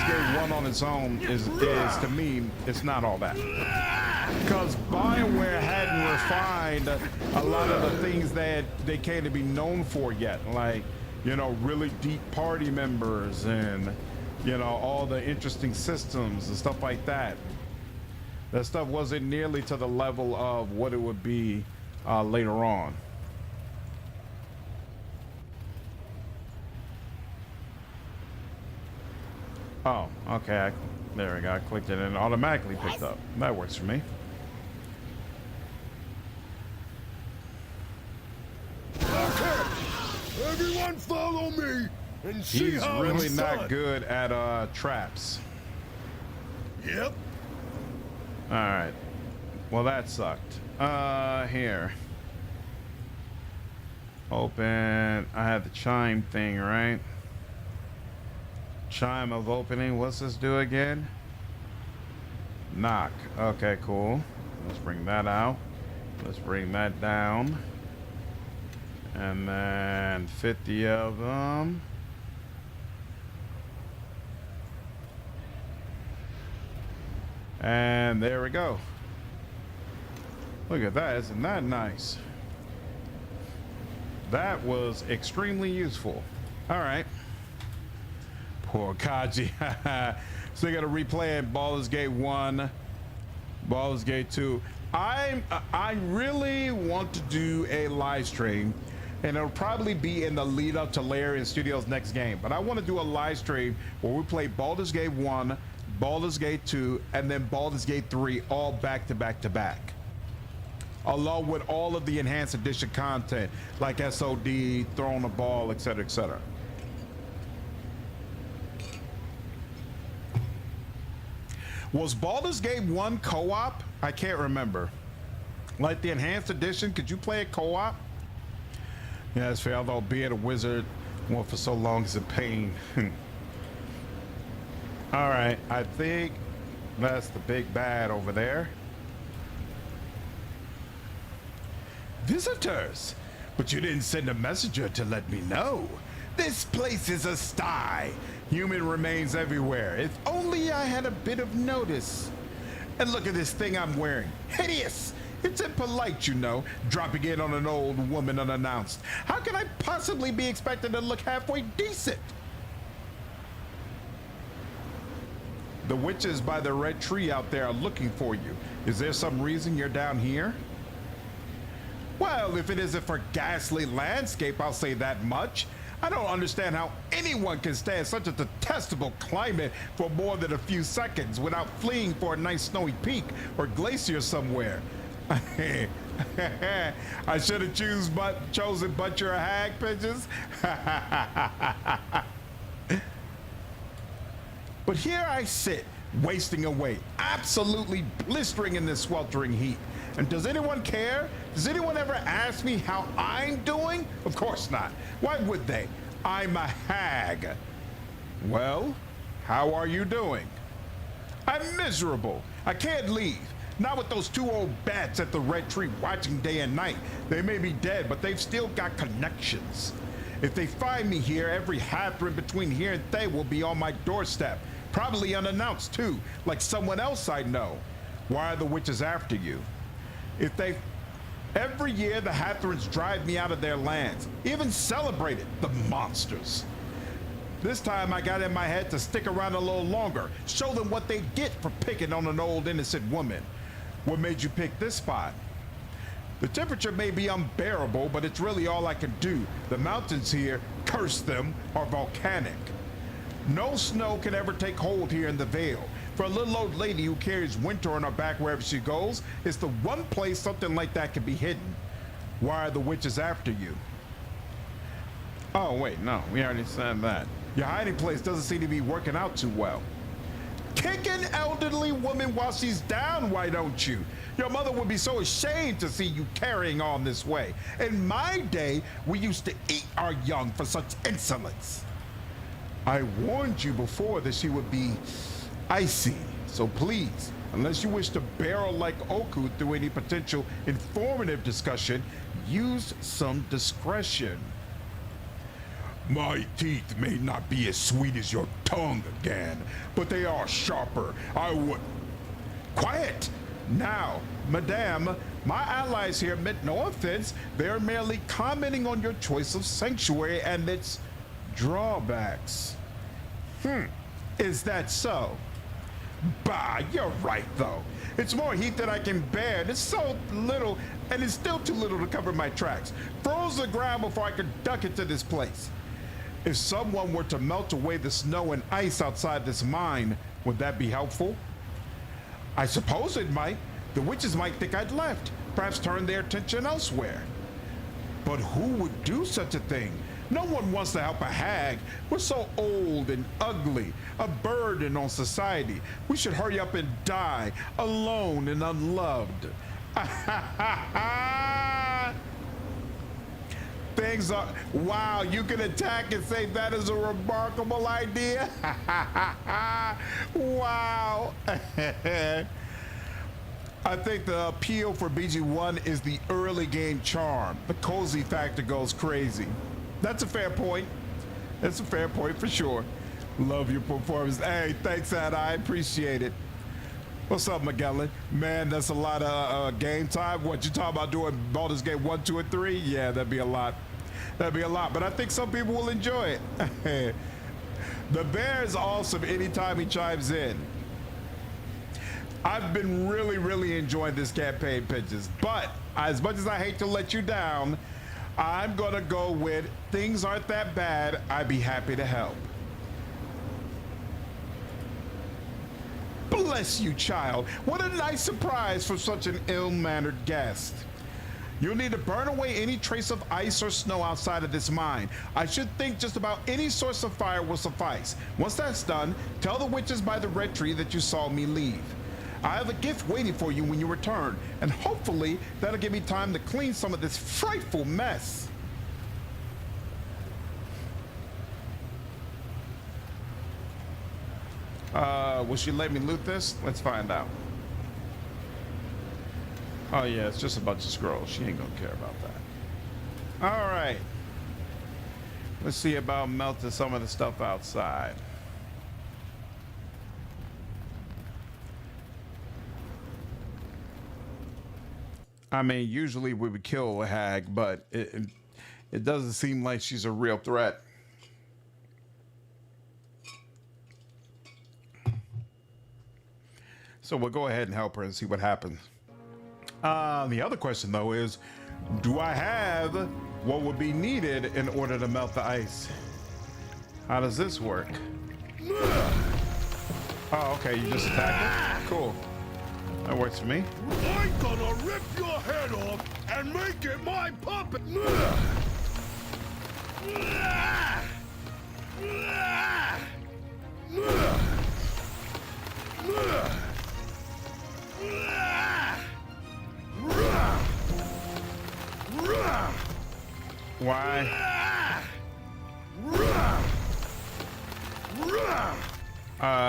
Gate 1 on its own is to me, it's not all that. Because BioWare hadn't refined a lot of the things that they came to be known for yet, like, you know, really deep party members and, you know, all the interesting systems and stuff like that. That stuff wasn't nearly to the level of what it would be later on. Oh, okay. There we go. I clicked it and it automatically picked up. That works for me. Okay, everyone follow me and see He's how really it's not done. good at traps. Yep. All right. Well, that sucked. Here. Open. I had the chime thing, right? Chime of opening. What's this do again? Knock. Okay, cool. Let's bring that out. Let's bring that down. And then 50 of them. And there we go. Look at that. Isn't that nice? That was extremely useful. All right. Poor Kaji. So they got to replay it. Baldur's Gate 1, Baldur's Gate 2. I really want to do a live stream, and it'll probably be in the lead up to Larian Studios' next game. But I want to do a live stream where we play Baldur's Gate 1, Baldur's Gate 2, and then Baldur's Gate 3 all back to back to back, along with all of the enhanced edition content like SOD, throwing a ball, etc., etc. Was Baldur's Gate 1 co-op? I can't remember. Like the enhanced edition, could you play it co-op? Yeah, that's fair, although being a wizard for so long is a pain. All right, I think that's the big bad over there. Visitors, but you didn't send a messenger to let me know. This place is a sty. Human remains everywhere. If only I had a bit of notice. And look at this thing I'm wearing. Hideous. It's impolite, you know, dropping in on an old woman unannounced. How can I possibly be expected to look halfway decent? The witches by the red tree out there are looking for you. Is there some reason you're down here? Well, if it isn't for ghastly landscape, I'll say that much. I don't understand how anyone can stand such a detestable climate for more than a few seconds without fleeing for a nice snowy peak or glacier somewhere. I should have chosen but you're a hag, pigeons. But here I sit, wasting away, absolutely blistering in this sweltering heat. And does anyone care? Does anyone ever ask me how I'm doing? Of course not. Why would they? I'm a hag. Well, how are you doing? I'm miserable. I can't leave. Not with those two old bats at the red tree watching day and night. They may be dead, but they've still got connections. If they find me here, every half-brin between here and they will be on my doorstep. Probably unannounced too, like someone else I know. Why are the witches after you? If they... Every year the Hathrans drive me out of their lands, even celebrate it, the monsters. This time I got in my head to stick around a little longer, show them what they get for picking on an old innocent woman. What made you pick this spot? The temperature may be unbearable, but it's really all I can do. The mountains here, curse them, are volcanic. No snow can ever take hold here in the Vale. For a little old lady who carries winter on her back wherever she goes, it's the one place something like that can be hidden. Why are the witches after you? Oh, wait, no, we already said that. Your hiding place doesn't seem to be working out too well. Kick an elderly woman while she's down, why don't you? Your mother would be so ashamed to see you carrying on this way. In my day, we used to eat our young for such insolence. I warned you before that she would be icy, so please, unless you wish to barrel like Oku through any potential informative discussion, use some discretion. My teeth may not be as sweet as your tongue again, but they are sharper. I would... Quiet! Now, madame, my allies here meant no offense. They're merely commenting on your choice of sanctuary and its drawbacks. Is that so? Bah, you're right though. It's more heat than I can bear. It's so little, and it's still too little to cover my tracks. Froze the ground before I could duck into this place. If someone were to melt away the snow and ice outside this mine, would that be helpful? I suppose it might. The witches might think I'd left, perhaps turn their attention elsewhere. But who would do such a thing? No one wants to help a hag. We're so old and ugly, a burden on society. We should hurry up and die, alone and unloved. Things are... Wow, you can attack and say that is a remarkable idea? Wow. I think the appeal for BG1 is the early game charm. The cozy factor goes crazy. That's a fair point. That's a fair point for sure. Love your performance. Hey, thanks, Ad. I appreciate it. What's up, Magellan? Man, that's a lot of game time. What, you talking about doing Baldur's Gate 1, 2, and 3? Yeah, that'd be a lot. That'd be a lot, but I think some people will enjoy it. The bear is awesome anytime he chimes in. I've been really enjoying this campaign pitches, but as much as I hate to let you down, I'm gonna go with things aren't that bad. I'd be happy to help. Bless you, child. What a nice surprise for such an ill-mannered guest. You'll need to burn away any trace of ice or snow outside of this mine. I should think just about any source of fire will suffice. Once that's done, tell the witches by the red tree that you saw me leave. I have a gift waiting for you when you return, and hopefully that'll give me time to clean some of this frightful mess. Will she let me loot this? Let's find out. Oh yeah, it's just a bunch of scrolls. She ain't gonna care about that. All right. Let's see about melting some of the stuff outside. I mean, usually we would kill a hag, but it doesn't seem like she's a real threat. So we'll go ahead and help her and see what happens. The other question though is, do I have what would be needed in order to melt the ice? How does this work? Oh, okay, you just attack it? Cool. That works for me. I'm gonna rip your head off and make it my puppet! Why?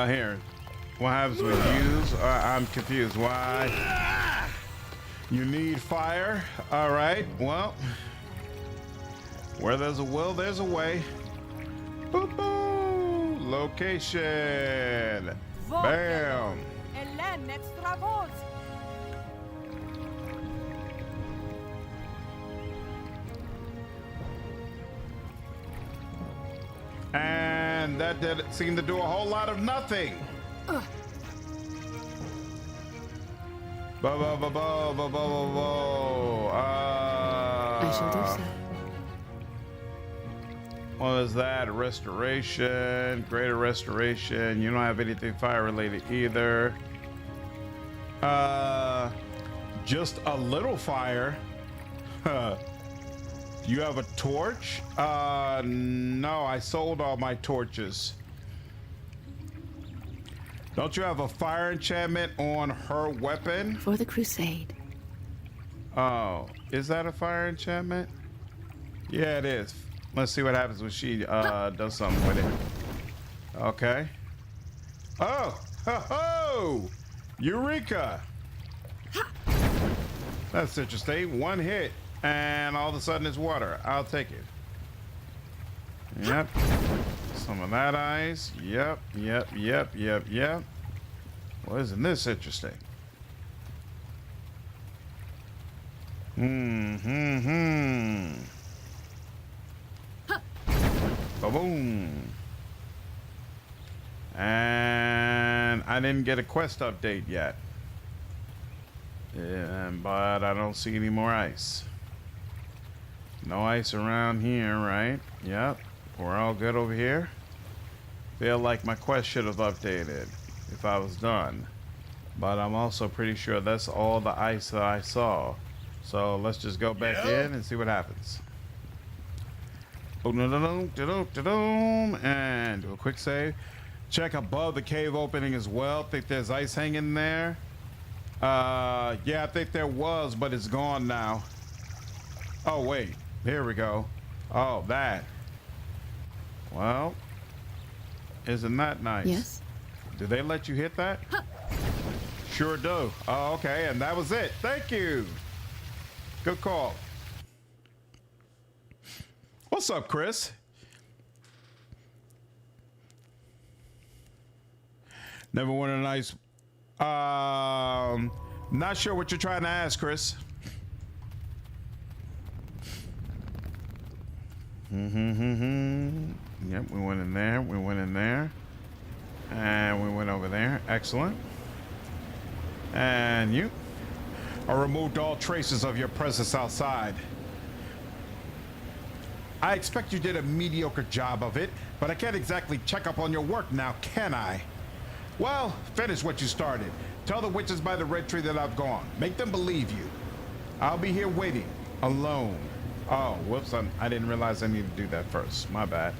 Here. What happens with use? I'm confused. Why? You need fire? All right. Well, where there's a will, there's a way. Boop, boop. Location. Bam. And that didn't seem to do a whole lot of nothing. I shall do so. What was that? Restoration, greater restoration. You don't have anything fire related either. Just a little fire. You have a torch? No, I sold all my torches. Don't you have a fire enchantment on her weapon? For the crusade. Oh, is that a fire enchantment? Yeah, it is. Let's see what happens when she does something with it. Okay. Oh, ho, ho! Eureka! That's interesting. One hit, and all of a sudden it's water. I'll take it. Yep. Some of that ice. Yep. Well, isn't this interesting? Boom. And I didn't get a quest update yet. But I don't see any more ice. No ice around here, right? Yep. We're all good over here. Feel like my quest should have updated if I was done. But I'm also pretty sure that's all the ice that I saw. So let's just go back in and see what happens. And do a quick save. Check above the cave opening as well. Think there's ice hanging there. Yeah, I think there was, but it's gone now. Oh, wait. Here we go. Oh, that. Well, isn't that nice? Yes. Do they let you hit that? Sure do. Oh, okay. And that was it. Thank you. Good call. What's up, Chris? Never won a nice. Not sure what you're trying to ask, Chris. Yep, we went in there. We went in there. And we went over there. Excellent. And you. I removed all traces of your presence outside. I expect you did a mediocre job of it, but I can't exactly check up on your work now, can I? Well, finish what you started. Tell the witches by the red tree that I've gone. Make them believe you. I'll be here waiting, alone. Oh, whoops, I didn't realize I needed to do that first. My bad.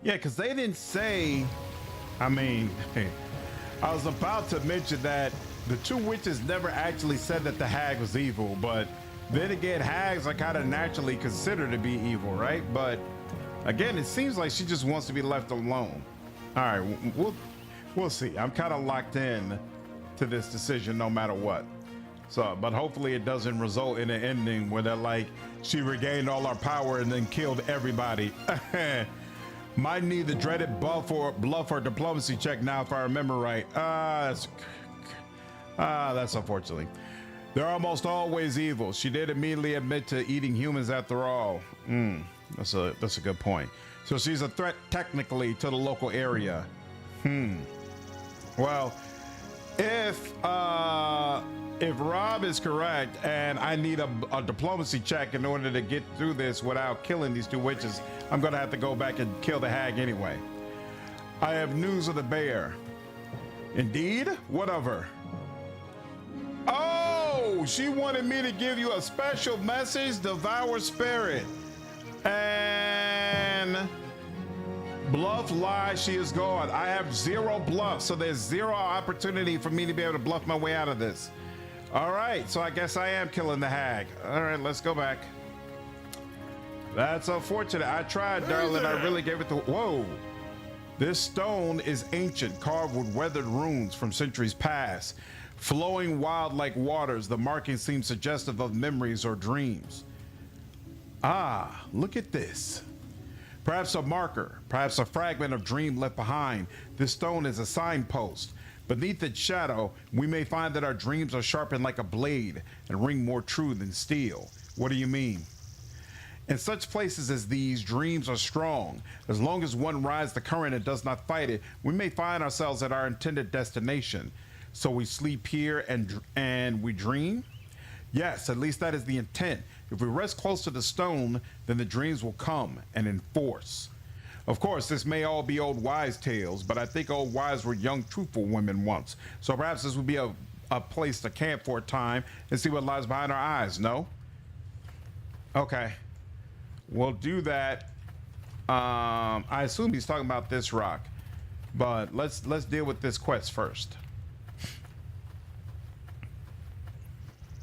Yeah, because they didn't say, I mean, I was about to mention that the two witches never actually said that the hag was evil, but then again, hags are kind of naturally considered to be evil, right? But again, it seems like she just wants to be left alone. All right, we'll see. I'm kind of locked in to this decision no matter what. So, but hopefully it doesn't result in an ending where they're like, she regained all our power and then killed everybody. Might need the dreaded bluff or diplomacy check now if I remember right. That's unfortunately. They're almost always evil. She did immediately admit to eating humans after all. That's a good point. So she's a threat technically to the local area. Well, if Rob is correct and I need a diplomacy check in order to get through this without killing these two witches, I'm gonna have to go back and kill the hag anyway. I have news of the bear. Indeed? What of her? Oh, she wanted me to give you a special message, Devour Spirit. And bluff, lie, she is gone. I have 0 bluff, so there's 0 opportunity for me to be able to bluff my way out of this. All right, so I guess I am killing the hag. All right, let's go back. That's unfortunate. I tried, darling. I really gave it the... Whoa. This stone is ancient, carved with weathered runes from centuries past. Flowing wild like waters, the markings seem suggestive of memories or dreams. Ah, look at this. Perhaps a marker, perhaps a fragment of dream left behind. This stone is a signpost. Beneath its shadow, we may find that our dreams are sharpened like a blade and ring more true than steel. What do you mean? In such places as these, dreams are strong. As long as one rides the current and does not fight it, we may find ourselves at our intended destination. So we sleep here and we dream? Yes, at least that is the intent. If we rest close to the stone, then the dreams will come and in force. Of course, this may all be old wives' tales, but I think old wives were young, truthful women once. So perhaps this would be a place to camp for a time and see what lies behind our eyes, no? Okay. We'll do that. I assume he's talking about this rock, but let's deal with this quest first.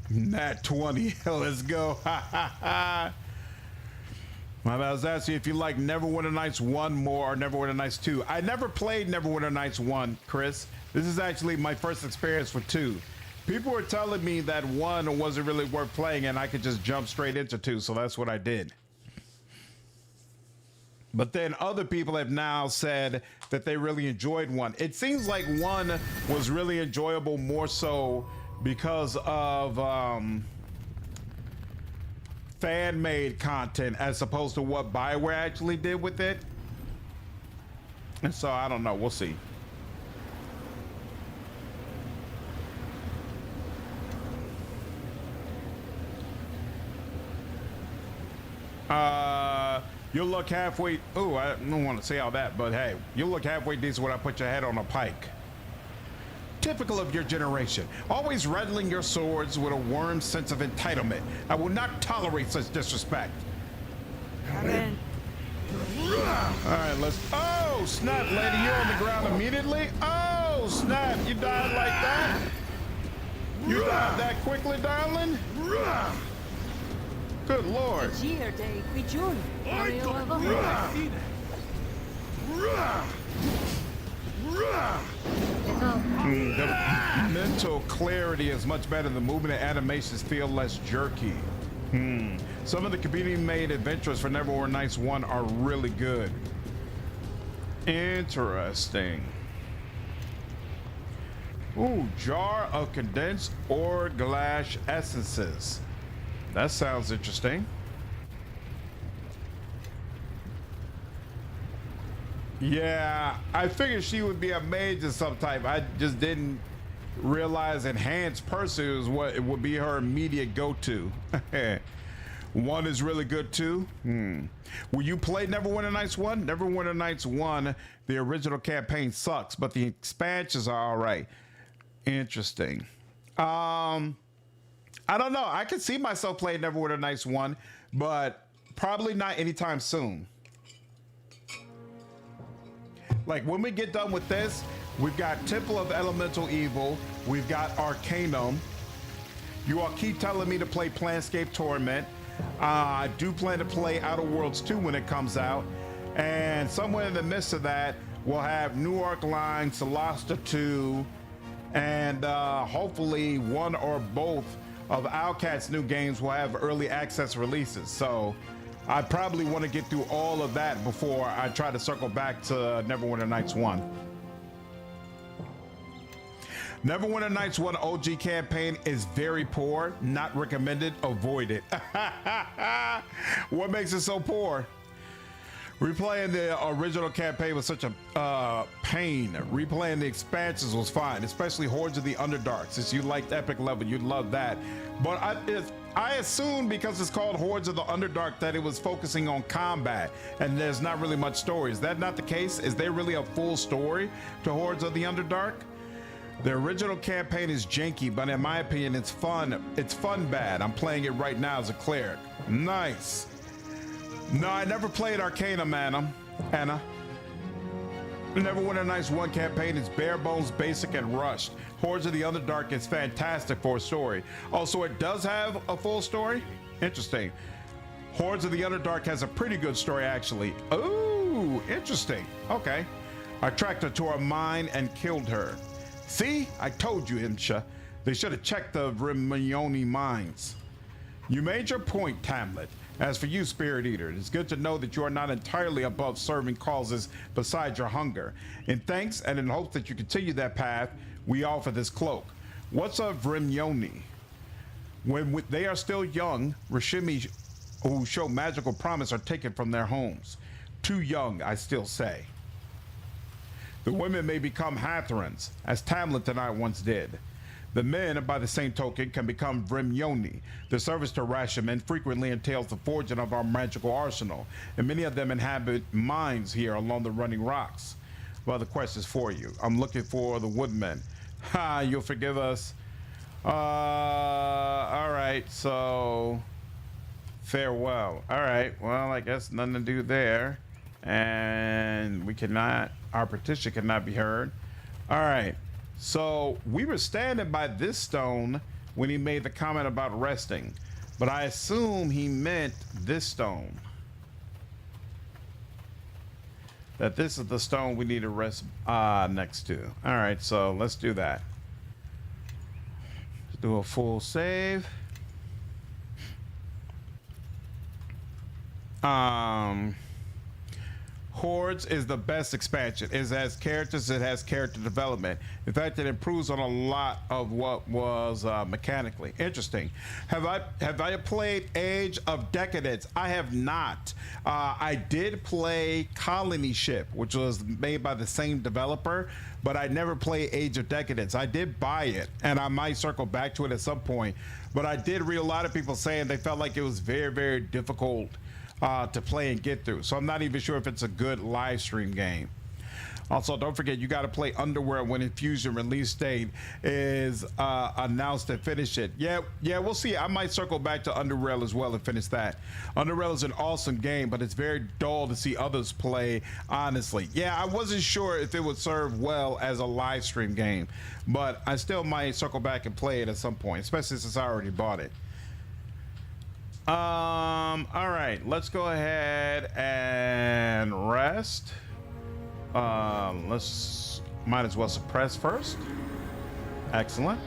Nat 20, let's go. I was asking if you like Neverwinter Nights 1 more or Neverwinter Nights 2. I never played Neverwinter Nights 1, Chris. This is actually my first experience with 2. People were telling me that 1 wasn't really worth playing and I could just jump straight into 2, so that's what I did. But then other people have now said that they really enjoyed 1. It seems like 1 was really enjoyable more so because of fan-made content as opposed to what BioWare actually did with it. And so I don't know, we'll see. You'll look halfway. Oh, I don't want to say all that, but hey, you'll look halfway decent when I put your head on a pike. Typical of your generation, always rattling your swords with a worm sense of entitlement. I will not tolerate such disrespect. Come in. All right, let's. Oh, snap, lady, you're on the ground immediately. Oh, snap, you died like that. You died that quickly, darling. Good Lord. The mental clarity is much better. The movement and animations feel less jerky. Some of the community-made adventures for Neverwinter Nights 1 are really good. Interesting. Ooh, jar of condensed or glass essences. That sounds interesting. Yeah, I figured she would be a mage of some type. I just didn't realize enhanced person is what it would be her immediate go-to. 1 is really good too. Will you play Neverwinter Nights 1? Neverwinter Nights 1, the original campaign sucks, but the expansions are all right. Interesting. I don't know. I could see myself playing Neverwinter Nights 1, but probably not anytime soon. Like when we get done with this, we've got Temple of Elemental Evil, we've got Arcanum. You all keep telling me to play Planescape Torment. I do plan to play Outer Worlds 2 when it comes out. And somewhere in the midst of that, we'll have New Arc Line, Celasta 2, and hopefully one or both of Owlcat's new games will have early access releases. So I probably want to get through all of that before I try to circle back to Neverwinter Nights 1. Neverwinter Nights 1 OG campaign is very poor, not recommended, avoid it. What makes it so poor? Replaying the original campaign was such a pain. Replaying the expansions was fine, especially Hordes of the Underdark. Since you liked Epic Level, you'd love that. But I assumed because it's called Hordes of the Underdark that it was focusing on combat and there's not really much story. Is that not the case? Is there really a full story to Hordes of the Underdark? The original campaign is janky, but in my opinion, it's fun. It's fun bad. I'm playing it right now as a cleric. Nice. No, I never played Arcanum, Anna. Neverwinter Nights 1 campaign is bare bones, basic, and rushed. Hordes of the Underdark is fantastic for a story. Also, it does have a full story? Interesting. Hordes of the Underdark has a pretty good story, actually. Oh, interesting. Okay. I tracked her to a mine and killed her. See, I told you, Imsha. They should have checked the Rimyoni mines. You made your point, Tamlet. As for you, Spirit Eater, it's good to know that you are not entirely above serving causes besides your hunger. In thanks and in hopes that you continue that path, we offer this cloak. What's of Rimyoni? When they are still young, Rishimi who show magical promise are taken from their homes. Too young, I still say. The women may become Hathrans, as Tamlet and I once did. The men, by the same token, can become Vrimyoni. The service to Rashaman frequently entails the forging of our magical arsenal, and many of them inhabit mines here along the running rocks. Well, the quest is for you. I'm looking for the woodmen. Ha, you'll forgive us. All right, so farewell. All right, well, I guess nothing to do there. And we cannot, our petition cannot be heard. All right. So we were standing by this stone when he made the comment about resting, but I assume he meant this stone. That this is the stone we need to rest next to. All right, so let's do that. Let's do a full save. Hordes is the best expansion. It has characters, it has character development. In fact, it improves on a lot of what was mechanically. Interesting. Have I played Age of Decadence? I have not. I did play Colony Ship, which was made by the same developer, but I never played Age of Decadence. I did buy it, and I might circle back to it at some point, but I did read a lot of people saying they felt like it was very, very difficult to play and get through. So I'm not even sure if it's a good live stream game. Also, don't forget, you got to play Underworld when Infusion release date is announced and finish it. Yeah, we'll see. I might circle back to Underworld as well and finish that. Underworld is an awesome game, but it's very dull to see others play, honestly. Yeah, I wasn't sure if it would serve well as a live stream game, but I still might circle back and play it at some point, especially since I already bought it. All right, let's go ahead and rest. Might as well suppress first. Excellent.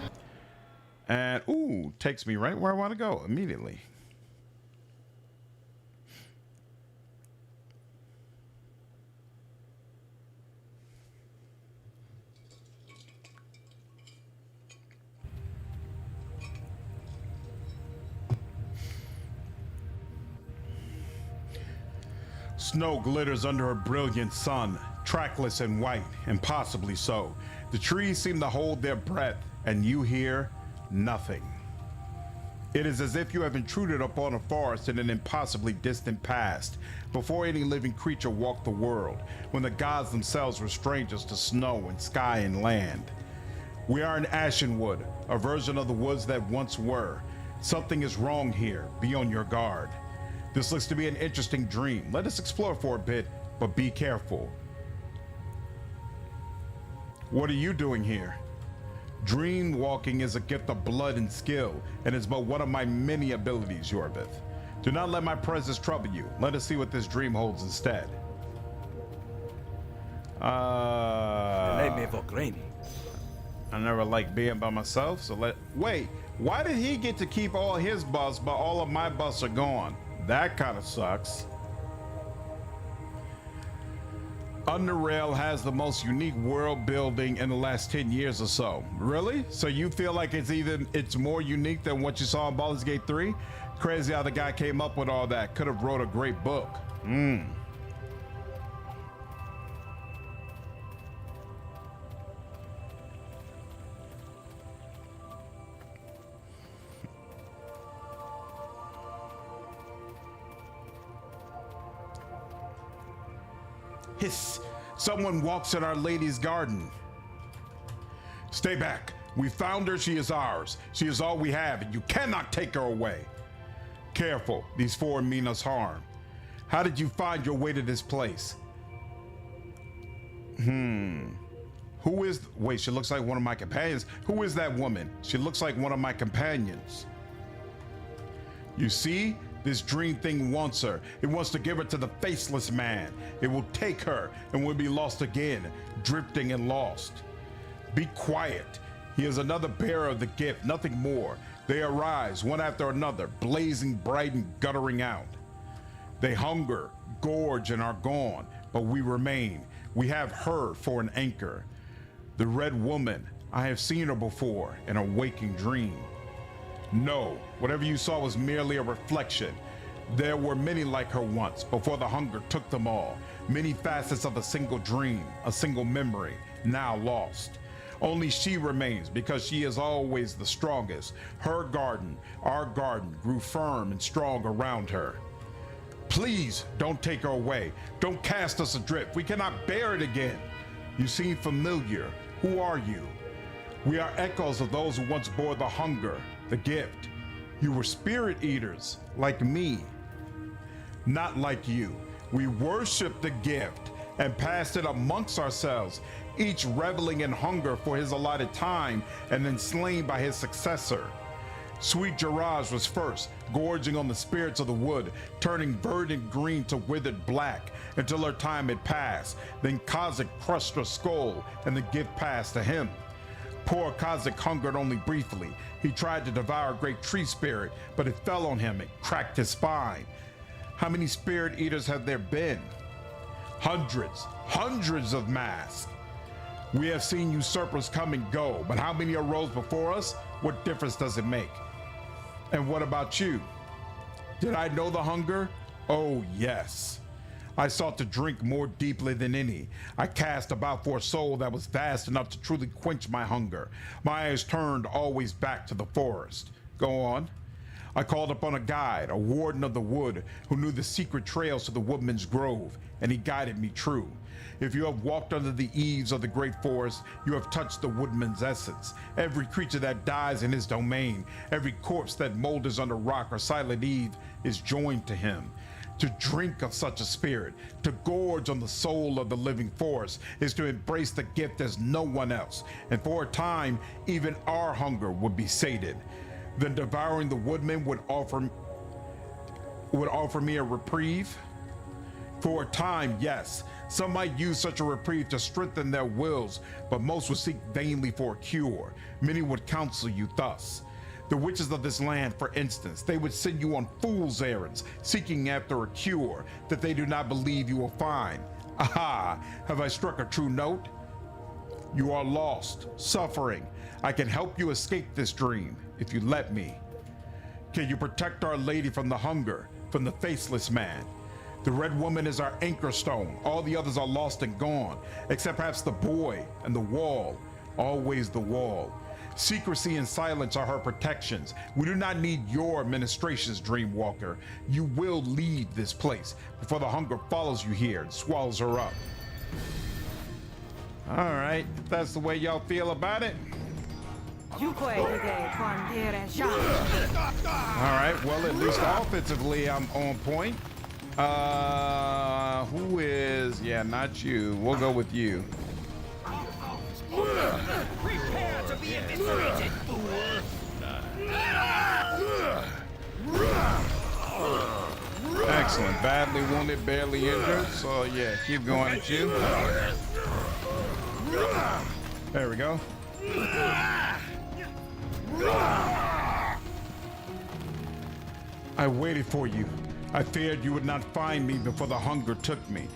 And ooh, takes me right where I want to go immediately. Snow glitters under a brilliant sun, trackless and white, impossibly so. The trees seem to hold their breath, and you hear nothing. It is as if you have intruded upon a forest in an impossibly distant past, before any living creature walked the world, when the gods themselves were strangers to snow and sky and land. We are in Ashenwood, a version of the woods that once were. Something is wrong here. Be on your guard. This looks to be an interesting dream. Let us explore for a bit, but be careful. What are you doing here? Dream walking is a gift of blood and skill, and is but one of my many abilities, Yorbith. Do not let my presence trouble you. Let us see what this dream holds instead. I never liked being by myself, so wait, why did he get to keep all his buffs, but all of my buffs are gone? That kind of sucks. Underrail has the most unique world building in the last 10 years or so. Really? So you feel like it's more unique than what you saw in Baldur's Gate 3? Crazy how the guy came up with all that. Could have wrote a great book. Hiss! Someone walks in Our Lady's garden. Stay back. We found her. She is ours. She is all we have, and you cannot take her away. Careful. These four mean us harm. How did you find your way to this place? Who is... Wait, she looks like one of my companions. Who is that woman? She looks like one of my companions. You see, This dream thing wants her. It wants to give her to the faceless man. It will take her and will be lost again, drifting and lost. Be quiet. He is another bearer of the gift, nothing more. They arise one after another, blazing bright and guttering out. They hunger, gorge, and are gone, but we remain. We have her for an anchor. The red woman, I have seen her before in a waking dream. No, whatever you saw was merely a reflection. There were many like her once, before the hunger took them all. Many facets of a single dream, a single memory, now lost. Only she remains because she is always the strongest. Her garden, our garden, grew firm and strong around her. Please don't take her away. Don't cast us adrift. We cannot bear it again. You seem familiar. Who are you? We are echoes of those who once bore the hunger, the gift. You were spirit eaters, like me. Not like you. We worshiped the gift and passed it amongst ourselves, each reveling in hunger for his allotted time and then slain by his successor. Sweet Jiraj was first, gorging on the spirits of the wood, turning verdant green to withered black until her time had passed. Then Kazakh crushed her skull and the gift passed to him. Poor Kazakh hungered only briefly. He tried to devour a great tree spirit, but it fell on him and cracked his spine. How many spirit eaters have there been? Hundreds of masks. We have seen usurpers come and go, but how many arose before us? What difference does it make? And what about you? Did I know the hunger? Oh, yes. I sought to drink more deeply than any. I cast about for a soul that was vast enough to truly quench my hunger. My eyes turned always back to the forest. Go on. I called upon a guide, a warden of the wood, who knew the secret trails to the woodman's grove, and he guided me true. If you have walked under the eaves of the great forest, you have touched the woodman's essence. Every creature that dies in his domain, every corpse that molders under rock or silent eve is joined to him. To drink of such a spirit, to gorge on the soul of the living forest, is to embrace the gift as no one else, and for a time, even our hunger would be sated. Then devouring the woodman would offer me a reprieve. For a time, yes. Some might use such a reprieve to strengthen their wills, but most would seek vainly for a cure. Many would counsel you thus. The witches of this land, for instance, they would send you on fool's errands, seeking after a cure that they do not believe you will find. Aha! Have I struck a true note? You are lost, suffering. I can help you escape this dream, if you let me. Can you protect Our Lady from the hunger, from the faceless man? The red woman is our anchor stone. All the others are lost and gone, except perhaps the boy and the wall. Always the wall. Secrecy and silence are her protections. We do not need your ministrations, Dreamwalker. You will leave this place before the hunger follows you here and swallows her up. All right, if that's the way y'all feel about it. All right, well, at least offensively, I'm on point. Who is? Yeah, not you. We'll go with you. Prepare to be eviscerated. Excellent. Badly wounded, barely injured. So yeah, keep going at you. There we go. I waited for you. I feared you would not find me before the hunger took me.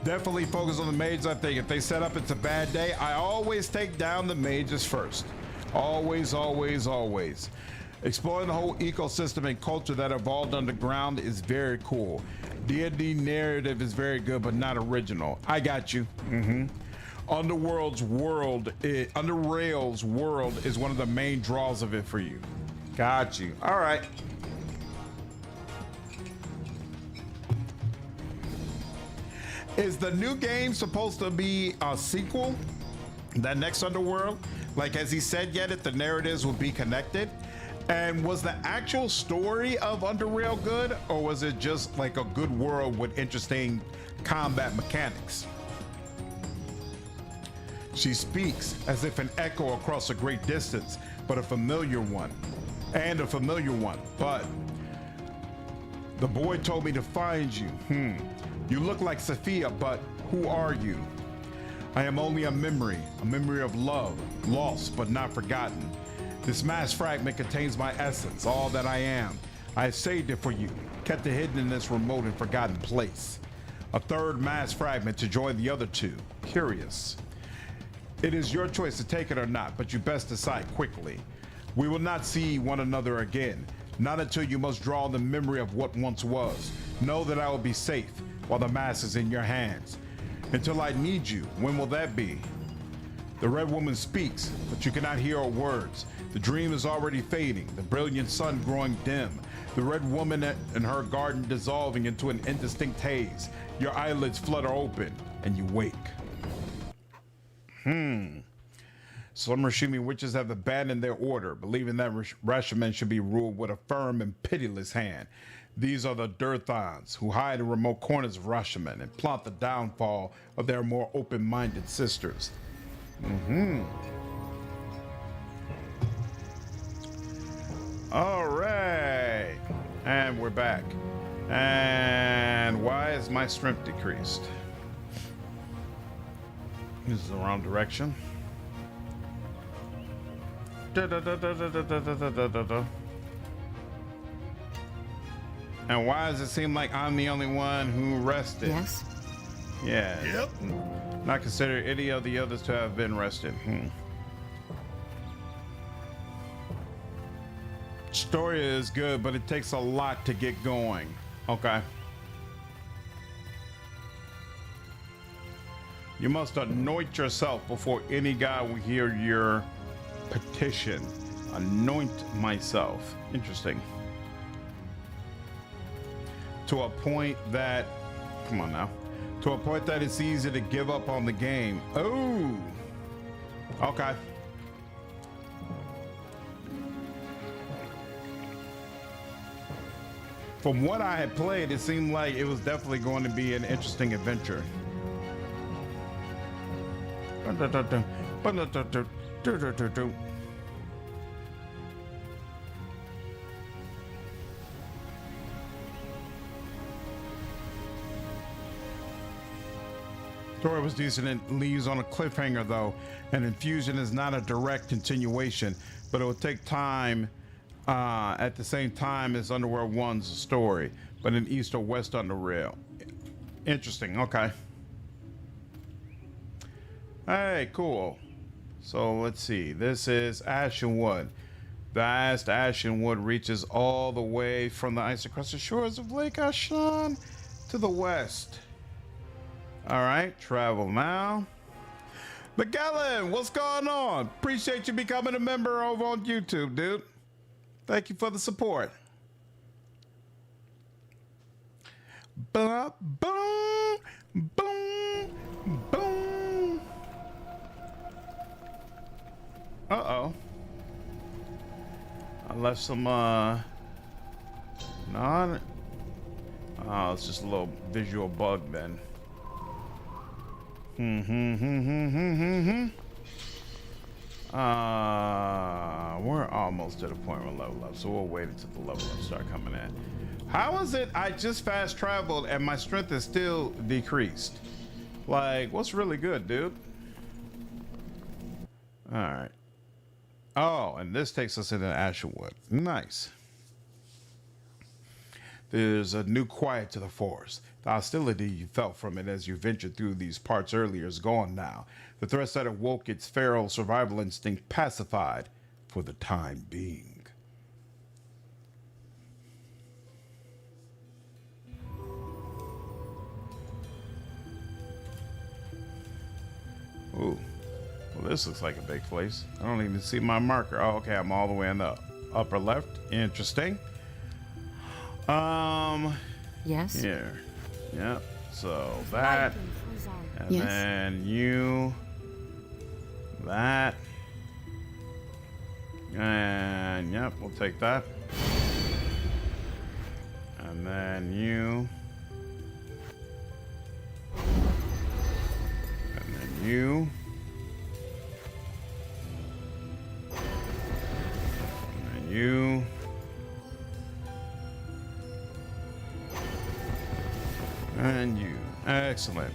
Definitely focus on the mages, I think. If they set up it's a bad day, I always take down the mages first. Always, always, always. Exploring the whole ecosystem and culture that evolved underground is very cool. D&D narrative is very good, but not original. I got you. Underrail's world is one of the main draws of it for you. Got you. All right. Is the new game supposed to be a sequel? That next Underworld? Like, has he said yet if the narratives will be connected? And was the actual story of Underrail good? Or was it just like a good world with interesting combat mechanics? She speaks as if an echo across a great distance, but a familiar one. and a familiar one, but the boy told me to find you. You look like Sophia, but who are you? I am only a memory of love, lost but not forgotten. This mass fragment contains my essence, all that I am. I have saved it for you, kept it hidden in this remote and forgotten place. A third mass fragment to join the other two. Curious. It is your choice to take it or not, but you best decide quickly. We will not see one another again, not until you must draw the memory of what once was. Know that I will be safe while the mass is in your hands. Until I need you, when will that be? The Red Woman speaks, but you cannot hear her words. The dream is already fading, the brilliant sun growing dim. The Red Woman and her garden dissolving into an indistinct haze. Your eyelids flutter open, and you wake. Some Rashimi witches have abandoned their order, believing that Rashomon should be ruled with a firm and pitiless hand. These are the Durthons, who hide in remote corners of Rashomon and plot the downfall of their more open-minded sisters. All right, and we're back. And why is my strength decreased? This is the wrong direction. And why does it seem like I'm the only one who rested? Yes? Yeah. Yep. Not consider any of the others to have been rested. Story is good, but it takes a lot to get going. Okay. You must anoint yourself before any god will hear your petition. Anoint myself. Interesting. To a point that, come on now, to a point that it's easy to give up on the game. Oh, okay. From what I had played, it seemed like it was definitely going to be an interesting adventure. Story was decent and leaves on a cliffhanger though, and Infusion is not a direct continuation, but it will take time at the same time as Underworld 1's story, but in East or West Underworld. Interesting, okay. Hey, cool. So let's see, this is Ashenwood. Vast Ashenwood reaches all the way from the ice-encrusted shores of Lake Ashan to the west. All right, travel now. McGallen, what's going on? Appreciate you becoming a member over on YouTube, dude. Thank you for the support. Boom, boom, boom, boom. Uh-oh. I left some, no, oh, it's just a little visual bug then. We're almost to the point where level up, so we'll wait until the level up start coming in. How is it I just fast traveled and my strength is still decreased? Like, what's really good, dude? All right. Oh, and this takes us into Ashenwood. Nice. There's a new quiet to the forest. The hostility you felt from it as you ventured through these parts earlier is gone now. The threats that awoke its feral survival instinct pacified for the time being. Ooh. Well, this looks like a big place. I don't even see my marker. Oh, okay, I'm all the way in the upper left. Interesting. Yes? Here. Yep. So that. And Yes. then you. That. And yep, we'll take that. And then you. And then you. And then you. And you. Excellent.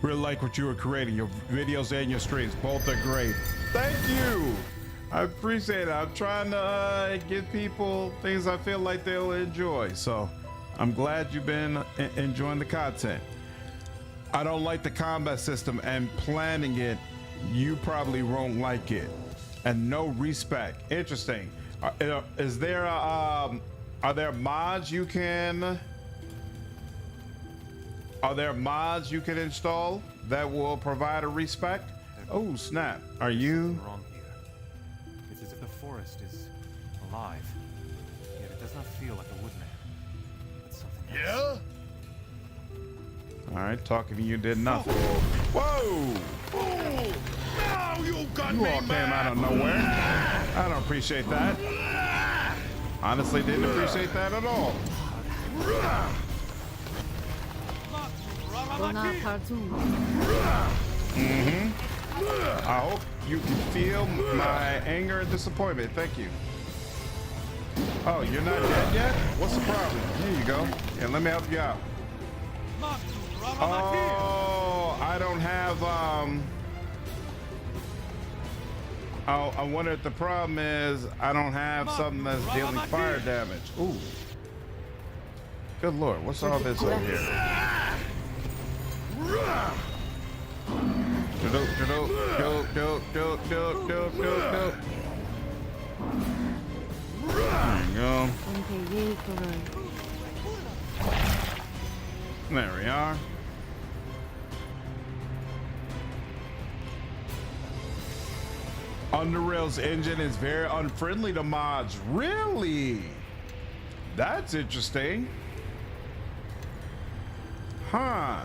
Really like what you were creating. Your videos and your streams, both are great. Thank you. I appreciate it. I'm trying to give people things I feel like they'll enjoy. So I'm glad you've been enjoying the content. I don't like the combat system, and planning it, you probably won't like it. And no respec. Interesting. Is there are there mods you can install that will provide a respec? Oh snap. Are you Wrong here. It's as if the forest is alive, yet it does not feel like a woodman. It's something else. Yeah? all right? Talking to you did nothing. Whoa! Oh, now you got You me all came mad. out of nowhere. I don't appreciate that. Honestly, didn't appreciate that at all. I hope you can feel my anger and disappointment. Thank you. Oh, you're not dead yet? What's the problem? Here you go. And let me help you out. Oh, I don't have Oh, I wonder if the problem is I don't have something that's dealing fire damage. Ooh. Good lord, what's all this over here? There you go. There we are. Underrail's engine is very unfriendly to mods. Really? That's interesting. Huh.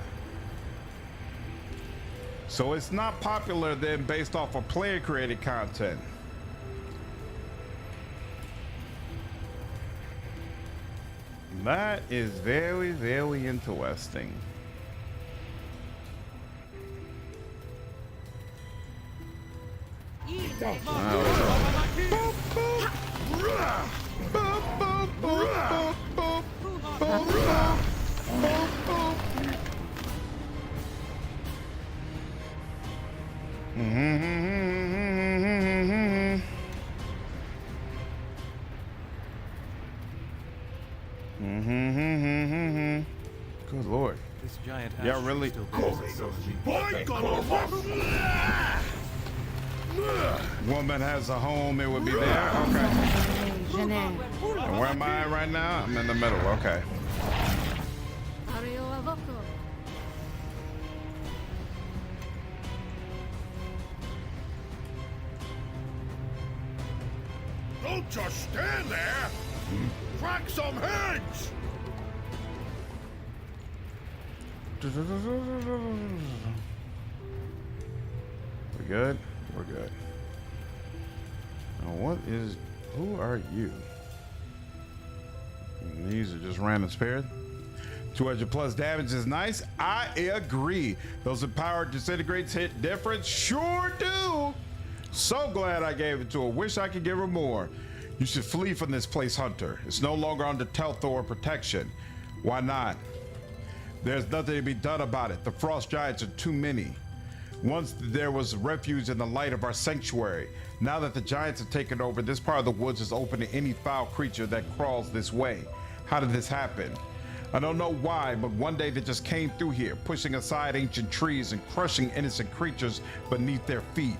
So it's not popular then based off of player created content. That is very, very interesting. Good lord. This giant Yeah, ash really? still bears itself to be Boy, gonna Woman has a home, it would be there. Okay. And where am I right now? I'm in the middle. Okay. Don't just stand there. Crack some heads. We're good. We're good. Now, who are you? These are just random spirits. 200 plus damage is nice. I agree. Those empowered disintegrates hit different. Sure do. So glad I gave it to her. Wish I could give her more. You should flee from this place, Hunter. It's no longer under Telthor or protection. Why not? There's nothing to be done about it. The frost giants are too many. Once there was refuge in the light of our sanctuary. Now that the giants have taken over, this part of the woods is open to any foul creature that crawls this way. How did this happen? I don't know why, but one day they just came through here, pushing aside ancient trees and crushing innocent creatures beneath their feet.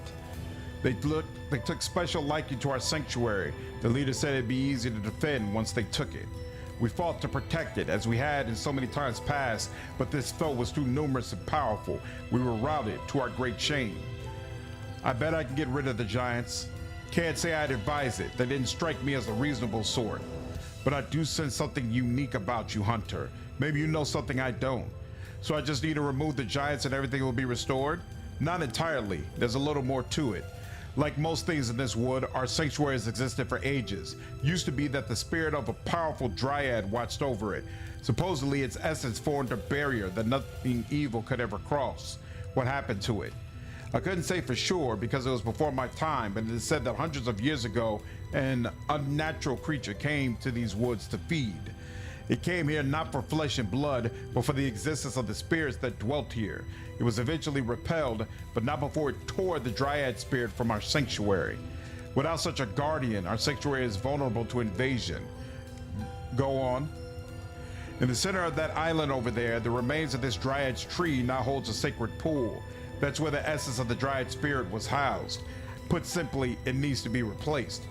They took special liking to our sanctuary. The leader said it'd be easy to defend once they took it. We fought to protect it, as we had in so many times past, but this foe was too numerous and powerful. We were routed, to our great shame. I bet I can get rid of the giants. Can't say I'd advise it. They didn't strike me as a reasonable sort. But I do sense something unique about you, Hunter. Maybe you know something I don't. So I just need to remove the giants and everything will be restored? Not entirely. There's a little more to it. Like most things in this wood, our sanctuary has existed for ages. Used to be that the spirit of a powerful dryad watched over it. Supposedly its essence formed a barrier that nothing evil could ever cross. What happened to it? I couldn't say for sure because it was before my time, but it is said that hundreds of years ago, an unnatural creature came to these woods to feed. It came here not for flesh and blood, but for the existence of the spirits that dwelt here. It was eventually repelled, but not before it tore the Dryad spirit from our sanctuary. Without such a guardian, our sanctuary is vulnerable to invasion. Go on. In the center of that island over there, the remains of this Dryad's tree now holds a sacred pool. That's where the essence of the Dryad spirit was housed. Put simply, it needs to be replaced.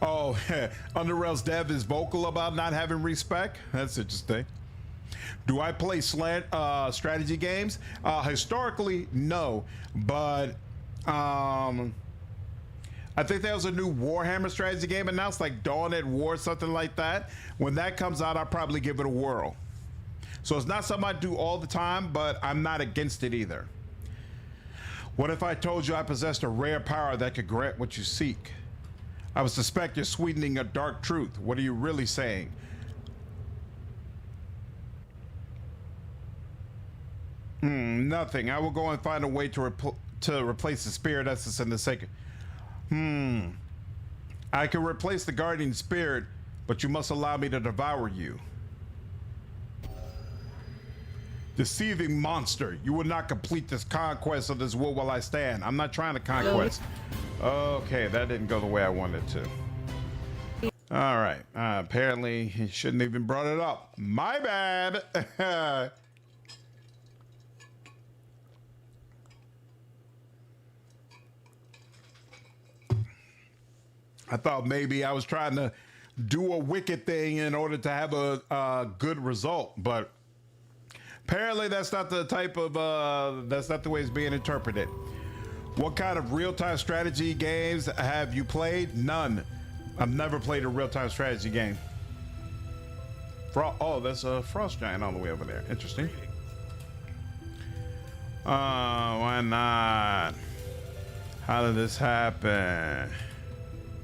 Oh, Underrail's dev is vocal about not having respec. That's interesting. Do I play strategy games? Historically, no, but I think there was a new Warhammer strategy game announced, like Dawn at War, something like that. When that comes out, I'll probably give it a whirl. So it's not something I do all the time, but I'm not against it either. What if I told you I possessed a rare power that could grant what you seek? I would suspect you're sweetening a dark truth. What are you really saying? Nothing. I will go and find a way to replace the spirit essence in the second. I can replace the guardian spirit, but you must allow me to devour you. Deceiving monster, you will not complete this conquest of this world while I stand. I'm not trying to conquest. Okay, that didn't go the way I wanted to. All right, apparently he shouldn't even brought it up. My bad. I thought maybe I was trying to do a wicked thing in order to have a good result, but apparently that's not the type of, that's not the way it's being interpreted. What kind of real-time strategy games have you played? None. I've never played a real-time strategy game. Oh, there's a frost giant all the way over there. Interesting. Why not? How did this happen?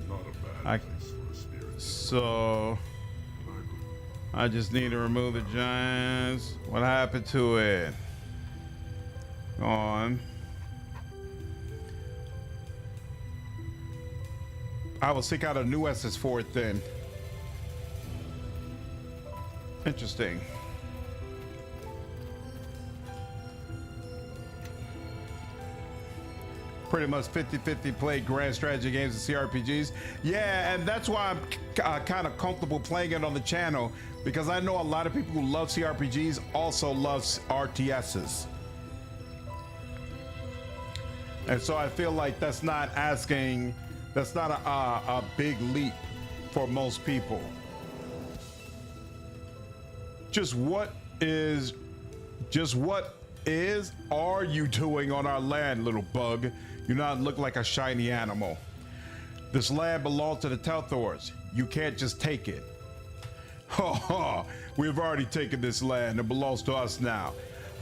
Not a bad place for a spirit. So I just need to remove the giants. What happened to it? Go on. I will seek out a new essence for it then. Interesting. Pretty much 50-50 play grand strategy games and CRPGs. Yeah, and that's why I'm kind of comfortable playing it on the channel, because I know a lot of people who love CRPGs also love RTSs. And so I feel like that's not a big leap for most people. Just what are you doing on our land, little bug? You not look like a shiny animal. This land belongs to the Telthors. You can't just take it. Ha ha, we've already taken this land. It belongs to us now.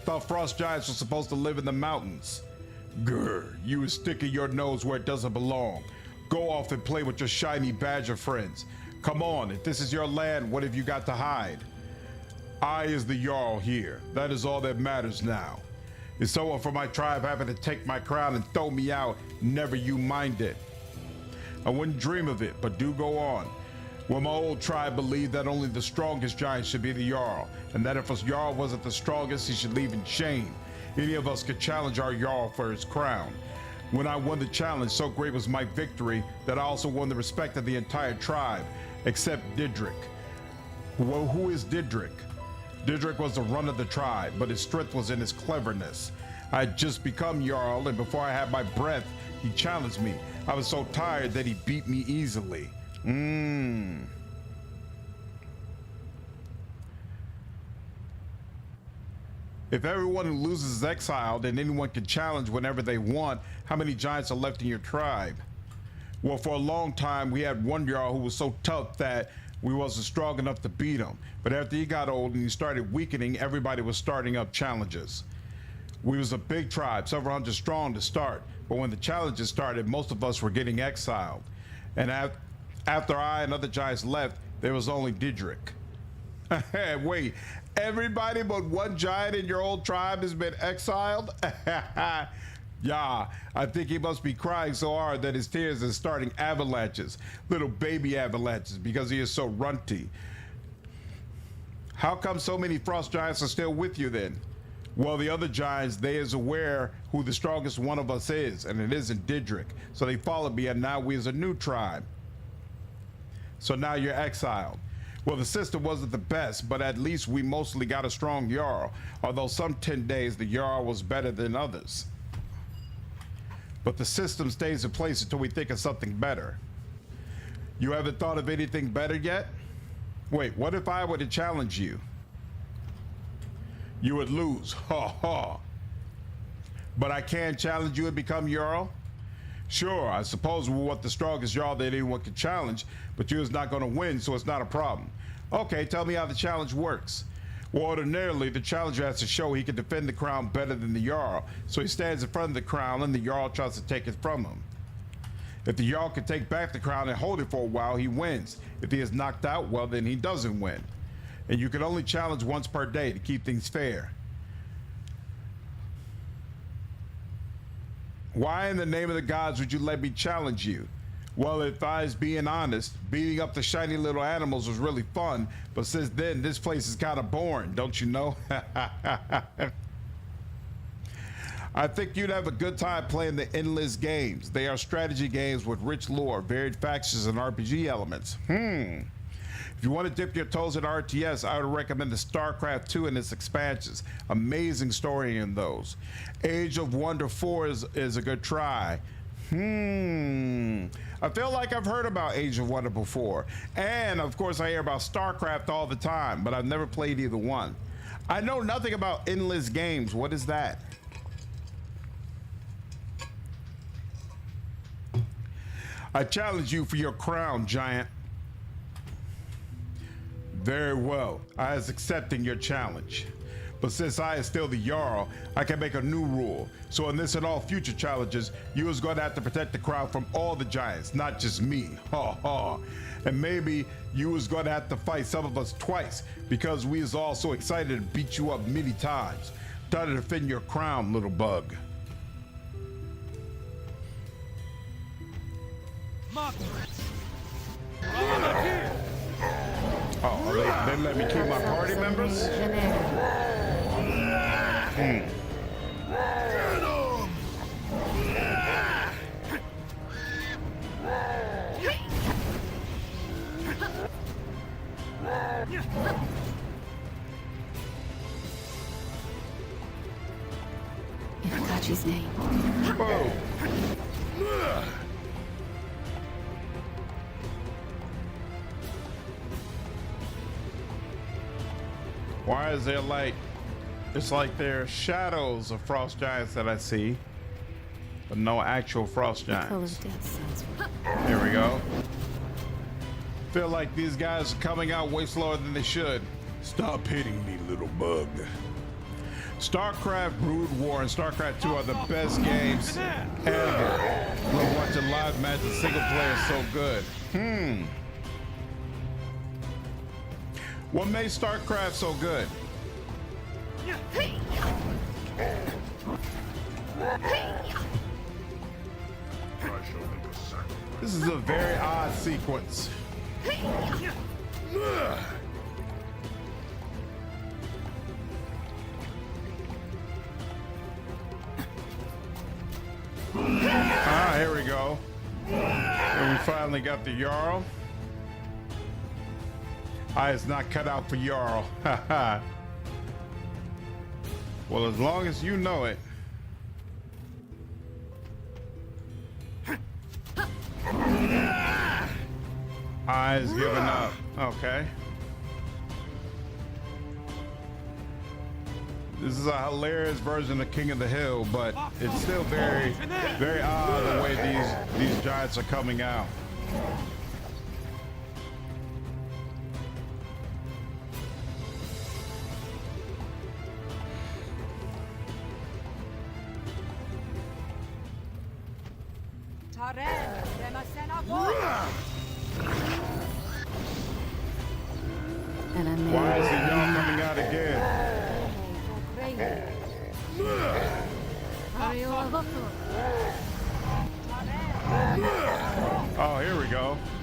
Thought frost giants were supposed to live in the mountains. Grr, you is sticking your nose where it doesn't belong. Go off and play with your shiny badger friends. Come on, if this is your land, what have you got to hide? I is the Jarl here. That is all that matters now. If someone from my tribe happened to take my crown and throw me out, never you mind it. I wouldn't dream of it, but do go on. Well, my old tribe believed that only the strongest giant should be the Jarl, and that if a Jarl wasn't the strongest, he should leave in shame. Any of us could challenge our Jarl for his crown. When I won the challenge, so great was my victory that I also won the respect of the entire tribe, except Didrik. Well, who is Didrik? Didrik was the run of the tribe, but his strength was in his cleverness. I had just become Jarl, and before I had my breath, he challenged me. I was so tired that he beat me easily. If everyone who loses is exiled and anyone can challenge whenever they want, how many giants are left in your tribe? Well, for a long time, we had one Jarl who was so tough that we wasn't strong enough to beat him. But after he got old and he started weakening, everybody was starting up challenges. We was a big tribe, several hundred strong to start. But when the challenges started, most of us were getting exiled. And after I and other giants left, there was only Didrik. Wait, everybody but one giant in your old tribe has been exiled? Yeah, I think he must be crying so hard that his tears are starting avalanches, little baby avalanches, because he is so runty. How come so many frost giants are still with you then? Well, the other giants, they is aware who the strongest one of us is, and it isn't Didrik. So they followed me, and now we is a new tribe. So now you're exiled. Well, the system wasn't the best, but at least we mostly got a strong Jarl, although some 10 days the Jarl was better than others. But the system stays in place until we think of something better. You haven't thought of anything better yet? Wait, what if I were to challenge you? You would lose, ha ha. But I can challenge you and become Jarl? Sure, I suppose we want the strongest Jarl that anyone can challenge, but you're not gonna win, so it's not a problem. Okay, tell me how the challenge works. Well, ordinarily, the challenger has to show he can defend the crown better than the Jarl, so he stands in front of the crown and the Jarl tries to take it from him. If the Jarl can take back the crown and hold it for a while, he wins. If he is knocked out, well, then he doesn't win. And you can only challenge once per day to keep things fair. Why in the name of the gods would you let me challenge you? Well, if I was being honest, beating up the shiny little animals was really fun, but since then, this place is kind of boring, don't you know? I think you'd have a good time playing the endless games. They are strategy games with rich lore, varied factions, and RPG elements. If you want to dip your toes in RTS, I would recommend the StarCraft 2 and its expansions. Amazing story in those. Age of Wonder 4 is a good try. I feel like I've heard about Age of Wonder before. And of course I hear about StarCraft all the time, but I've never played either one. I know nothing about endless games. What is that? I challenge you for your crown, giant. Very well, I is accepting your challenge. But since I is still the Jarl, I can make a new rule. So in this and all future challenges, you is going to have to protect the crown from all the giants, not just me. Ha ha. And maybe you is going to have to fight some of us twice because we is all so excited to beat you up many times. Try to defend your crown, little bug. Oh, they let me keep my party members? In Akachi's name. Whoa. Why is there like, it's like there are shadows of frost giants that I see, but no actual frost giants. Here we go. Feel like these guys are coming out way slower than they should. Stop hitting me, little bug. StarCraft Brood War and StarCraft 2 are the best games ever. Love watching live matches, single player is so good. What made StarCraft so good? This is a very odd sequence. Ah, here we go. And we finally got the Jarl. I is not cut out for Jarl. Well, as long as you know it. Eyes giving up. Okay. This is a hilarious version of King of the Hill, but it's still very, very odd the way these giants are coming out. And I made Why is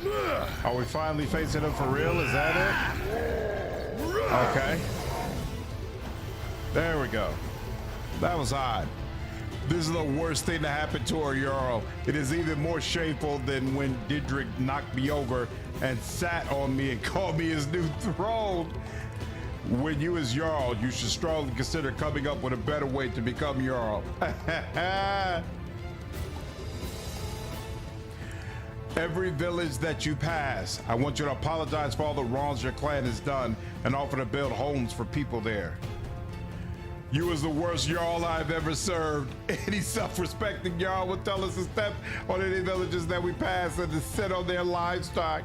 go. Are we finally facing him for real? Is that it? Okay. There we go. That was odd. This is the worst thing to happen to our Jarl. It is even more shameful than when Didrik knocked me over and sat on me and called me his new throne. When you as Jarl, you should strongly consider coming up with a better way to become Jarl. Every village that you pass, I want you to apologize for all the wrongs your clan has done and offer to build homes for people there. You was the worst Jarl I've ever served. Any self-respecting Jarl would tell us to step on any villages that we pass and to sit on their livestock.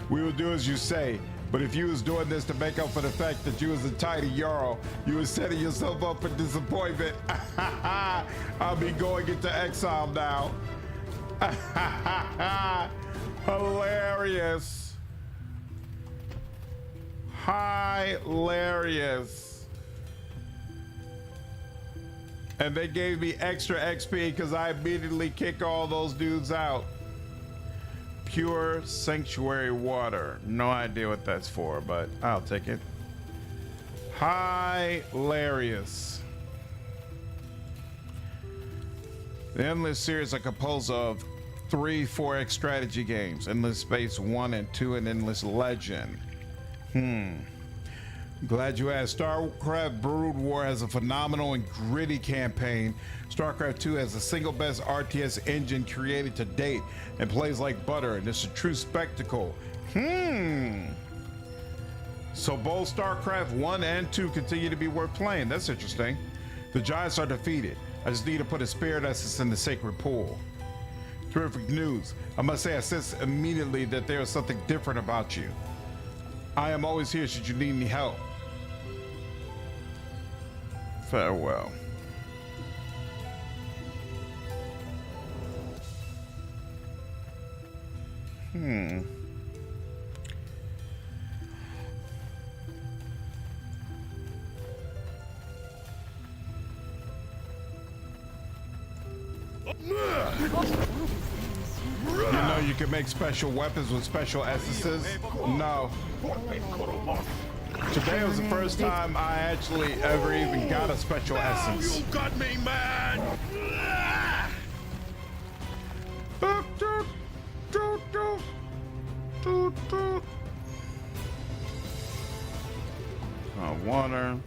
We will do as you say, but if you was doing this to make up for the fact that you was a tiny Jarl, you was setting yourself up for disappointment. I'll be going into exile now. Hilarious. Hilarious. And they gave me extra XP because I immediately kick all those dudes out. Pure sanctuary water. No idea what that's for, but I'll take it. Hilarious. The Endless series are composed of 3 4X strategy games, Endless Space 1 and 2, and Endless Legend. Glad you asked. StarCraft Brood War has a phenomenal and gritty campaign. StarCraft 2 has the single best RTS engine created to date and plays like butter, and it's a true spectacle. So both StarCraft 1 and 2 continue to be worth playing. That's interesting. The Giants are defeated. I just need to put a spirit essence in the sacred pool. Terrific news. I must say I sense immediately that there is something different about you. I am always here should you need any help. Farewell. You know you can make special weapons with special essences? No. Today was the first time I actually ever even got a special essence. You got me, man! Water.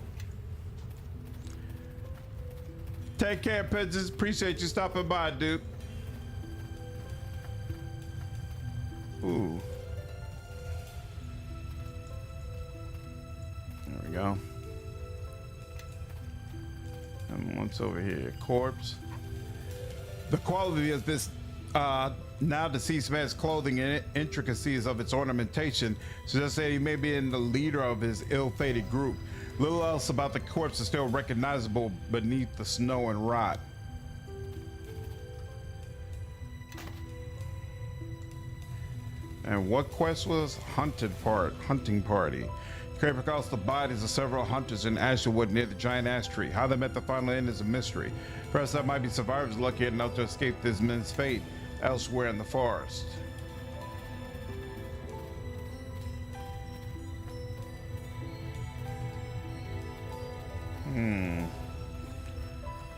Take care, pigeons. Appreciate you stopping by, dude. Ooh. There we go. And what's over here? Corpse. The quality of this now deceased man's clothing and intricacies of its ornamentation suggests that he may be in the leader of his ill-fated group. Little else about the corpse is still recognizable beneath the snow and rot. And what quest was hunting party? Came across the bodies of several hunters in Ashenwood near the giant ash tree. How they met the final end is a mystery. Perhaps that might be survivors lucky enough to escape this men's fate elsewhere in the forest.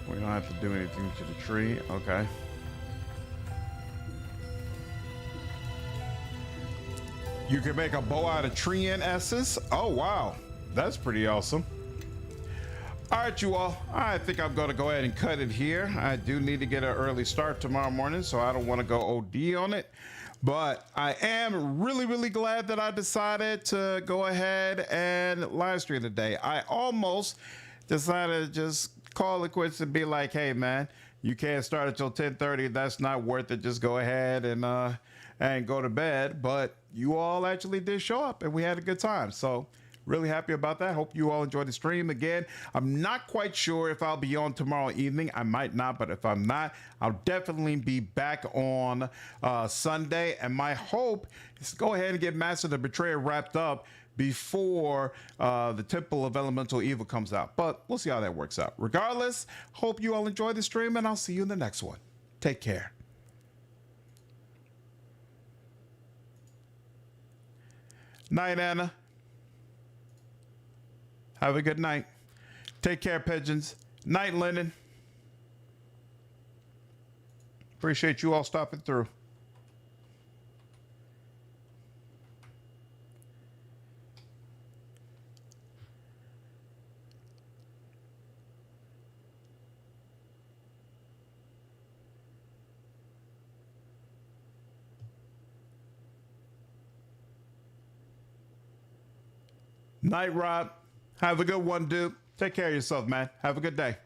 We don't have to do anything to the tree. Okay. You can make a bow out of tree and essence. Oh, wow. That's pretty awesome. All right, you all. I think I'm going to go ahead and cut it here. I do need to get an early start tomorrow morning, so I don't want to go OD on it. But I am really, really glad that I decided to go ahead and live stream today. I almost decided to just call it quits and be like, hey, man, you can't start until 10:30. That's not worth it. Just go ahead and go to bed. But you all actually did show up and we had a good time. So really happy about that. Hope you all enjoyed the stream. Again, I'm not quite sure if I'll be on tomorrow evening. I might not, but if I'm not, I'll definitely be back on Sunday. And my hope is to go ahead and get Master the Betrayer wrapped up before the Temple of Elemental Evil comes out. But we'll see how that works out. Regardless, hope you all enjoy the stream and I'll see you in the next one. Take care. Night, Anna. Have a good night. Take care, pigeons. Night, Lennon. Appreciate you all stopping through. Night, Rob. Have a good one, dude. Take care of yourself, man. Have a good day.